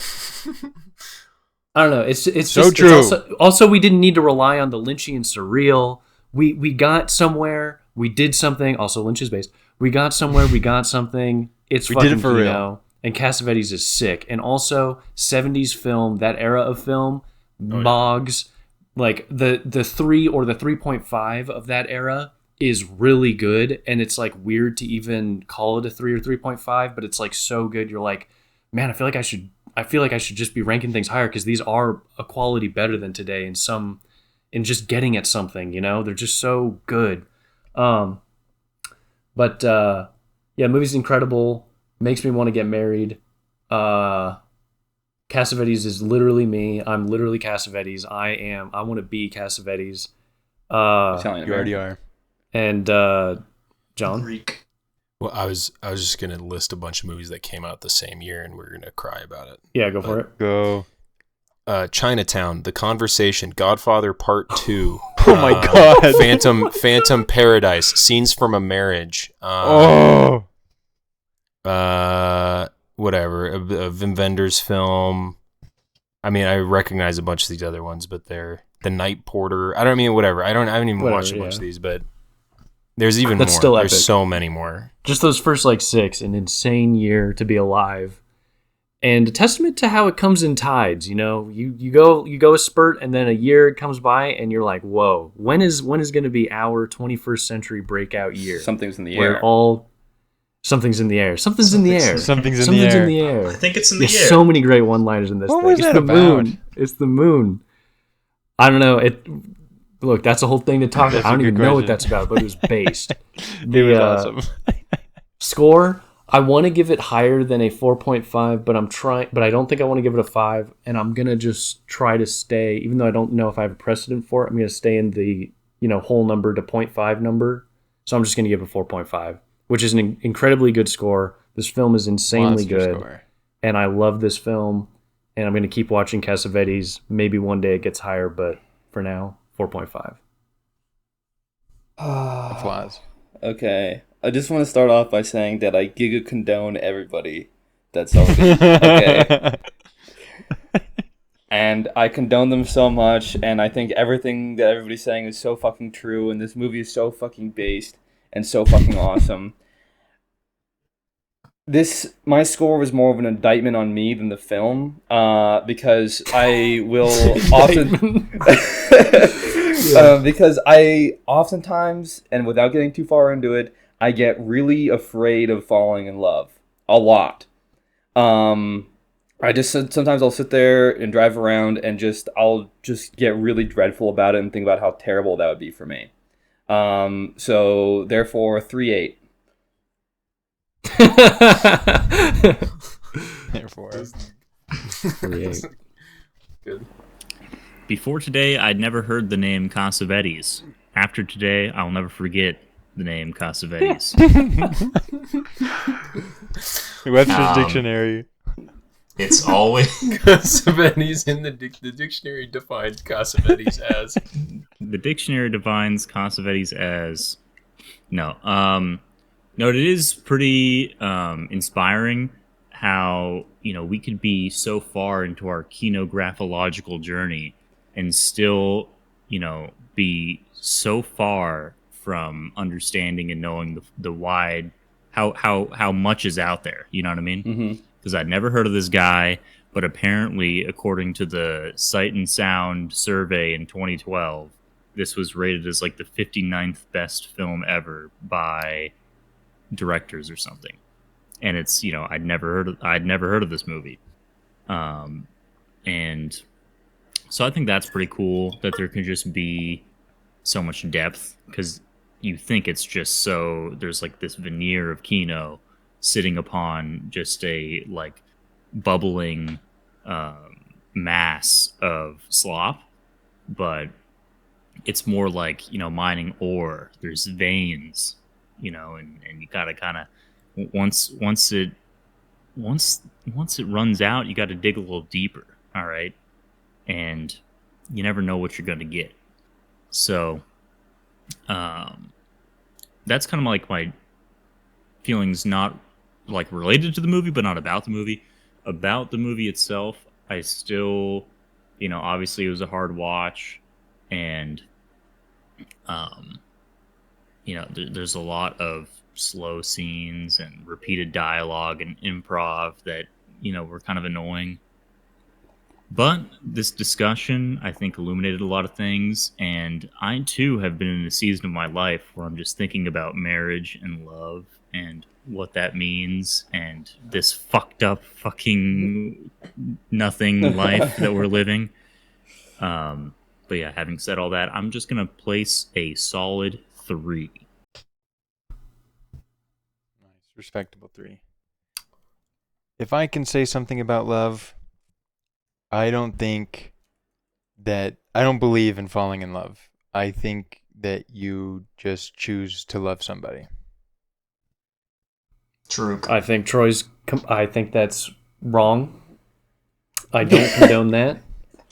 don't know. It's so just true. It's also, we didn't need to rely on the Lynchian surreal. We got somewhere. We did something. Also, Lynch is based. We got somewhere. We got something. It's We fucking did it for real. And Cassavetes is sick. And also, 70s film, that era of film, Moggs, like the 3 or the 3.5 of that era is really good. And it's like weird to even call it a 3 or 3.5, but it's like so good. You're like, man, I feel like I should just be ranking things higher, because these are a quality better than today in just getting at something. They're just so good. But movie's incredible. Makes me want to get married. Cassavetes is literally me. I'm literally Cassavetes. I want to be Cassavetes. You already are. And John? Greek. Well, I was just gonna list a bunch of movies that came out the same year, and we're gonna cry about it. Yeah, go for it. Go. Chinatown, The Conversation, Godfather Part 2. Oh my God. Phantom Paradise, Scenes from a Marriage. Whatever, a Wim Wenders film. I mean, I recognize a bunch of these other ones, but they're The Night Porter. I haven't even watched a bunch of these, but there's even That's more. still There's epic. so many more. Just those first 6, an insane year to be alive. And a testament to how it comes in tides. You go a spurt, and then a year comes by, and you're like, whoa, when is going to be our 21st century breakout year? Something's in the Where air. Something's in the air. Something's in the air. Something's in the air. I think it's in the There's air. so many great one-liners in this What thing. was It's that the about? moon. It's the moon. I don't know. Look, that's a whole thing to talk about. That's I a don't good even know what question. that's about, but it was based. It was awesome. Score, I want to give it higher than a 4.5, but I don't think I want to give it a 5, and I'm going to just try to stay, even though I don't know if I have a precedent for it, I'm going to stay in the, whole number to 0.5 number. So I'm just going to give it a 4.5, which is an incredibly good score. This film is insanely Monster good, score. and I love this film, and I'm going to keep watching Cassavetes. Maybe one day it gets higher, but for now, 4.5. Applause. Okay. I just want to start off by saying that I giga condone everybody that's so good. Okay. And I condone them so much, and I think everything that everybody's saying is so fucking true, and this movie is so fucking based and so fucking awesome. My score was more of an indictment on me than the film, because I will often Because I oftentimes, and without getting too far into it, I get really afraid of falling in love a lot. I just sometimes I'll sit there and drive around and I'll just get really dreadful about it and think about how terrible that would be for me. So therefore 3-8. Therefore, 3-8. Good. Before today, I'd never heard the name Cassavetes. After today, I'll never forget the name Cassavetes. Webster's Dictionary. It's always Cassavetes in the dictionary defined Cassavetes as. the dictionary defines Cassavetes as no. No, it is pretty inspiring how we could be so far into our kinographological journey and still be so far from understanding and knowing the wide how much is out there. You know what I mean? Mm-hmm. Because I'd never heard of this guy, but apparently, according to the Sight and Sound survey in 2012, this was rated as like the 59th best film ever by directors or something. And it's I'd never heard of this movie, and so I think that's pretty cool that there can just be so much depth, because you think it's just there's like this veneer of Kino sitting upon just a like bubbling mass of slop, but it's more like mining ore. There's veins, and you gotta kind of once it runs out, you got to dig a little deeper. All right, and you never know what you're gonna get. So, that's kind of like my feelings, not like related to the movie, but not about the movie. About the movie itself, I still, obviously it was a hard watch, and, there's a lot of slow scenes and repeated dialogue and improv that, were kind of annoying. But this discussion, I think, illuminated a lot of things, and I, too, have been in a season of my life where I'm just thinking about marriage and love and what that means, and this fucked up fucking nothing life that we're living. But yeah, having said all that, I'm just going to place a solid 3. Nice, respectable 3. If I can say something about love, I don't believe in falling in love. I think that you just choose to love somebody. True. I think I think that's wrong. I don't condone that.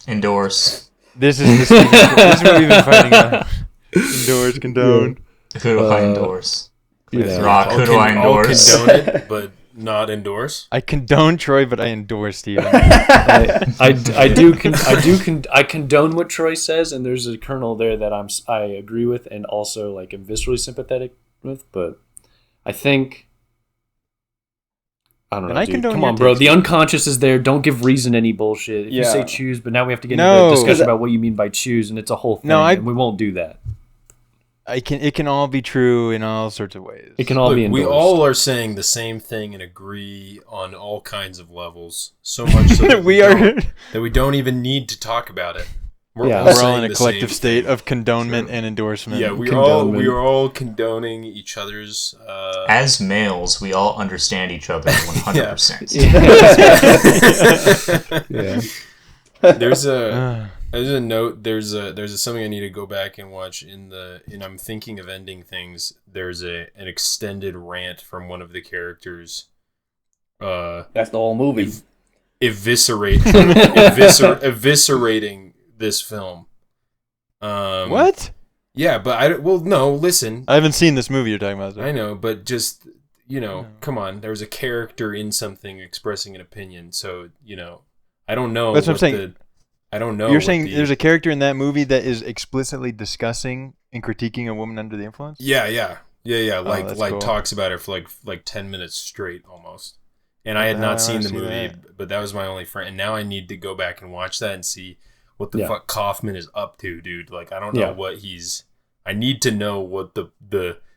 Endorse. This is what we've been fighting about. Endorse, condone. Who do I endorse? Yeah. Rock, who do I endorse? I'll condone it, but not endorse. I condone Troy, but I endorse Steven. I condone what Troy says, and there's a kernel there that I agree with, and also like am viscerally sympathetic with. But I think I don't know. Dude. Come on, bro. The unconscious is there. Don't give reason any bullshit. If you say choose, but now we have to get into a discussion about what you mean by choose, and it's a whole thing. And we won't do that. It can all be true in all sorts of ways. It can all be endorsed. We all are saying the same thing and agree on all kinds of levels. So much so that we don't even need to talk about it. We're all in a collective state of condonement and endorsement. Yeah, we are all condoning each other's. As males, we all understand each other 100%. Yeah. There's a note. There's something I need to go back and watch in I'm thinking of ending things. There's an extended rant from one of the characters. That's the whole movie. Eviscerating this film. What? Yeah, but no, listen. I haven't seen this movie you're talking about. I know, but just, come on. There's a character in something expressing an opinion, so, I don't know. That's what I'm saying. I don't know. You're saying there's a character in that movie that is explicitly discussing and critiquing a woman under the influence? Yeah. Like cool. talks about it for like 10 minutes straight almost. And I had not seen the movie, but that was my only friend. And now I need to go back and watch that and see what the fuck Kaufman is up to, dude. Like, I don't know what he's. I need to know what the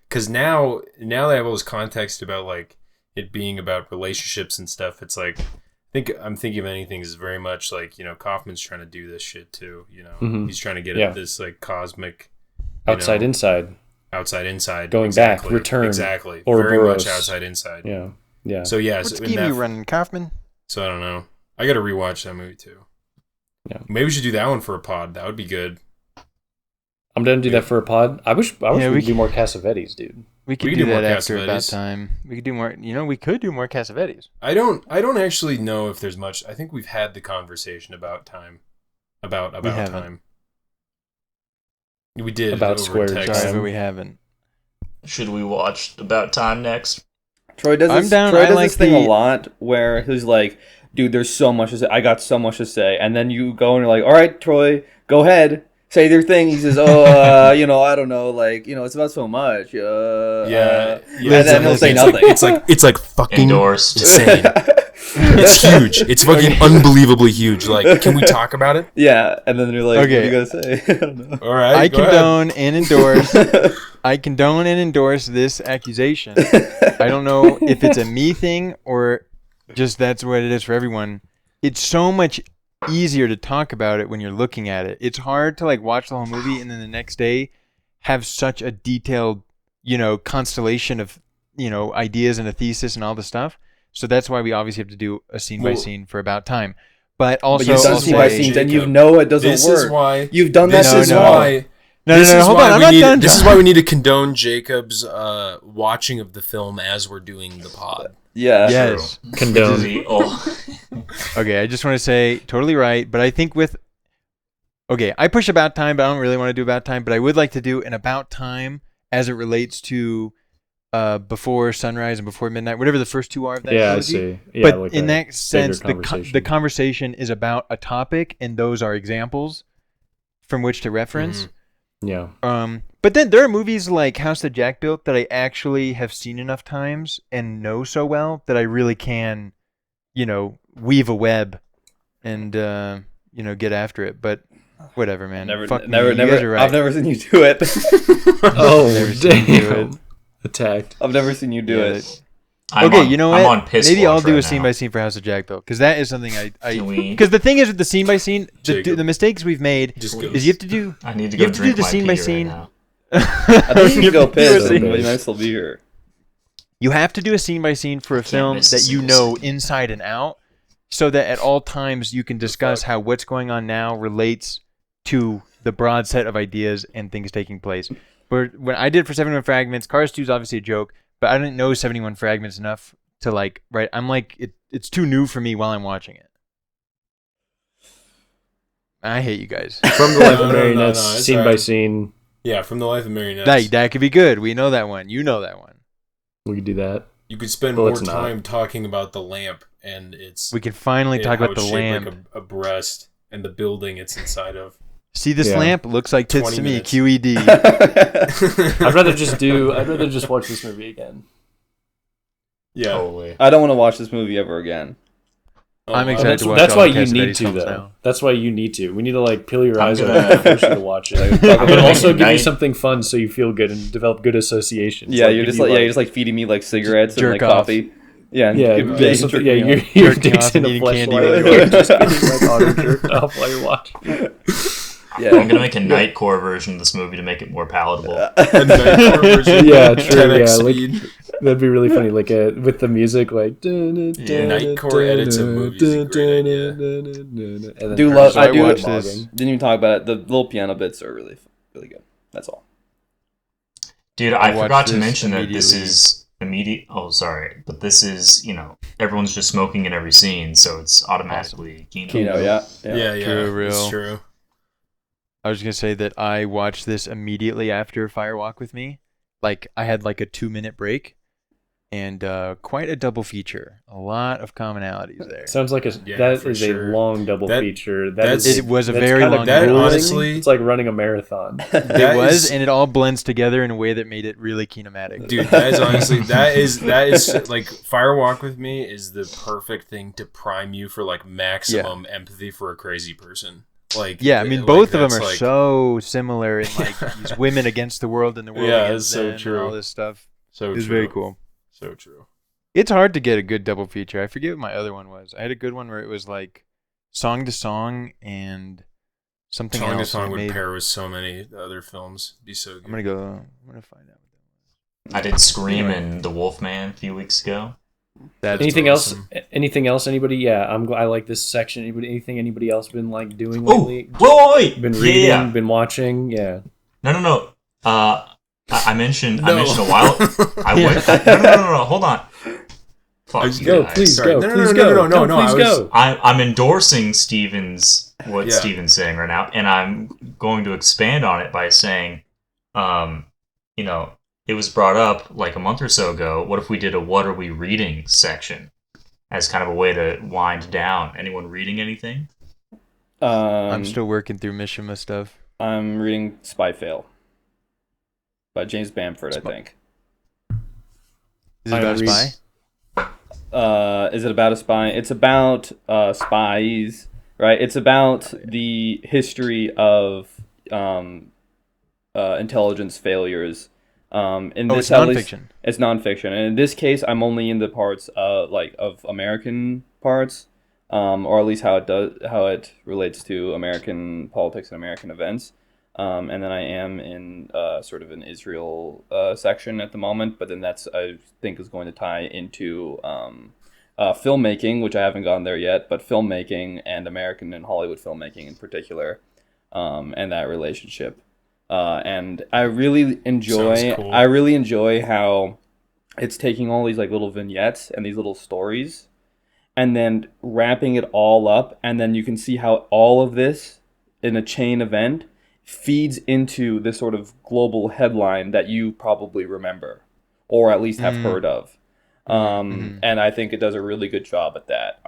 because now that I have all this context about like it being about relationships and stuff, it's like I'm thinking of anything is very much like, you know, Kaufman's trying to do this shit too. You know, he's trying to get at this like cosmic outside inside going back, return, exactly, or very Boros. much outside inside. Yeah. So yeah, What scheme you running, Kaufman? So I don't know. I got to rewatch that movie too. Yeah, maybe we should do that one for a pod. That would be good. I'm gonna do that for a pod. I wish we could do more Cassavetes, dude. We could do that after about time. We could do more. You know, we could do more Cassavetes. I don't actually know if there's much. I think we've had the conversation about time. About time. We did about over square text. Sorry, but we haven't. Should we watch About Time next? Troy does this, down. Troy does like this thing a lot where he's like, dude, there's so much to say. I got so much to say. And then you go and you're like, all right, Troy, go ahead. Say their thing. He says, you know, I don't know, like, you know, it's about so much. Yeah. And then he'll say nothing. It's like fucking Endorsed. insane. It's huge. It's fucking unbelievably huge. Like, can we talk about it? Yeah, and then you're like, Okay. what are you gonna say? I don't know. All right. I go ahead. condone and endorse. I condone and endorse this accusation. I don't know if it's a me thing or just that's what it is for everyone. It's so much easier to talk about it when you're looking at it. It's hard to like watch the whole movie and then the next day have such a detailed, you know, constellation of, you know, ideas and a thesis and all the stuff. So that's why we obviously have to do a scene by scene for About Time. But also, you've done scene by scenes and you know it doesn't This work. is why. You've done that. This is before. why. No, hold on. I'm not done. This is why we need to condone Jacob's watching of the film as we're doing the pod. Yeah. Yes. Condone. Okay, I just want to say totally right, but I think I push About Time, but I don't really want to do About Time, but I would like to do an About Time as it relates to Before Sunrise and Before Midnight, whatever the first two are of that Yeah, trilogy. I see. Yeah, But like in that sense, conversation. the conversation is about a topic, and those are examples from which to reference. Yeah. But then there are movies like House That Jack Built that I actually have seen enough times and know so well that I really can, you know, weave a web and you know, get after it. But whatever, man. Fuck me. You guys are right. I've never seen you do it. Oh, damn. Attacked. I've never seen you do it. You know what? I'm on piss Maybe I'll watch do right a scene now. by scene for House of Jack Built because that is something I Can we? because the thing is with the scene by scene, Jacob. the mistakes we've made Just is you have to do. I need to You go have to do drink the my scene by pee scene. right now. I think you can go piss, scene but by you might still be here. You have to do a scene by scene for a film miss a that you single know scene. inside and out, so that at all times you can discuss how what's going on now relates to the broad set of ideas and things taking place. But when I did for 71 Fragments, Cars 2 is obviously a joke, but I didn't know 71 Fragments enough to like, right? I'm like, it's too new for me while I'm watching it. I hate you guys. From the Life of No, Marionettes, it's scene by alright. scene. Yeah, from the Life of Marionettes. That could be good. We know that one. You know that one. We could do that. You could spend Well, more it's not. time talking about the lamp and its. We can finally talk how about the it's shaped lamp. like a breast and the building it's inside of. See this Yeah. lamp? Looks like tits 20 to me. minutes. QED. I'd rather just watch this movie again. Yeah. Totally. I don't want to watch this movie ever again. I'm Oh, excited That's, to watch that's all why the you Cassavetes need to, films though. now. That's why you need to. We need to, like, peel your I'm eyes gonna- open and force you to watch it. I'm But gonna also give you Night- something fun so you feel good and develop good associations. Yeah, Like, you're give just you, like you're just like feeding me like cigarettes and jerk like off. coffee. Yeah, and Yeah, give- yeah, something, yeah, jerk me your off. Jerking dick's off in and a eating fleshlight. candy You're while you're like, just getting like auto jerked off while you're watching. Yeah. I'm gonna make a nightcore version of this movie to make it more palatable. A nightcore version. Yeah, true. 10x Yeah, like, speed. that'd be really funny. Like with the music, like Nightcore edits of movies is a great idea. Do love. I do. watch this. Didn't even talk about it. The little piano bits are really good. That's all. Dude, I I watched forgot to this mention that this immediately. is immediate. Oh, sorry, but this is, you know, everyone's just smoking in every scene, so it's automatically Kino, yeah. Yeah, True, real. it's true. I was gonna say that I watched this immediately after Fire Walk with Me. Like I had like a 2-minute break, and quite a double feature. A lot of commonalities there. Sounds like Yeah, that for is sure. a long double That- feature. that's- It was a that's very kinda long That double grueling. honestly, It's like running a marathon. It was, is- and it all blends together in a way that made it really kinematic. dude, that is honestly that is like Fire Walk with Me is the perfect thing to prime you for like maximum empathy for a crazy person. Like Yeah, I mean, like, both of them that's, are like- so similar in like these women against the world and the world Yeah, against it's so them true. and all this stuff. so It was true. very cool. So true. It's hard to get a good double feature. I forget what my other one was. I had a good one where it was like song to song and something Song to else. song and it would made- pair with so many other films. Be so good. I'm gonna find out. I did Scream and The Wolfman a few weeks ago. That's Anything awesome. else? Anything else? Anybody? Yeah, I like this section. Anybody else been like doing Oh, lately? wait! Been reading, Yeah. been watching. Yeah. No. I mentioned No. a while. No. Hold on. Fuck you Go, guys. please Sorry. go. No, no, Please no, go. no, no, Please I was- go. I'm endorsing what Yeah. Steven's saying right now, and I'm going to expand on it by saying, it was brought up like a month or so ago. What if we did a "What are we reading" section as kind of a way to wind down? Anyone reading anything? I'm still working through Mishima stuff. I'm reading Spy Fail by James Bamford, I think. Is it about a spy? Is it about a spy? It's about spies, right? It's about the history of intelligence failures. In Oh, this, it's at least- nonfiction. It's nonfiction, and in this case, I'm only in the parts of American parts, or at least how it relates to American politics and American events. And then I am in sort of an Israel section at the moment, but then that's, I think, is going to tie into filmmaking, which I haven't gone there yet, but filmmaking and American and Hollywood filmmaking in particular, and that relationship. And I really enjoy Sounds cool. how it's taking all these like little vignettes and these little stories and then wrapping it all up, and then you can see how all of this in a chain event feeds into this sort of global headline that you probably remember or at least have heard of. And I think it does a really good job at that.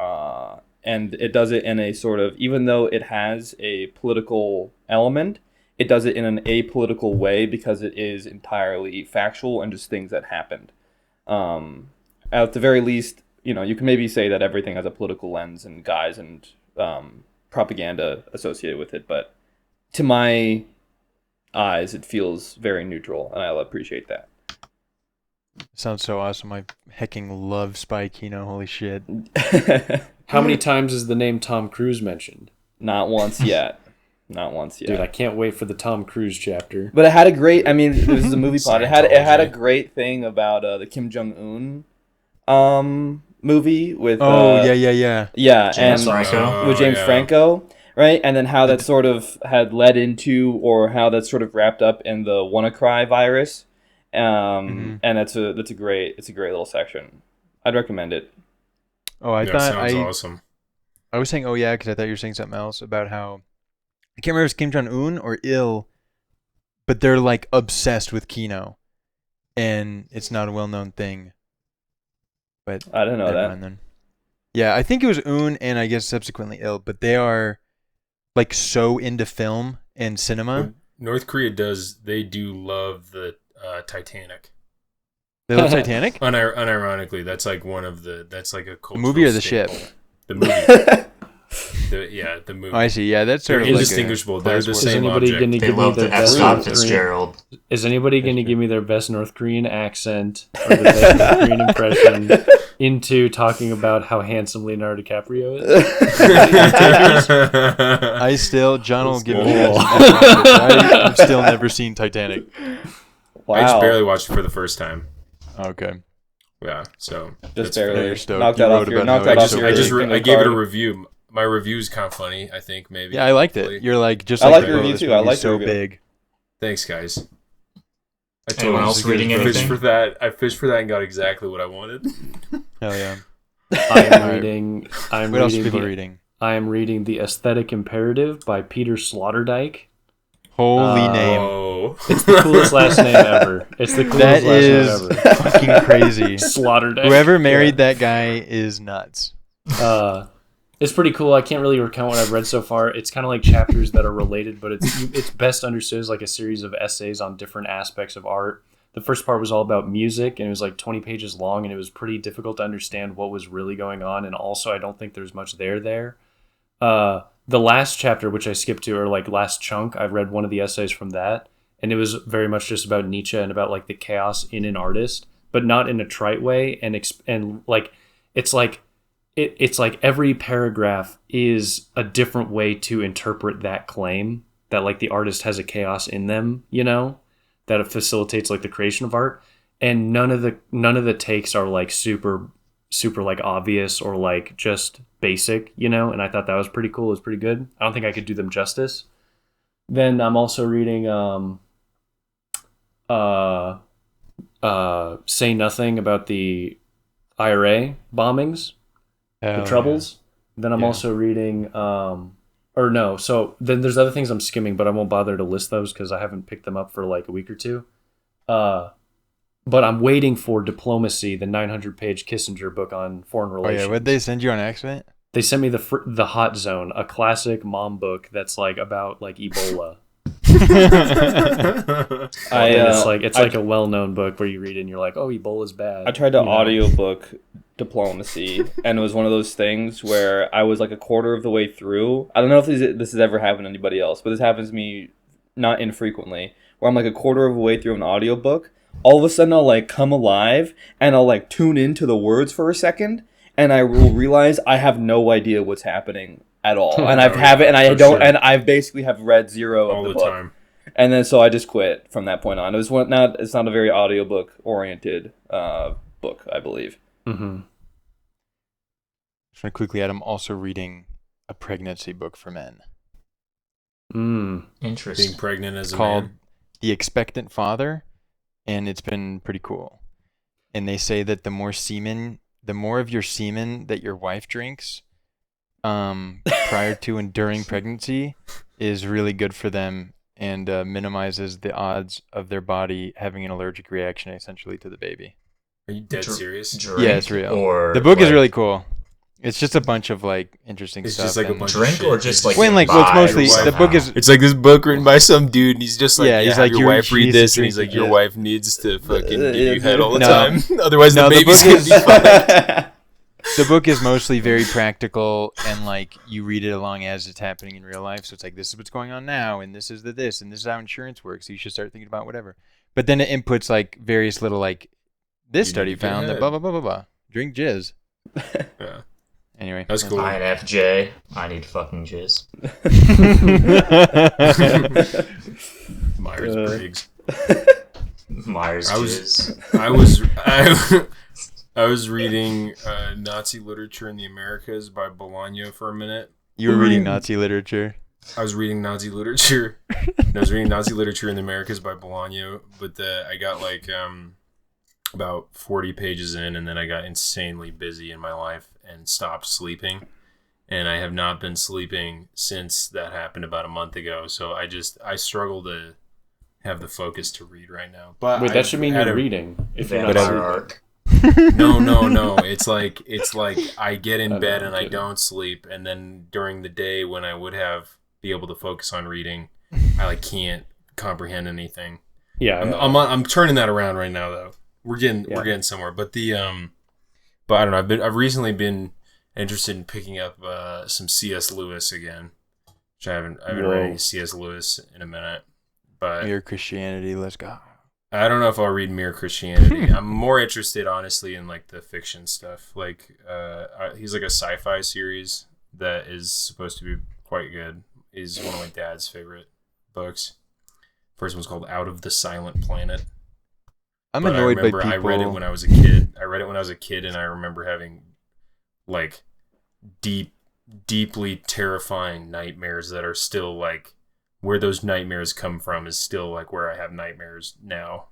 And it does it in a sort of, even though it has a political element, it does it in an apolitical way because it is entirely factual and just things that happened. At the very least, you can maybe say that everything has a political lens and guise and propaganda associated with it, but to my eyes, it feels very neutral, and I appreciate that. Sounds so awesome. I hecking love Spy Kino. Holy shit. How many times is the name Tom Cruise mentioned? Not once yet. Not once yet. Dude, I can't wait for the Tom Cruise chapter. But it had a great. I mean, this is a movie pod. It had a Scientology. great thing about the Kim Jong Un movie with. Yeah. Yeah, James and Franco. with James yeah. Franco, right? And then how that sort of had led into, or how that sort of wrapped up in the WannaCry virus. And it's a great little section. I'd recommend it. Oh, I Yeah, thought sounds awesome. I was saying, oh yeah, because I thought you were saying something else about how I can't remember if it's Kim Jong Un or Il, but they're like obsessed with Kino, and it's not a well-known thing. But I didn't know never that. mind then. Yeah, I think it was Un, and I guess subsequently Il, but they are like so into film and cinema. North Korea they do love the Titanic. They love Titanic. Unironically, that's like that's like a cultural movie or the staple. ship? The movie. The movie. Oh, I see. Yeah, that's sort They're of indistinguishable. Like They're class the war. same anybody object. gonna They give me love their the best Scott North Korean? Fitzgerald. Is anybody going to give me their best North Korean accent or their best North Korean impression into talking about how handsome Leonardo DiCaprio is? John will give me. Cool. I've still never seen Titanic. Wow. I just barely watched it for the first time. Okay. Yeah, so Just that's barely. fair. You're stoked. Knocked You that wrote off your. about Knocked how that it's off so your. I gave it a card. review. My review's kind of funny, I think, maybe. Yeah, I liked hopefully. it. You're like just I like like your oh, review this too. I movie's like your so review. big. Thanks, guys. I Anyone else totally reading fished anything? for that. I fished for that and got exactly what I wanted. Hell yeah. I'm reading. What else are people reading? I am reading The Aesthetic Imperative by Peter Sloterdijk. Holy name. Oh, It's the coolest last name ever. It's the coolest That last is name ever. fucking crazy. Sloterdijk. Whoever married that guy is nuts. It's pretty cool. I can't really recount what I've read so far. It's kind of like chapters that are related, but it's best understood as like a series of essays on different aspects of art. The first part was all about music, and it was like 20 pages long, and it was pretty difficult to understand what was really going on. And also, I don't think there's much there. the last chapter, which I skipped to, or like last chunk, I read one of the essays from that, and it was very much just about Nietzsche and about like the chaos in an artist, but not in a trite way, and like it's like it's like every paragraph is a different way to interpret that claim that like the artist has a chaos in them, that it facilitates like the creation of art, and none of the takes are like super like obvious or like just basic, and I thought that was pretty cool. It was pretty good. I don't think I could do them justice. Then I'm also reading Say Nothing about the IRA bombings, the Troubles. Yeah. Then I'm also reading so then there's other things I'm skimming, but I won't bother to list those because I haven't picked them up for like a week or two. But I'm waiting for Diplomacy, the 900-page Kissinger book on foreign relations. Oh yeah, what'd they send you on accident? They sent me the Hot Zone, a classic mom book that's like about like Ebola. It's like a well-known book where you read it and you're like, oh, Ebola's bad. I tried to audiobook Diplomacy, and it was one of those things where I was like a quarter of the way through. I don't know if this has ever happened to anybody else, but this happens to me not infrequently, where I'm like a quarter of the way through an audiobook. All of a sudden, I'll like come alive and I'll like tune into the words for a second, and I will realize I have no idea what's happening at all. And I basically have read zero all of the the book. time. And then so I just quit from that point on. It's not a very audiobook oriented book, I believe. Mm-hmm. Just want to quickly add, I'm also reading a pregnancy book for men. Interesting. Being pregnant as a called man. The Expectant Father, and it's been pretty cool. And they say that the more of your semen that your wife drinks prior to and during pregnancy is really good for them and minimizes the odds of their body having an allergic reaction essentially to the baby. Are you dead serious? Yeah, it's real. The book is really cool. It's just a bunch of like interesting stuff. It's just like a bunch drink of shit. or just like it's mostly the book is. It's like this book written by some dude, and he's just like, he's like, your wife read this, and he's like, your wife needs to fucking give you head all the time, otherwise the baby's gonna be fucked. The book is mostly very practical, and like you read it along as it's happening in real life. So it's like, this is what's going on now, and this is this, and this is how insurance works. So you should start thinking about whatever. But then it inputs like various little like, this study found that blah blah blah blah blah. Drink jizz. Yeah. Anyway, that's cool. INFJ. I need fucking jizz. Myers-Briggs. Myers-Jizz. I was reading Nazi literature in the Americas by Bolaño for a minute. You were reading Nazi literature? I was reading Nazi literature. I was reading Nazi literature in the Americas by Bolaño, but I got like about 40 pages in, and then I got insanely busy in my life and stopped sleeping. And I have not been sleeping since that happened about a month ago. So I struggle to have the focus to read right now. But wait, that should mean you're reading. If you're not arc. No. It's like I get in bed and I don't sleep, and then during the day when I would be able to focus on reading, I like can't comprehend anything. Yeah, I'm turning that around right now though. We're getting somewhere. But but I don't know. I've recently been interested in picking up some C.S. Lewis again, which I haven't read any C.S. Lewis in a minute. But Mere Christianity, let's go. I don't know if I'll read Mere Christianity. I'm more interested, honestly, in like the fiction stuff. Like, he's like a sci-fi series that is supposed to be quite good. Is one of my dad's favorite books. First one's called Out of the Silent Planet. I'm annoyed by people. I read it when I was a kid. And I remember having like deeply terrifying nightmares that are still like, where those nightmares come from is still like where I have nightmares now,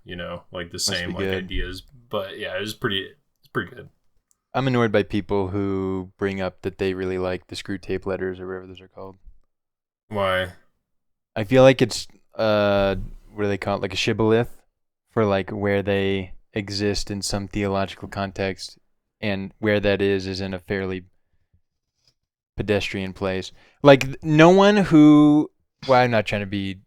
like the same like ideas. But yeah, it's pretty good. I'm annoyed by people who bring up that they really like the Screw Tape Letters or whatever those are called. Why? I feel like it's what do they call it? Like a shibboleth for like where they exist in some theological context, and where that is in a fairly pedestrian place. Like no one who, well, I'm not trying to be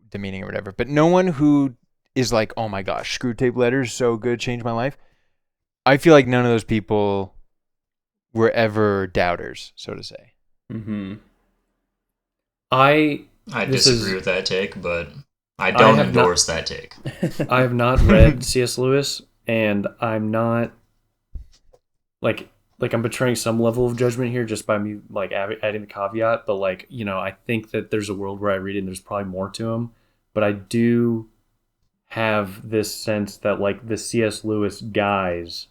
demeaning or whatever, but no one who is like, oh my gosh, Screw Tape Letters, so good, changed my life. I feel like none of those people were ever doubters, so to say. Mm-hmm. I disagree with that take, but I don't endorse that take. I have not read C.S. Lewis, and I'm not like I'm betraying some level of judgment here just by me like adding the caveat. But like, you know, I think that there's a world where I read it and there's probably more to him. But I do have this sense that like the C.S. Lewis guys,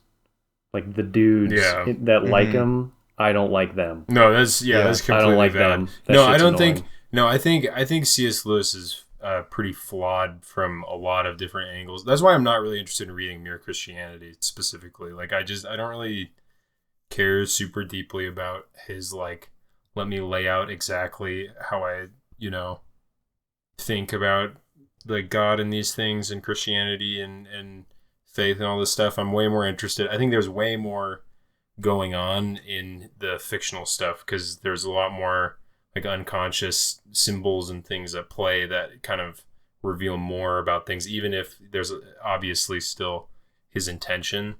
like the dudes that like him, I don't like them. No, that's completely I don't like valid. them. No, I don't think. No, I think C.S. Lewis is pretty flawed from a lot of different angles. That's why I'm not really interested in reading Mere Christianity specifically. Like, I don't really care super deeply about his like. Let me lay out exactly how I think about like God and these things and Christianity and faith and all this stuff. I'm way more interested. I think there's way more going on in the fictional stuff because there's a lot more like unconscious symbols and things at play that kind of reveal more about things, even if there's obviously still his intention.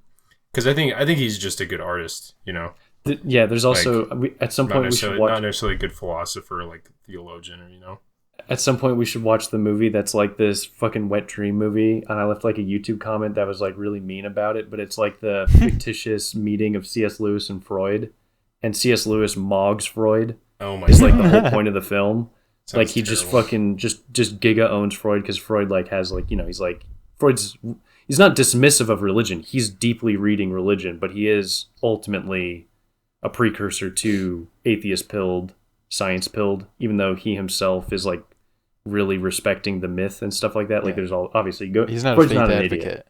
Because I think he's just a good artist, you know. Yeah, there's also at some point we should watch, not necessarily a good philosopher, like theologian, or At some point we should watch the movie that's like this fucking wet dream movie, and I left like a YouTube comment that was like really mean about it, but it's like the fictitious meeting of C.S. Lewis and Freud, and C.S. Lewis mogs Freud. Oh my! Is like the whole point of the film. Sounds like he terrible. just fucking just giga owns Freud because Freud like has like he's like he's not dismissive of religion. He's deeply reading religion, but he is ultimately a precursor to atheist pilled, science pilled, even though he himself is like really respecting the myth and stuff like that. Like there's all obviously he's not Freud's a faith not an advocate. idiot.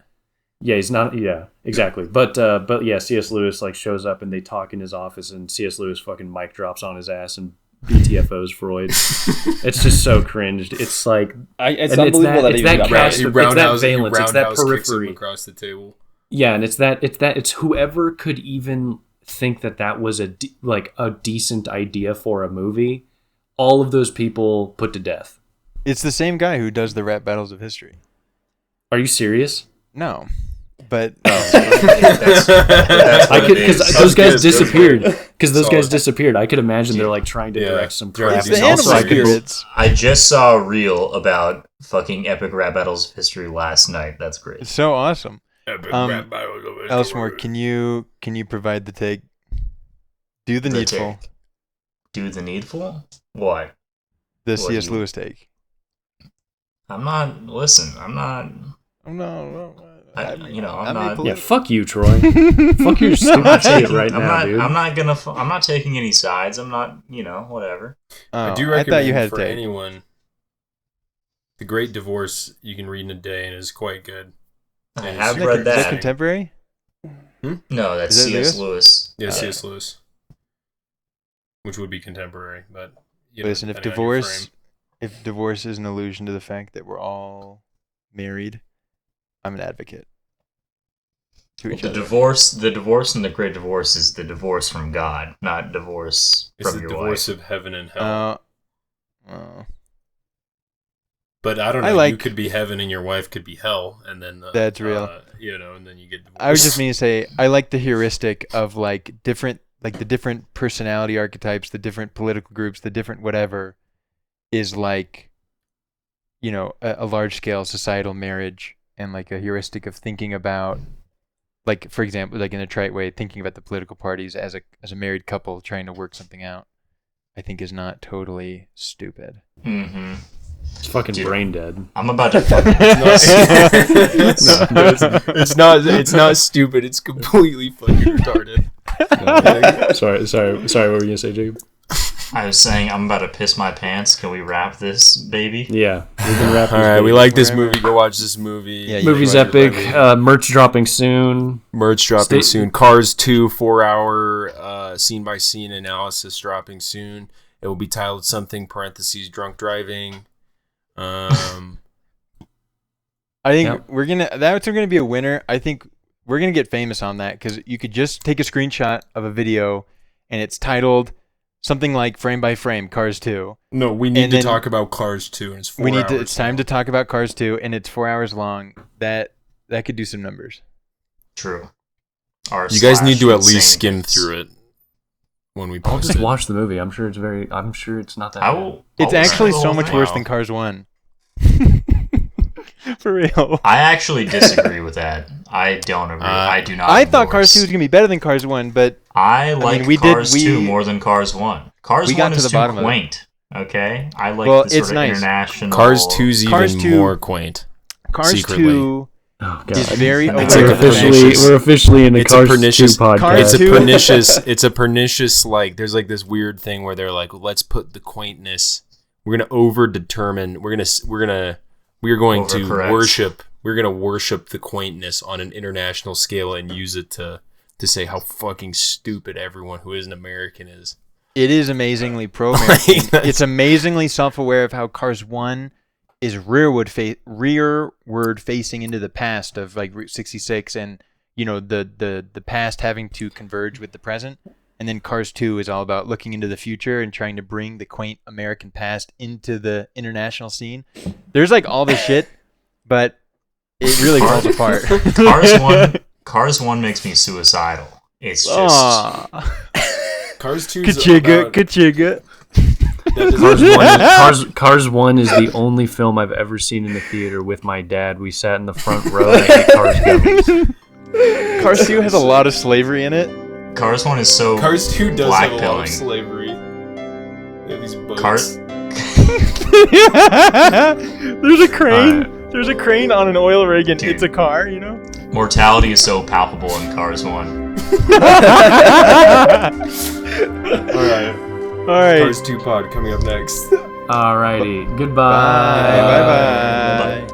Yeah, he's not. Yeah, exactly. But yeah, C.S. Lewis like shows up and they talk in his office, and C.S. Lewis fucking mic drops on his ass and BTFOs Freud. It's just so cringed. It's like it's unbelievable that it's even that got cast, made. it's that valence, it's that Roundhouse kicks him periphery. across the table. Yeah, and it's whoever could even think that was a decent idea for a movie. All of those people put to death. It's the same guy who does the rap battles of history. Are you serious? No, but I could because those guys disappeared. Because those guys disappeared. I could imagine they're like trying to direct some crap. it's the animal spirits. I just saw a reel about fucking epic rap battles of history last night. That's great. It's so awesome. Epic rap battles of history. Elsmore, can you provide the take? Do the needful. Take. Do the needful? What? The C.S. Lewis take. I'm not. Listen, I'm not. I'm not. Yeah, fuck you, Troy. Fuck your stupid shit right now, dude. I'm not taking any sides. I'm not. Whatever. I do recommend for anyone. The Great Divorce you can read in a day and is quite good. I have read that. Is that contemporary? No, that's C.S. Lewis. Yeah, C.S. Lewis. Which would be contemporary, but listen, if divorce is an allusion to the fact that we're all married, I'm an advocate. The divorce and the Great Divorce is the divorce from God, not divorce from your wife. It's the divorce of heaven and hell. Oh. But I don't know. You could be heaven and your wife could be hell, and then that's real. And then you get divorced. I was just mean to say I like the heuristic of like the different personality archetypes, the different political groups, the different whatever is like, a large scale societal marriage and like a heuristic of thinking about, like for example, like in a trite way, thinking about the political parties as a married couple trying to work something out, I think is not totally stupid. Mm-hmm. It's fucking brain dead. I'm about to fucking... It's not stupid. It's completely fucking retarded. Sorry. What were you gonna say, Jacob? I was saying I'm about to piss my pants. Can we wrap this, baby? Yeah, we can wrap. All right, we like this movie. Go watch this movie. Yeah, movie's epic. Merch dropping soon. Soon. Cars 2 4-hour scene by scene analysis dropping soon. It will be titled something parentheses drunk driving. I think that's gonna be a winner. I think we're gonna get famous on that because you could just take a screenshot of a video and it's titled something like frame by frame Cars 2. No, we need to talk about Cars 2 and it's 4 hours. It's time to talk about Cars 2 and it's 4 hours long. That could do some numbers. True. You guys need to at least skim through it when we I'll post just it. watch the movie. I'm sure it's not that I bad. will. It's I'll actually listen to the so whole much thing. worse Wow. than Cars 1. For real. I actually disagree with that. I don't agree. I do not. I thought Cars 2 endorse. was going to be better than Cars 1, but I like we Cars did- 2 we- more than Cars 1. Cars we got 1 to is the too bottom of it. quaint. Okay, I like Well, the sort it's of nice. international. Cars 2's even Cars 2 more quaint. Cars Secretly. 2 Oh is god. very It's aware like of the fact- we're officially in the It's a Cars 2 pernicious- podcast. Cars It's a 2 pernicious like there's like this weird thing where they're like, let's put the quaintness. We're gonna over determine. We're going to Overcorrect. worship the quaintness on an international scale and use it to say how fucking stupid everyone who isn't American is. It is amazingly pro-American. Like, It's amazingly self-aware of how Cars 1 is rearward facing into the past of like Route 66 and the past having to converge with the present. And then Cars 2 is all about looking into the future and trying to bring the quaint American past into the international scene. There's like all this shit, but it really falls apart. Cars 1 makes me suicidal. It's just Aw. Cars 2 Kachiga. Cars 1 is the only film I've ever seen in the theater with my dad. We sat in the front row and ate Cars gummies. Cars 2 has a lot of slavery in it. Cars 1 is so Cars 2 does have a lot blackpilling. of slavery. They have these boats. Cars. There's a crane. There's a crane on an oil rig and Dude. it's a car, you know? Mortality is so palpable in Cars 1. Alright. Alright. Cars 2 pod coming up next. Alrighty. Goodbye. Bye. Bye.